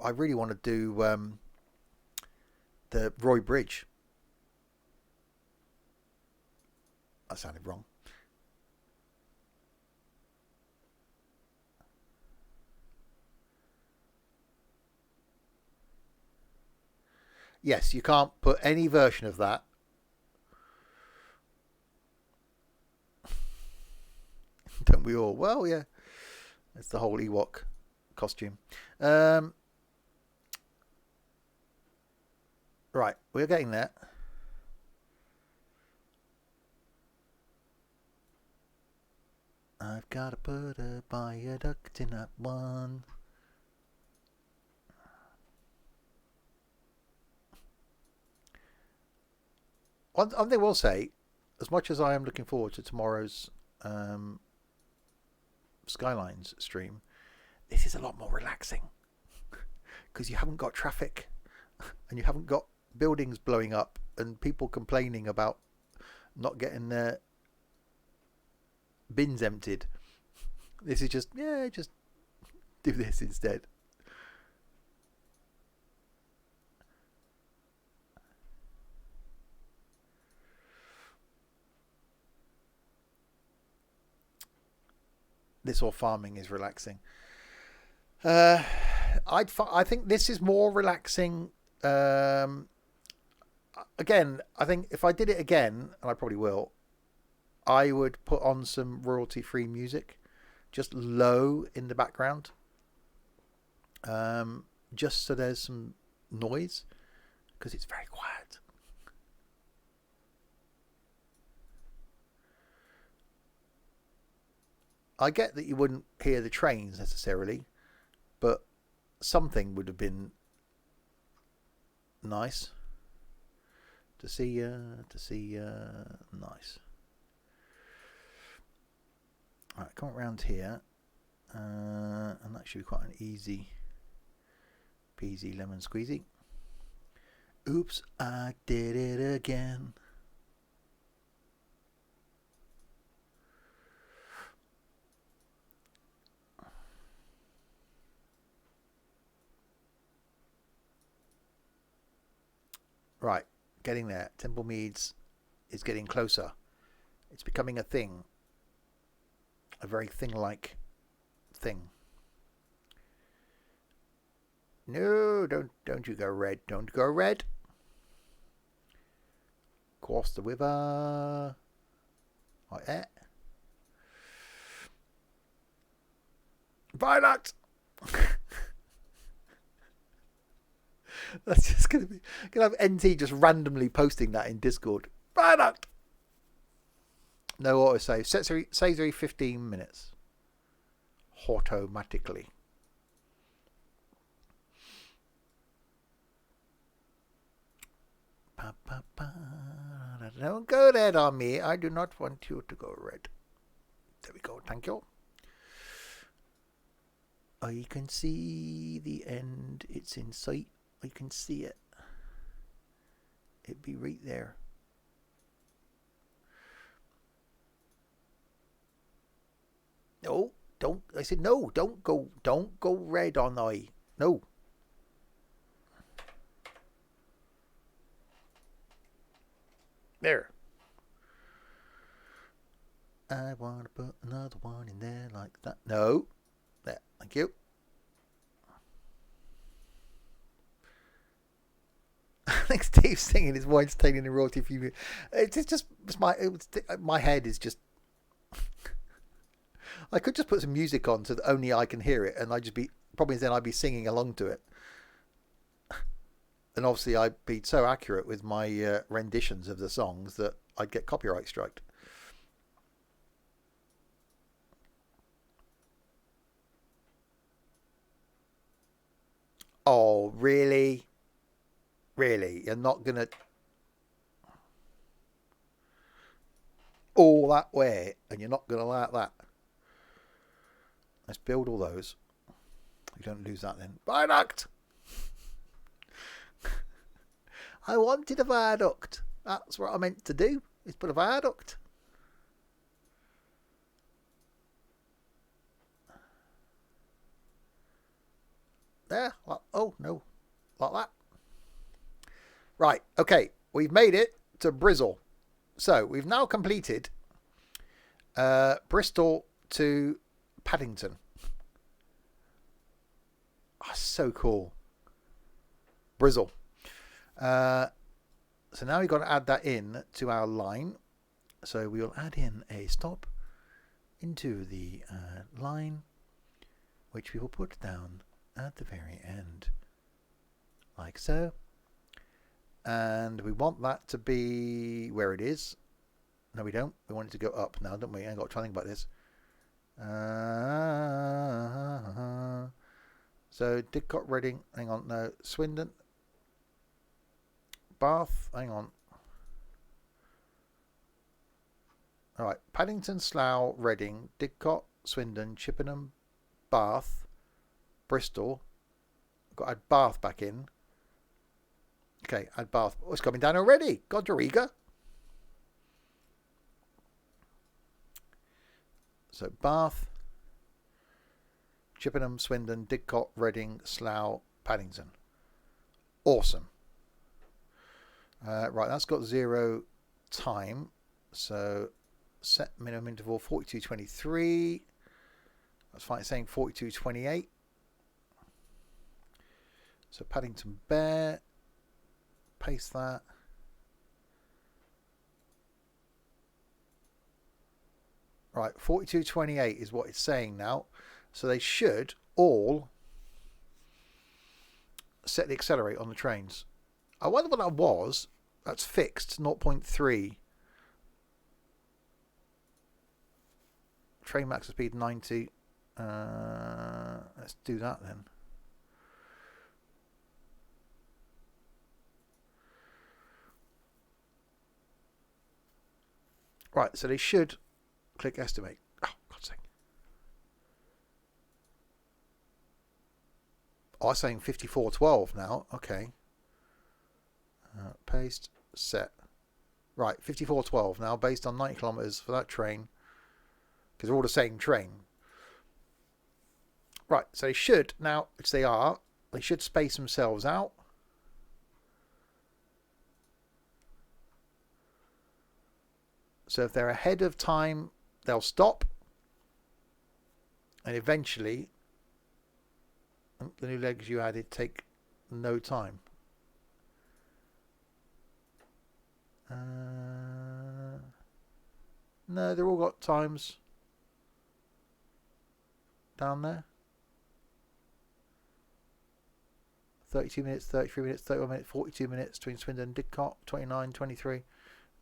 I really want to do the Roy Bridge. That sounded wrong. Yes, you can't put any version of that. Don't we all? Well, yeah. It's the whole Ewok costume. Right, we're getting there. I've got to put a viaduct in that one. One thing I will say, as much as I am looking forward to tomorrow's Skylines stream, this is a lot more relaxing because you haven't got traffic and you haven't got buildings blowing up and people complaining about not getting their bins emptied. This is just do this instead. This all farming is relaxing. I think this is more relaxing. Again, I think if I did it again, and I probably will, I would put on some royalty-free music, just low in the background, just so there's some noise, because it's very quiet. I get that you wouldn't hear the trains necessarily, but something would have been nice to see. Nice. All right, come around here, and that should be quite an easy peasy lemon squeezy. Oops, I did it again. Right, getting there. Temple Meads is getting closer. It's becoming a thing. A very thing-like thing. No, don't you go red. Don't go red. Cross the river. Like that. Violet! That's just gonna have NT just randomly posting that in Discord. Violet! No autosave. Saves every 15 minutes. Automatically. Don't go red on me. I do not want you to go red. There we go. Thank you. I can see the end. It's in sight. I can see it. It'd be right there. No, don't. I said no. Don't go red on I. No. There. I want to put another one in there like that. No. There. Thank you. I think Steve's singing is more entertaining than royalty for you. My head is just. I could just put some music on so that only I can hear it, and I'd just be. Problem is, then I'd be singing along to it. And obviously, I'd be so accurate with my renditions of the songs that I'd get copyright striked. Oh, really? Really? You're not going to all that way and you're not going to like that? Let's build all those. We don't lose that then. Viaduct! I wanted a viaduct. That's what I meant to do, is put a viaduct. There. Oh, no. Like that. Right. Okay. We've made it to Bristol. So we've now completed Bristol to Paddington. Oh, so cool. Bristol. So now we've got to add that in to our line. So we'll add in a stop into the line, which we will put down at the very end, like so. And we want that to be where it is. No, we don't. We want it to go up now, don't we? I've got to try and think about this. So Didcot, Reading, hang on, no, Swindon, Bath, hang on. All right, Paddington, Slough, Reading, Didcot, Swindon, Chippenham, Bath, Bristol. I've got to add Bath back in. Okay, add Bath. Oh, it's coming down already. God, you're eager. So Bath, Chippenham, Swindon, Didcot, Reading, Slough, Paddington. Awesome. Right, that's got 0 time. So set minimum interval 42.23. That's fine. It's saying 42.28. So Paddington Bear. Paste that. Right, 42.28 is what it's saying now. So they should all set the accelerate on the trains. I wonder what that was. That's fixed, 0.3. Train max speed 90. Let's do that then. Right, so they should click estimate. Oh, God's sake. Oh, I'm saying 54.12 now. Okay. Paste, set. Right, 54.12 now, based on 90 kilometres for that train. Because they're all the same train. Right, so they should, now, which they are, they should space themselves out. So if they're ahead of time, they'll stop. And eventually, the new legs you added take no time. No, they've all got times down there. 32 minutes, 33 minutes, 31 minutes, 42 minutes between Swindon and Didcot, 29, 23.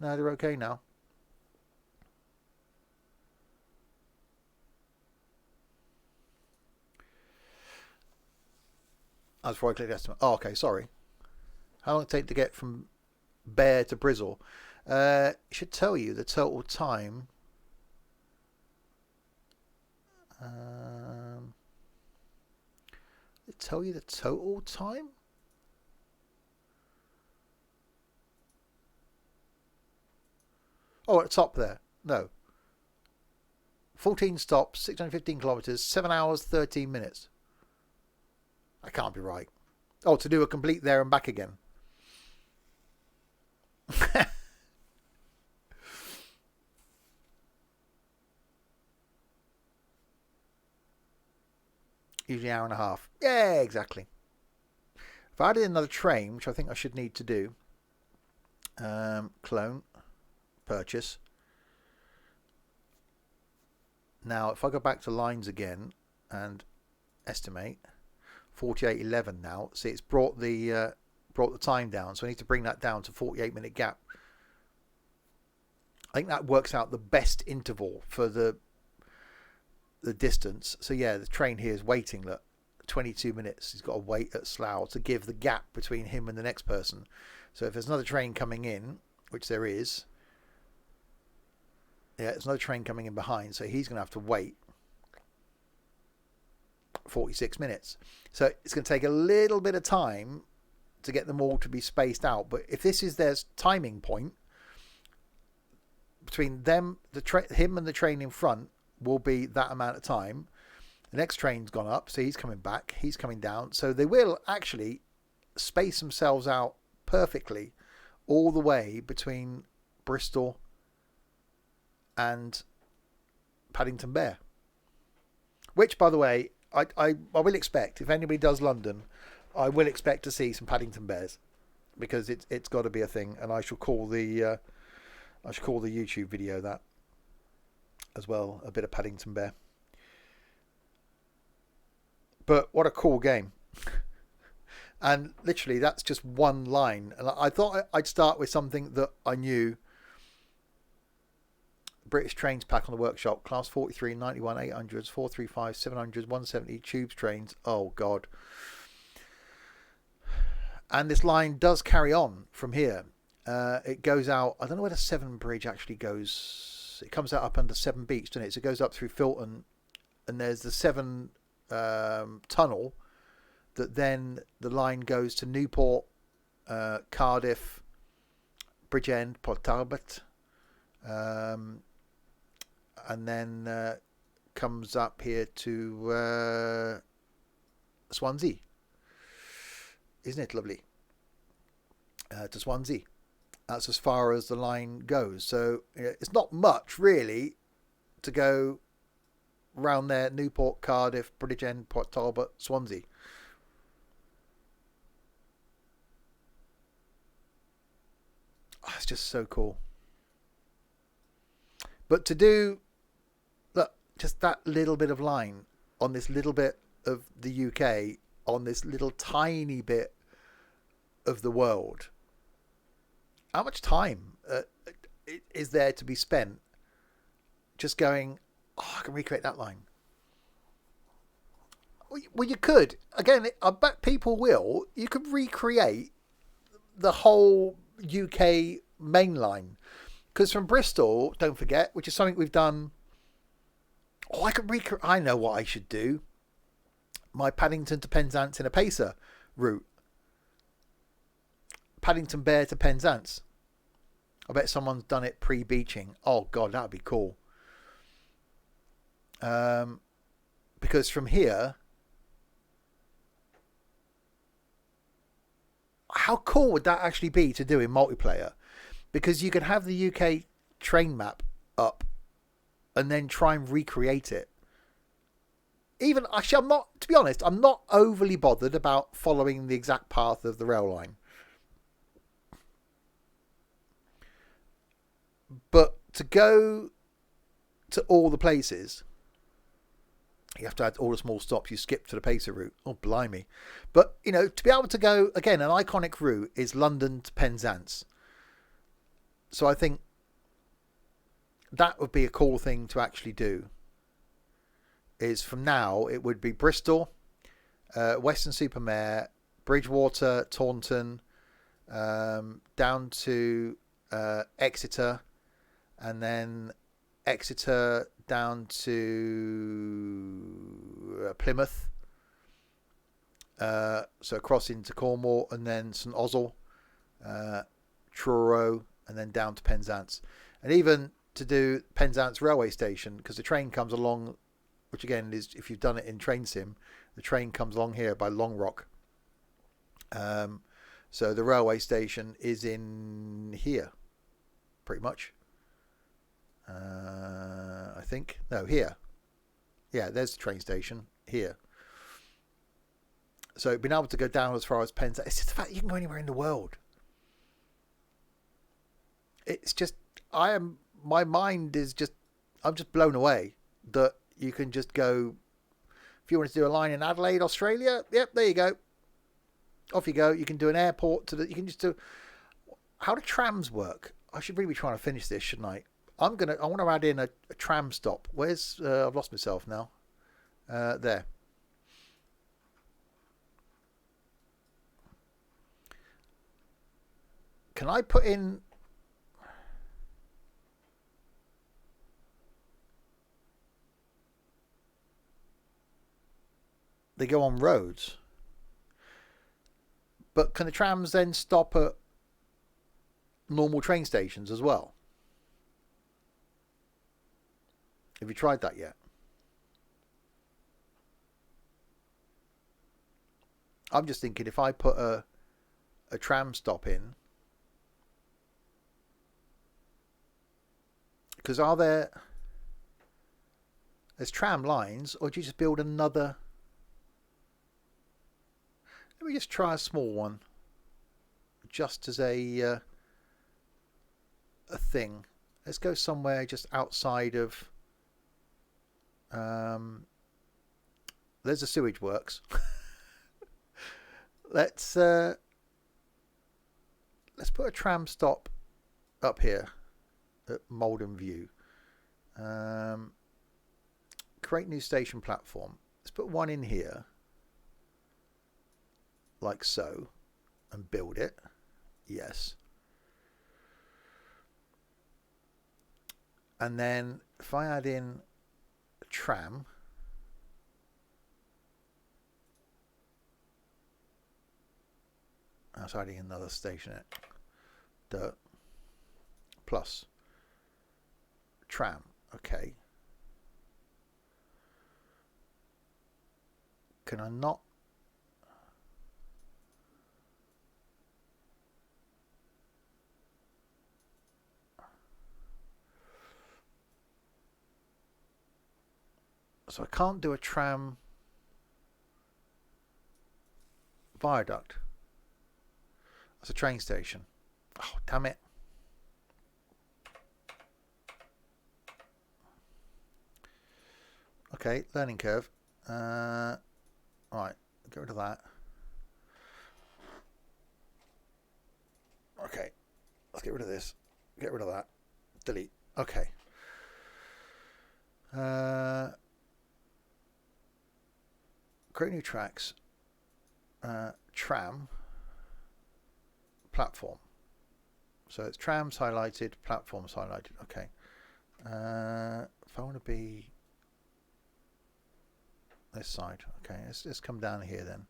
No, they're okay now. That's before I click estimate. Oh, okay, sorry. How long did it take to get from Bear to Bristol? It should tell you the total time. Did it tell you the total time? Oh, at the top there. No. 14 stops, 615 kilometres, 7 hours, 13 minutes. That can't be right. Oh, to do a complete there and back again. Usually an hour and a half. Yeah, exactly. If I added another train, which I think I should need to do, clone, purchase. Now, if I go back to lines again and estimate, 48.11 now. See, it's brought the time down, so I need to bring that down to 48-minute gap. I think that works out the best interval for the distance. So yeah, the train here is waiting. Look, 22 minutes he's got to wait at Slough to give the gap between him and the next person. So if there's another train coming in, which there is, yeah, there's another train coming in behind, so he's going to have to wait 46 minutes. So it's going to take a little bit of time to get them all to be spaced out. But if this is their timing point, between them, him and the train in front will be that amount of time. The next train's gone up, so he's coming back, he's coming down. So they will actually space themselves out perfectly all the way between Bristol and Paddington Bear. Which, by the way, I will expect, if anybody does London, I will expect to see some Paddington Bears, because it's got to be a thing, and I shall call the YouTube video that as well, a bit of Paddington Bear. But what a cool game. And literally that's just one line, and I thought I'd start with something that I knew. British trains pack on the workshop, class 43, 91, 800s, 435, 700s, 170 tubes trains. Oh God. And this line does carry on from here. It goes out, I don't know where the Severn Bridge actually goes. It comes out up under Severn Beach, doesn't it? So it goes up through Filton, and there's the Severn tunnel that then the line goes to Newport, Cardiff, Bridgend, Port Talbot, and then comes up here to Swansea. Isn't it lovely? To Swansea. That's as far as the line goes. So it's not much really to go round there. Newport, Cardiff, Bridgend, Port Talbot, Swansea. Oh, it's just so cool. But to do, look, just that little bit of line on this little bit of the UK, on this little tiny bit of the world, how much time is there to be spent just going, oh, I can recreate that line? Well, you could. Again, I bet people will. You could recreate the whole UK main line. Because from Bristol, don't forget, which is something we've done. Oh, I could recreate. I know what I should do. My Paddington to Penzance in a Pacer route. Paddington Bear to Penzance. I bet someone's done it pre-beaching. Oh God, that would be cool. Because from here, how cool would that actually be to do in multiplayer? Because you could have the UK train map up and then try and recreate it. Even, actually, I'm not, to be honest, I'm not overly bothered about following the exact path of the rail line. But to go to all the places, you have to add all the small stops you skip to the Pacer route. Oh, blimey. But, you know, to be able to go, again, an iconic route is London to Penzance. So I think that would be a cool thing to actually do. Is from now, it would be Bristol, Weston-super-Mare, Bridgewater, Taunton, down to Exeter, and then Exeter down to Plymouth, so across into Cornwall, and then St Ozell, Truro, and then down to Penzance. And even to do Penzance railway station, because the train comes along, which again is, if you've done it in Train Sim, the train comes along here by Long Rock. So the railway station is in here, pretty much. I think. No, here. Yeah, there's the train station here. So being able to go down as far as Penzance, it's just the fact you can go anywhere in the world. It's just, my mind is just, I'm just blown away that you can just go, if you want to do a line in Adelaide, Australia, yep, there you go. Off you go. You can do an airport you can just do, how do trams work? I should really be trying to finish this, shouldn't I? I want to add in a tram stop. Where's, I've lost myself now. There. Can I put in... They go on roads. But can the trams then stop at normal train stations as well? Have you tried that yet? I'm just thinking if I put a tram stop in, because there's tram lines, or do you just build another? Let me just try a small one, just as a thing. Let's go somewhere just outside of. There's a sewage works. Let's put a tram stop up here at Malden View. Create new station platform. Let's put one in here, like so, and build it. Yes. And then if I add in a tram, I was adding another station at dirt plus tram. Okay. Can I not? So I can't do a tram viaduct. That's a train station. Oh, damn it. Okay, learning curve. Right, get rid of that. Okay, let's get rid of this. Get rid of that. Delete. Okay. Create new tracks. Tram. Platform. So it's trams highlighted, platforms highlighted. Okay. If I want to be this side, okay, let's come down here then.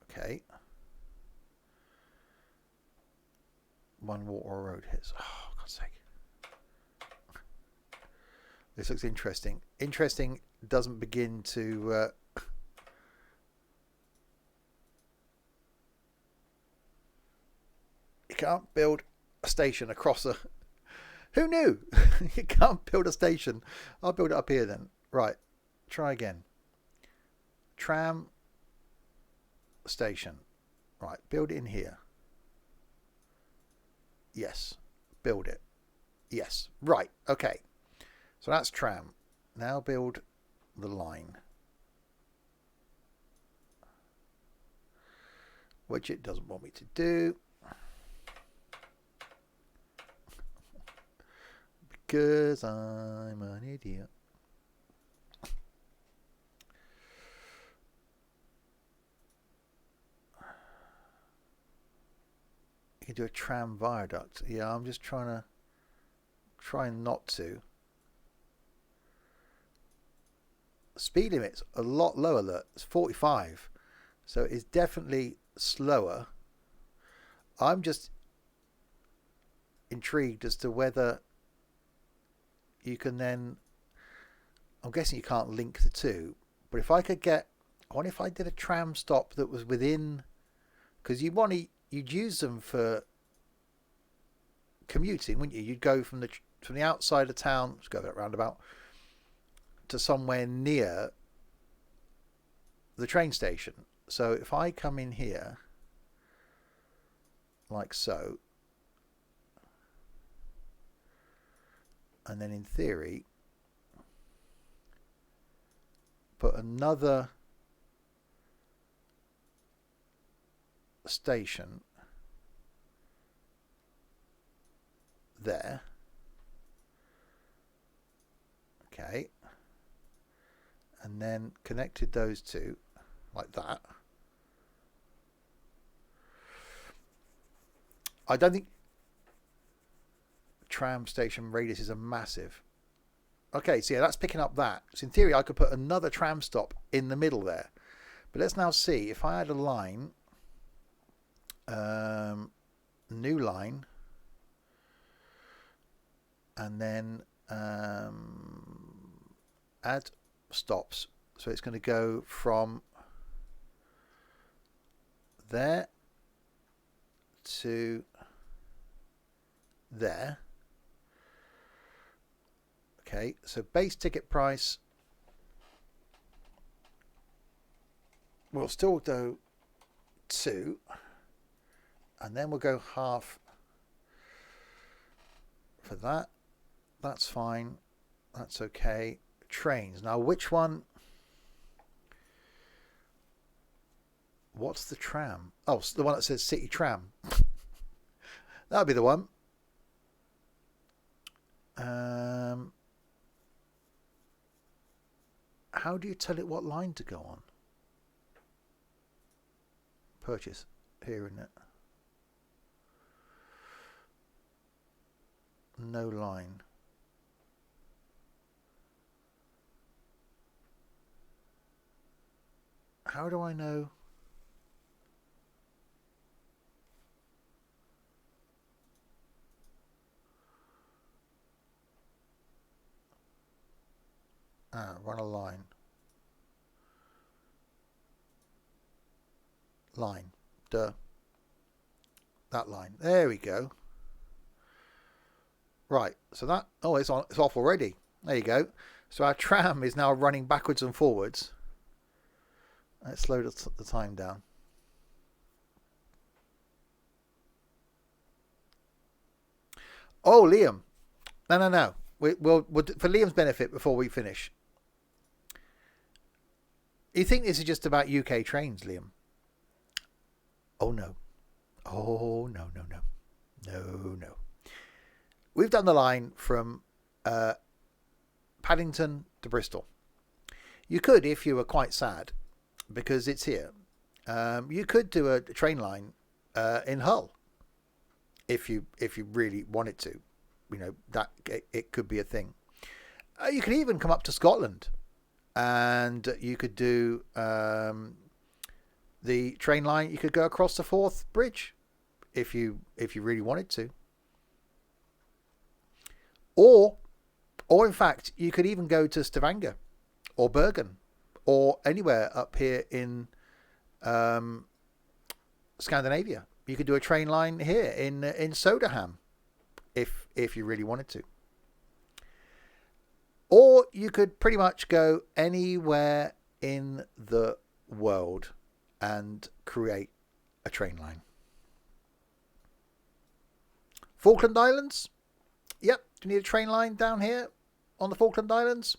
Okay. One water road hits. Oh, God's sake. This looks interesting. Interesting doesn't begin to... You can't build a station across a... Who knew? You can't build a station. I'll build it up here then. Right. Try again. Tram station. Right. Build it in here. Yes. Build it. Yes. Right. Okay. So that's tram. Now build the line. Which it doesn't want me to do. Because I'm an idiot. You can do a tram viaduct. Yeah, I'm just trying not to. Speed limit's a lot lower. Look, it's 45. So it's definitely slower. I'm just intrigued as to whether you can then... I'm guessing you can't link the two. But if I could get... I wonder if I did a tram stop that was within... Because you'd use them for commuting, wouldn't you? You'd go from the outside of town, let's go that roundabout, to somewhere near the train station. So if I come in here, like so, and then in theory, put another station there. Okay. And then connected those two like that. I don't think tram station radiuses are massive. Okay, so yeah, that's picking up that. So in theory, I could put another tram stop in the middle there. But let's now see if I had a line, new line, and then add stops. So it's going to go from there to there. Okay, so base ticket price will still go 2, and then we'll go half for that. That's fine. That's okay. Trains. Now, which one? What's the tram? Oh, it's the one that says City Tram. That'll be the one. How do you tell it what line to go on? Purchase. Here, isn't it? No line. How do I know? Run a line. Line. Duh. That line. There we go. Right. So that... Oh, it's on. It's off already. There you go. So our tram is now running backwards and forwards. Let's slow the time down. Oh, Liam. No. We'll for Liam's benefit before we finish. You think this is just about UK trains, Liam? Oh, no. Oh, no. No. We've done the line from Paddington to Bristol. You could, if you were quite sad, because it's here, you could do a train line in Hull if you really wanted to. You know, that it could be a thing. You could even come up to Scotland, and you could do the train line. You could go across the Forth Bridge if you really wanted to. Or in fact, you could even go to Stavanger or Bergen or anywhere up here in Scandinavia. You could do a train line here in Soderham if you really wanted to. Or you could pretty much go anywhere in the world and create a train line. Falkland Islands? Yep. Do you need a train line down here on the Falkland Islands?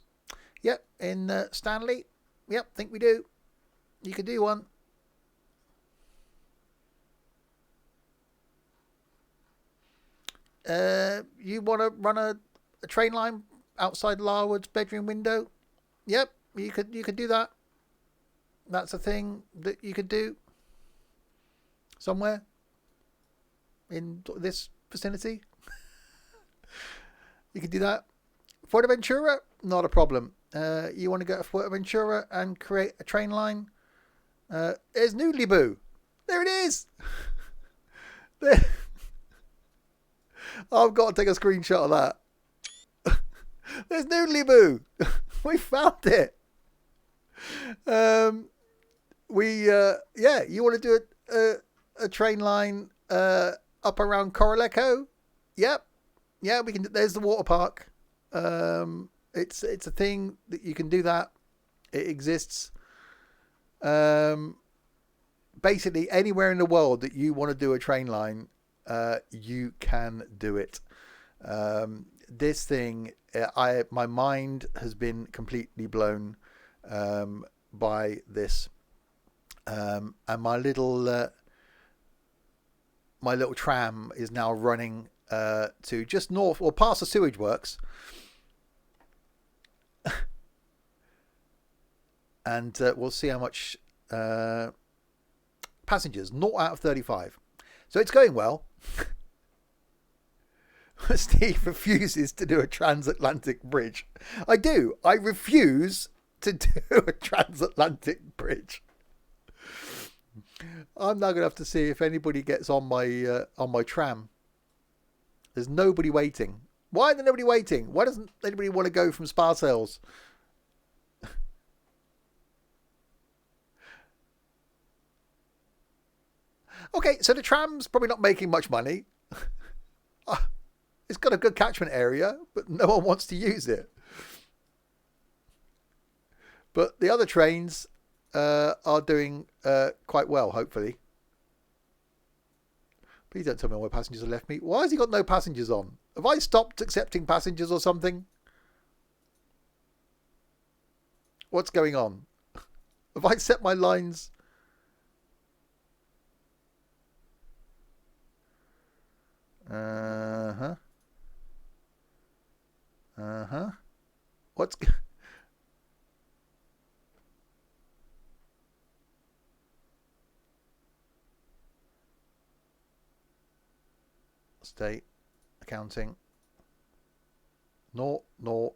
Yep. In Stanley? Yep. Think we do. You could do one. You want to run a train line outside Larwood's bedroom window? Yep. You could do that. That's a thing that you could do somewhere in this vicinity. You could do that. Fuerteventura, not a problem. You want to go to Fuerteventura and create a train line? There's Noodlyboo. There it is. There. I've got to take a screenshot of that. There's Noodlyboo. We found it. You want to do a train line up around Coraleco? Yep. Yeah, we can. There's the water park. It's a thing that you can do that. It exists. Basically, anywhere in the world that you want to do a train line, you can do it. This thing, my mind has been completely blown by this, and my little tram is now running to just north or past the sewage works, and we'll see how much passengers. 0 out of 35, so it's going well. Steve refuses to do a transatlantic bridge. I do. I refuse to do a transatlantic bridge. I'm now going to have to see if anybody gets on my tram. There's nobody waiting. Why is there nobody waiting? Why doesn't anybody want to go from Spa Sales? Okay, so the tram's probably not making much money. It's got a good catchment area, but no one wants to use it. But the other trains are doing quite well, hopefully. Please don't tell me why passengers have left me. Why has he got no passengers on? Have I stopped accepting passengers or something? What's going on? Have I set my lines? Uh-huh. Uh-huh. What's... State accounting. No. None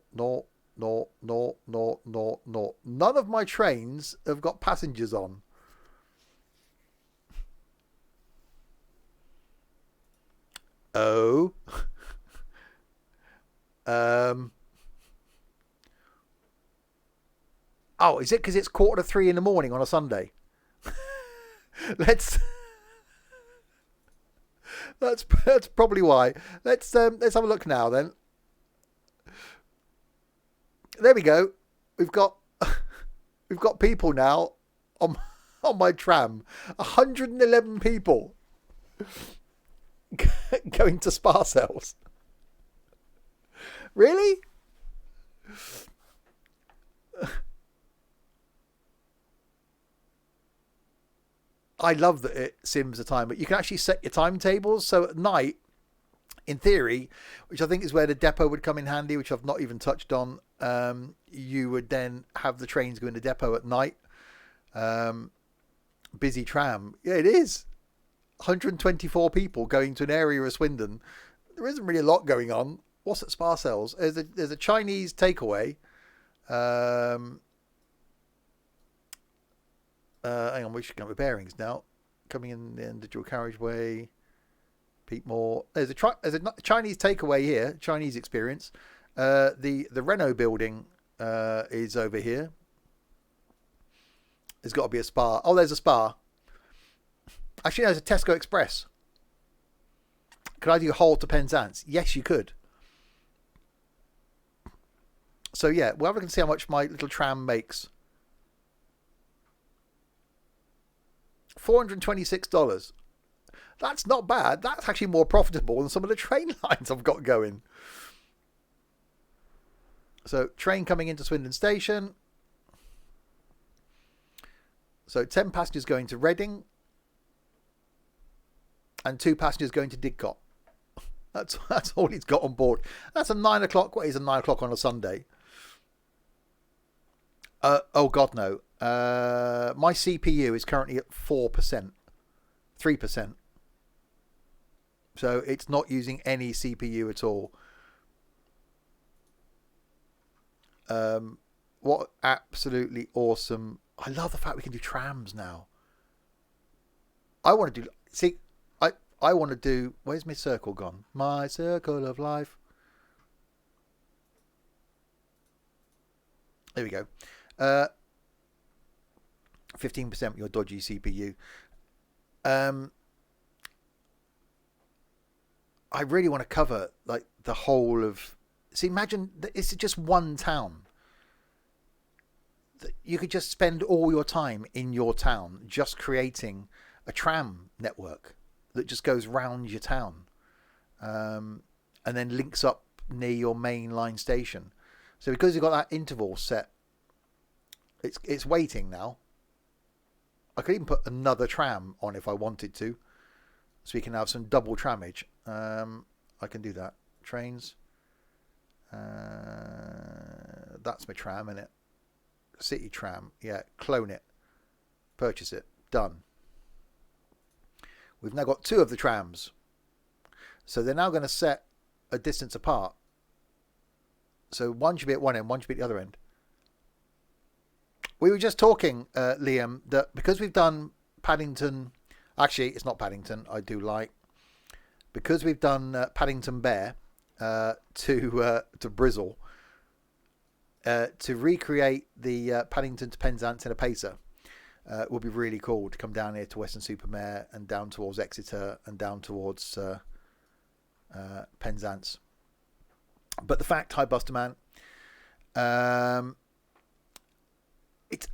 of my trains have got passengers on. Oh. Oh, is it because it's 2:45 in the morning on a Sunday? Let's... That's probably why. Let's have a look now then. There we go. We've got people now on my tram. 111 people going to Spa Sales. Really? I love that it sims the time, but you can actually set your timetables. So at night, in theory, which I think is where the depot would come in handy, which I've not even touched on, you would then have the trains go into depot at night. Busy tram. Yeah, it is. 124 people going to an area of Swindon. There isn't really a lot going on. What's at Spa Sales? There's a Chinese takeaway. Hang on, we should go with bearings now. Coming in the dual carriageway. Pete Moore. There's a Chinese takeaway here. Chinese experience. The Renault building is over here. There's got to be a spa. Oh, there's a spa. Actually, there's a Tesco Express. Could I do Hull to Penzance? Yes, you could. So yeah, well, we can see how much my little tram makes. $426. That's not bad. That's actually more profitable than some of the train lines I've got going. So train coming into Swindon Station. So 10 passengers going to Reading. And 2 passengers going to Didcot. That's all he's got on board. That's a 9 o'clock. What is a 9 o'clock on a Sunday? Oh God, no. My CPU is currently at 4%, 3%. So it's not using any CPU at all. What absolutely awesome. I love the fact we can do trams now. I want to do, see, I want to do, where's my circle gone? My circle of life. There we go. 15% your dodgy CPU. I really want to cover like the whole of. See, imagine that it's just one town. You could just spend all your time in your town just creating a tram network that just goes round your town, and then links up near your main line station. So because you've got that interval set, it's waiting now. I could even put another tram on if I wanted to, so we can have some double trammage. I can do that. Trains. That's my tram, innit? City tram. Yeah, clone it. Purchase it. Done. We've now got 2 of the trams. So they're now going to set a distance apart. So one should be at one end, one should be at the other end. We were just talking, Liam, that because we've done Paddington... Actually, it's not Paddington, I do like. Because we've done Paddington Bear to Bristol, to recreate the Paddington to Penzance in a pacer would be really cool, to come down here to Weston-super-Mare and down towards Exeter and down towards Penzance. But the fact, hi Buster Man, it's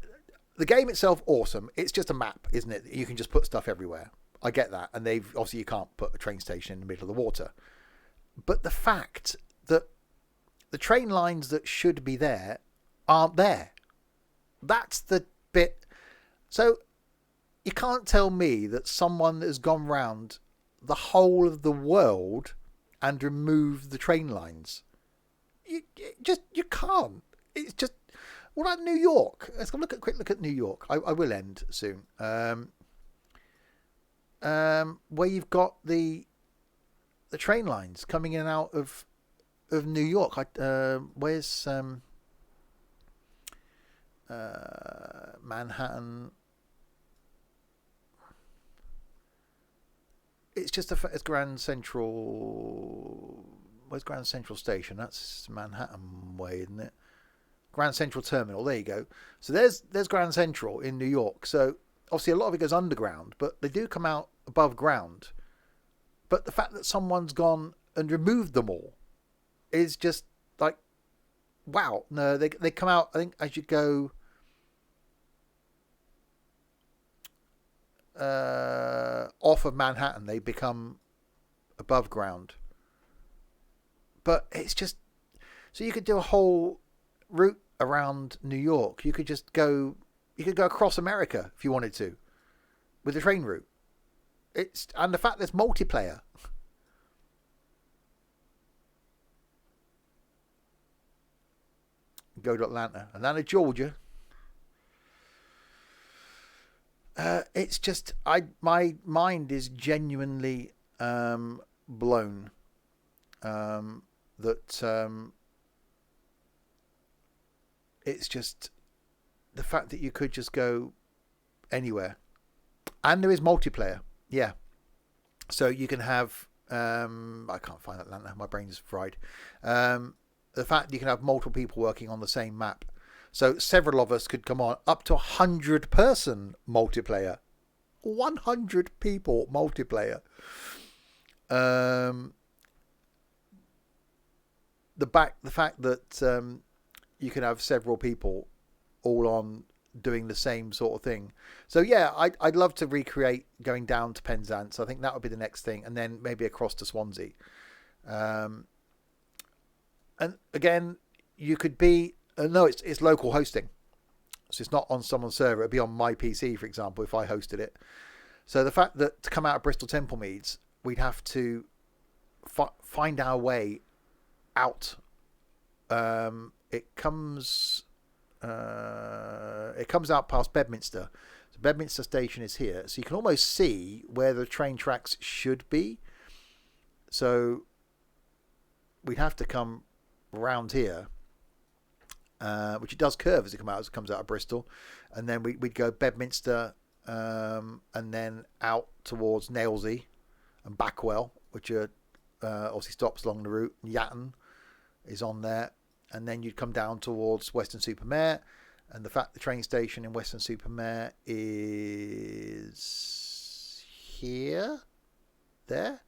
the game itself awesome. It's just a map, isn't it? You can just put stuff everywhere. I get that, and they've obviously you can't put a train station in the middle of the water. But the fact that the train lines that should be there aren't there, that's the bit. So you can't tell me that someone has gone round the whole of the world and removed the train lines. You can't. It's just... What about New York? Let's have a quick look at New York. I will end soon. Where you've got the train lines coming in and out of New York. Where's Manhattan? It's just it's Grand Central. Where's Grand Central Station? That's Manhattan way, isn't it? Grand Central Terminal. There you go. So there's Grand Central in New York. So obviously a lot of it goes underground, but they do come out above ground. But the fact that someone's gone and removed them all is just like, wow. No, they come out, I think, as you go off of Manhattan, they become above ground. But it's just... So you could do a whole route around New York. You could just go... You could go across America if you wanted to with the train route. And the fact there's multiplayer. Go to Atlanta, Georgia. It's just... my mind is genuinely blown that it's just the fact that you could just go anywhere, and there is multiplayer. Yeah, so you can have I can't find Atlanta, my brain is fried. The fact that you can have multiple people working on the same map, so several of us could come on, up to 100-person multiplayer, 100 people multiplayer. The fact that you can have several people all on doing the same sort of thing. So yeah, I'd love to recreate going down to Penzance. I think that would be the next thing, and then maybe across to Swansea. And again, you could be no, it's local hosting, so it's not on someone's server. It'd be on my PC, for example, if I hosted it. So the fact that to come out of Bristol Templemeads, we'd have to find our way out. It comes out past Bedminster. So Bedminster Station is here, so you can almost see where the train tracks should be. So we'd have to come around here, which it does curve as it comes out of Bristol, and then we'd go Bedminster, and then out towards Nailsea and Backwell, which are obviously stops along the route. Yatton is on there, and then you'd come down towards Weston-super-Mare, and the fact the train station in Weston-super-Mare is there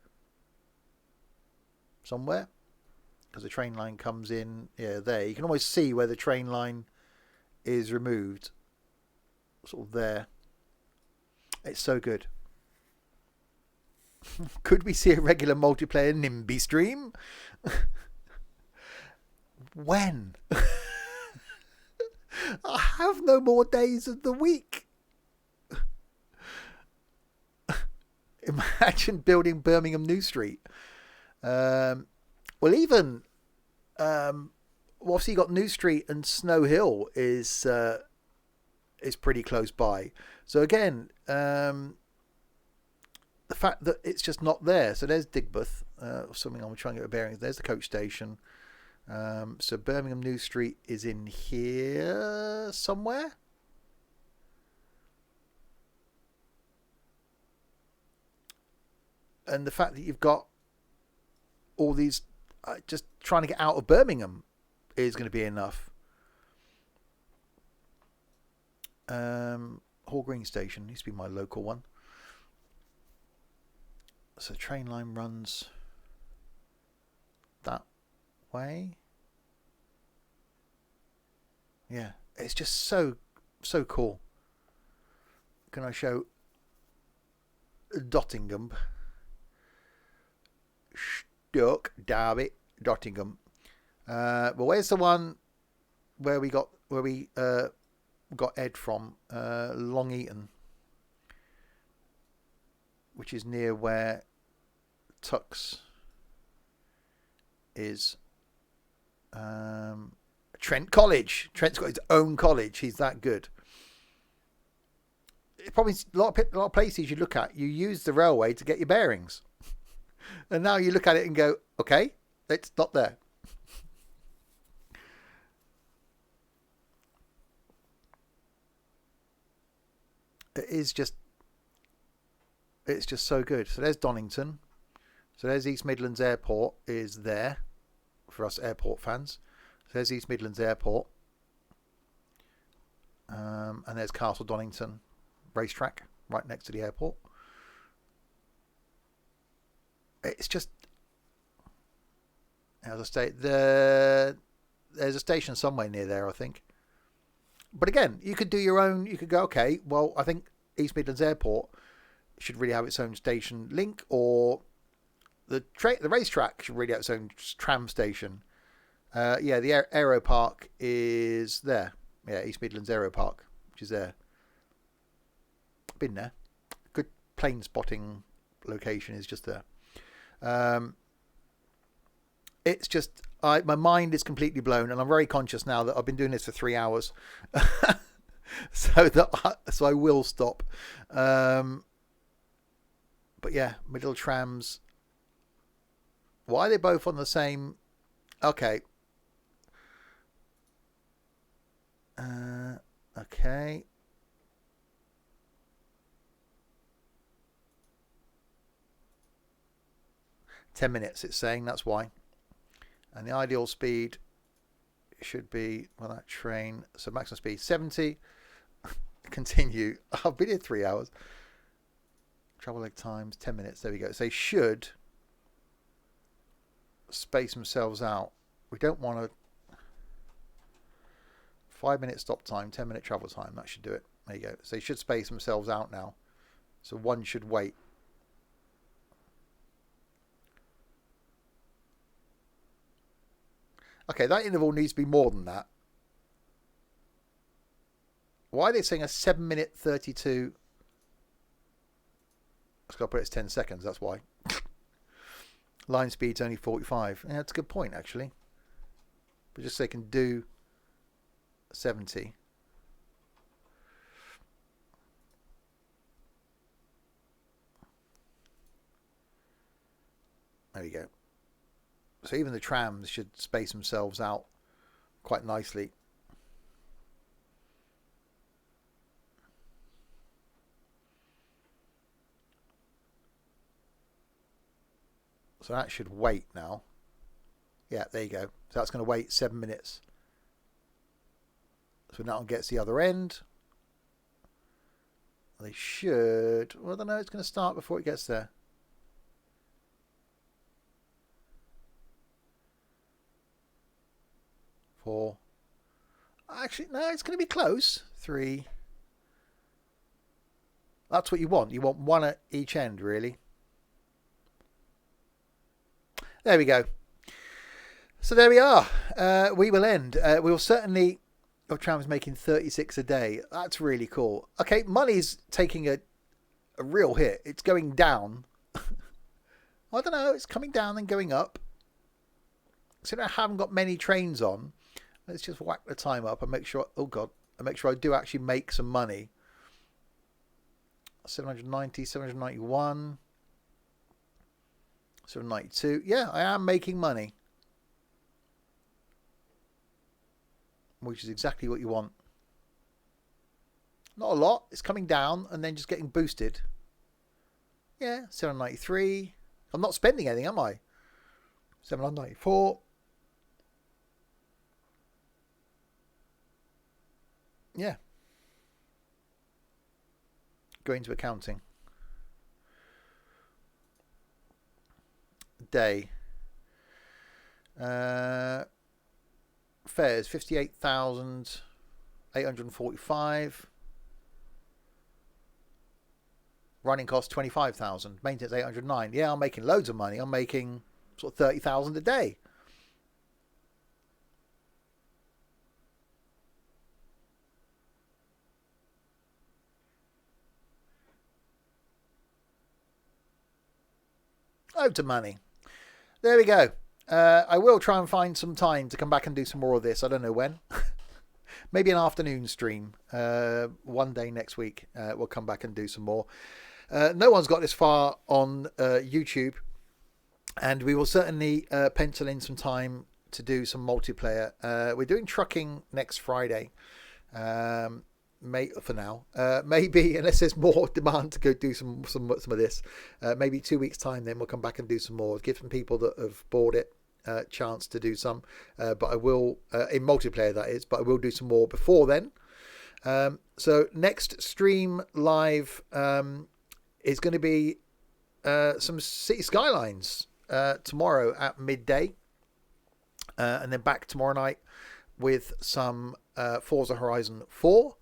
somewhere, because the train line comes in there. You can almost see where the train line is removed, sort of there. It's so good. Could we see a regular multiplayer Nimby stream? When? I have no more days of the week. Imagine building Birmingham New Street. Well, even obviously you got New Street, and Snow Hill is pretty close by. So again, the fact that it's just not there. So there's Digbeth, something I'm trying to get a bearings. There's the coach station. So Birmingham New Street is in here somewhere. And the fact that you've got all these, just trying to get out of Birmingham is going to be enough. Hall Green Station used to be my local one. So train line runs that way. Yeah, it's just so cool. Can I show Dottingham? Stoke, Derby, Dottingham. But where's the one where we got Ed from? Long Eaton, which is near where Tux is. Trent College. Trent's got his own college. He's that good. It's probably a lot of places you look at, you use the railway to get your bearings. And now you look at it and go, okay, it's not there. It's just so good. So there's Donington. So there's East Midlands Airport is there for us airport fans. So there's East Midlands Airport. And there's Castle Donington racetrack right next to the airport. It's just, as I say, there's a station somewhere near there, I think. But again, you could do your own. You could go, okay, well, I think East Midlands Airport should really have its own station link, or the racetrack should really have its own tram station. Yeah, the Aero Park is there. Yeah, East Midlands Aero Park, which is there. Been there. Good plane spotting location is just there. It's just, my mind is completely blown, and I'm very conscious now that I've been doing this for 3 hours, so I will stop. But yeah, middle trams. Why are they both on the same? Okay. Okay. $10 it's saying, that's why. And the ideal speed should be, well, that train, so maximum speed 70. Continue. I've been here 3 hours. Travel leg times 10 minutes. There we go. So they should space themselves out. We don't want to. 5-minute stop time, 10-minute travel time. That should do it. There you go. So they should space themselves out now. So one should wait. Okay, that interval needs to be more than that. Why are they saying a 7-minute 32? I've got to put it as 10 seconds, that's why. Line speed's only 45. Yeah, that's a good point, actually. But just so they can do 70. There you go. So even the trams should space themselves out quite nicely. So that should wait now. Yeah, there you go. So that's going to wait 7 minutes. So now it gets the other end. They should. Well, I don't know. It's going to start before it gets there. Four. Actually, no, it's going to be close. 3. That's what you want. You want one at each end, really. There we go. So there we are. We will end. We will certainly. Your tram's making 36 a day. That's really cool. Okay, money's taking a real hit. It's going down. I don't know. It's coming down and going up. So I haven't got many trains on. Let's just whack the time up and make sure. Oh God, and make sure I do actually make some money. 790, 791. 792. Yeah, I am making money, which is exactly what you want. Not a lot. It's coming down and then just getting boosted. Yeah, 793. I'm not spending anything, am I? 794. Yeah. Go into accounting. Day. Fares 58,845. Running cost 25,000. Maintenance 809. Yeah, I'm making loads of money. I'm making sort of 30,000 a day. Loads of money. There we go. I will try and find some time to come back and do some more of this. I don't know when. Maybe an afternoon stream. One day next week we'll come back and do some more. No one's got this far on YouTube, and we will certainly pencil in some time to do some multiplayer. We're doing trucking next Friday. For now, maybe unless there's more demand to go do some of this, maybe 2 weeks time, then we'll come back and do some more. Give some people that have bought it a chance to do some, but I will in multiplayer, that is. But I will do some more before then. So next stream live is going to be some City Skylines tomorrow at midday, and then back tomorrow night with some Forza Horizon 4.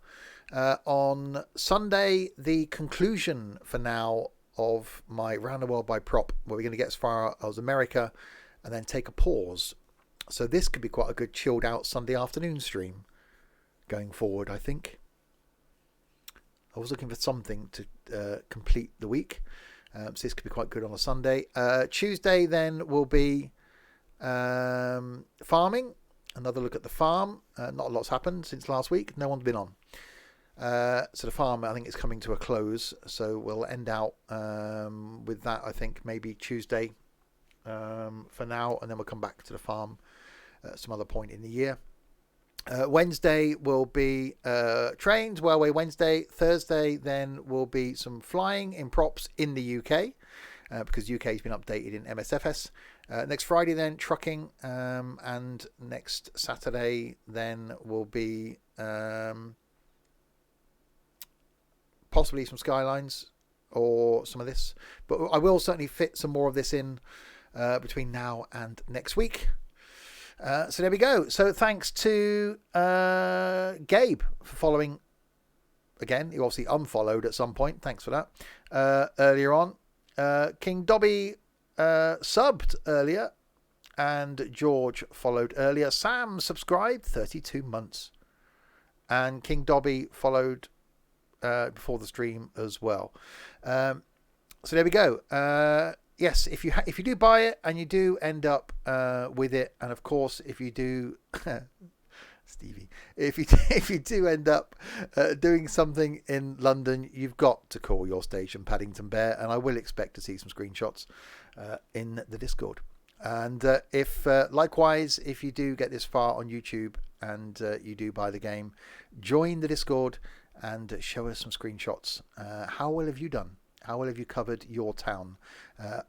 On Sunday, the conclusion for now of my Round the World by Prop, where we're going to get as far as America and then take a pause. So this could be quite a good chilled out Sunday afternoon stream going forward, I think. I was looking for something to complete the week. So this could be quite good on a Sunday. Tuesday then will be farming. Another look at the farm. Not a lot's happened since last week. No one's been on. So the farm, I think, is coming to a close. So we'll end out with that, I think, maybe Tuesday for now. And then we'll come back to the farm at some other point in the year. Wednesday will be trains, Railway Wednesday. Thursday then will be some flying in props in the UK. Because UK has been updated in MSFS. Next Friday then, trucking. And next Saturday then will be possibly some Skylines or some of this. But I will certainly fit some more of this in between now and next week. So there we go. So thanks to Gabe for following again. You obviously unfollowed at some point. Thanks for that. Earlier on. King Dobby subbed earlier, and George followed earlier. Sam subscribed, 32 months, and King Dobby followed before the stream as well. So there we go. Yes, if you do buy it and you do end up with it, and of course if you do. Stevie, if you do end up doing something in London, you've got to call your station Paddington Bear, and I will expect to see some screenshots in the Discord. And if likewise, if you do get this far on YouTube and you do buy the game, join the Discord and show us some screenshots. How well have you done? How well have you covered your town?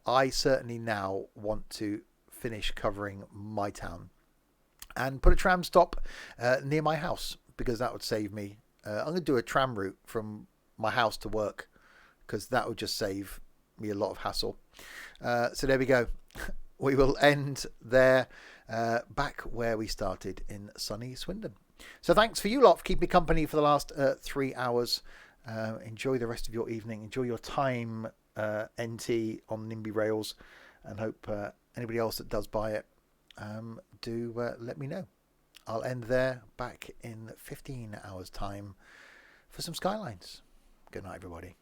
I certainly now want to finish covering my town. And put a tram stop near my house, because that would save me. I'm going to do a tram route from my house to work, because that would just save me a lot of hassle. So there we go. We will end there, back where we started in sunny Swindon. So thanks for you lot for keeping me company for the last 3 hours. Enjoy the rest of your evening. Enjoy your time, NT on Nimby Rails, and hope anybody else that does buy it do let me know. I'll end there, back in 15 hours time for some Skylines. Good night, everybody.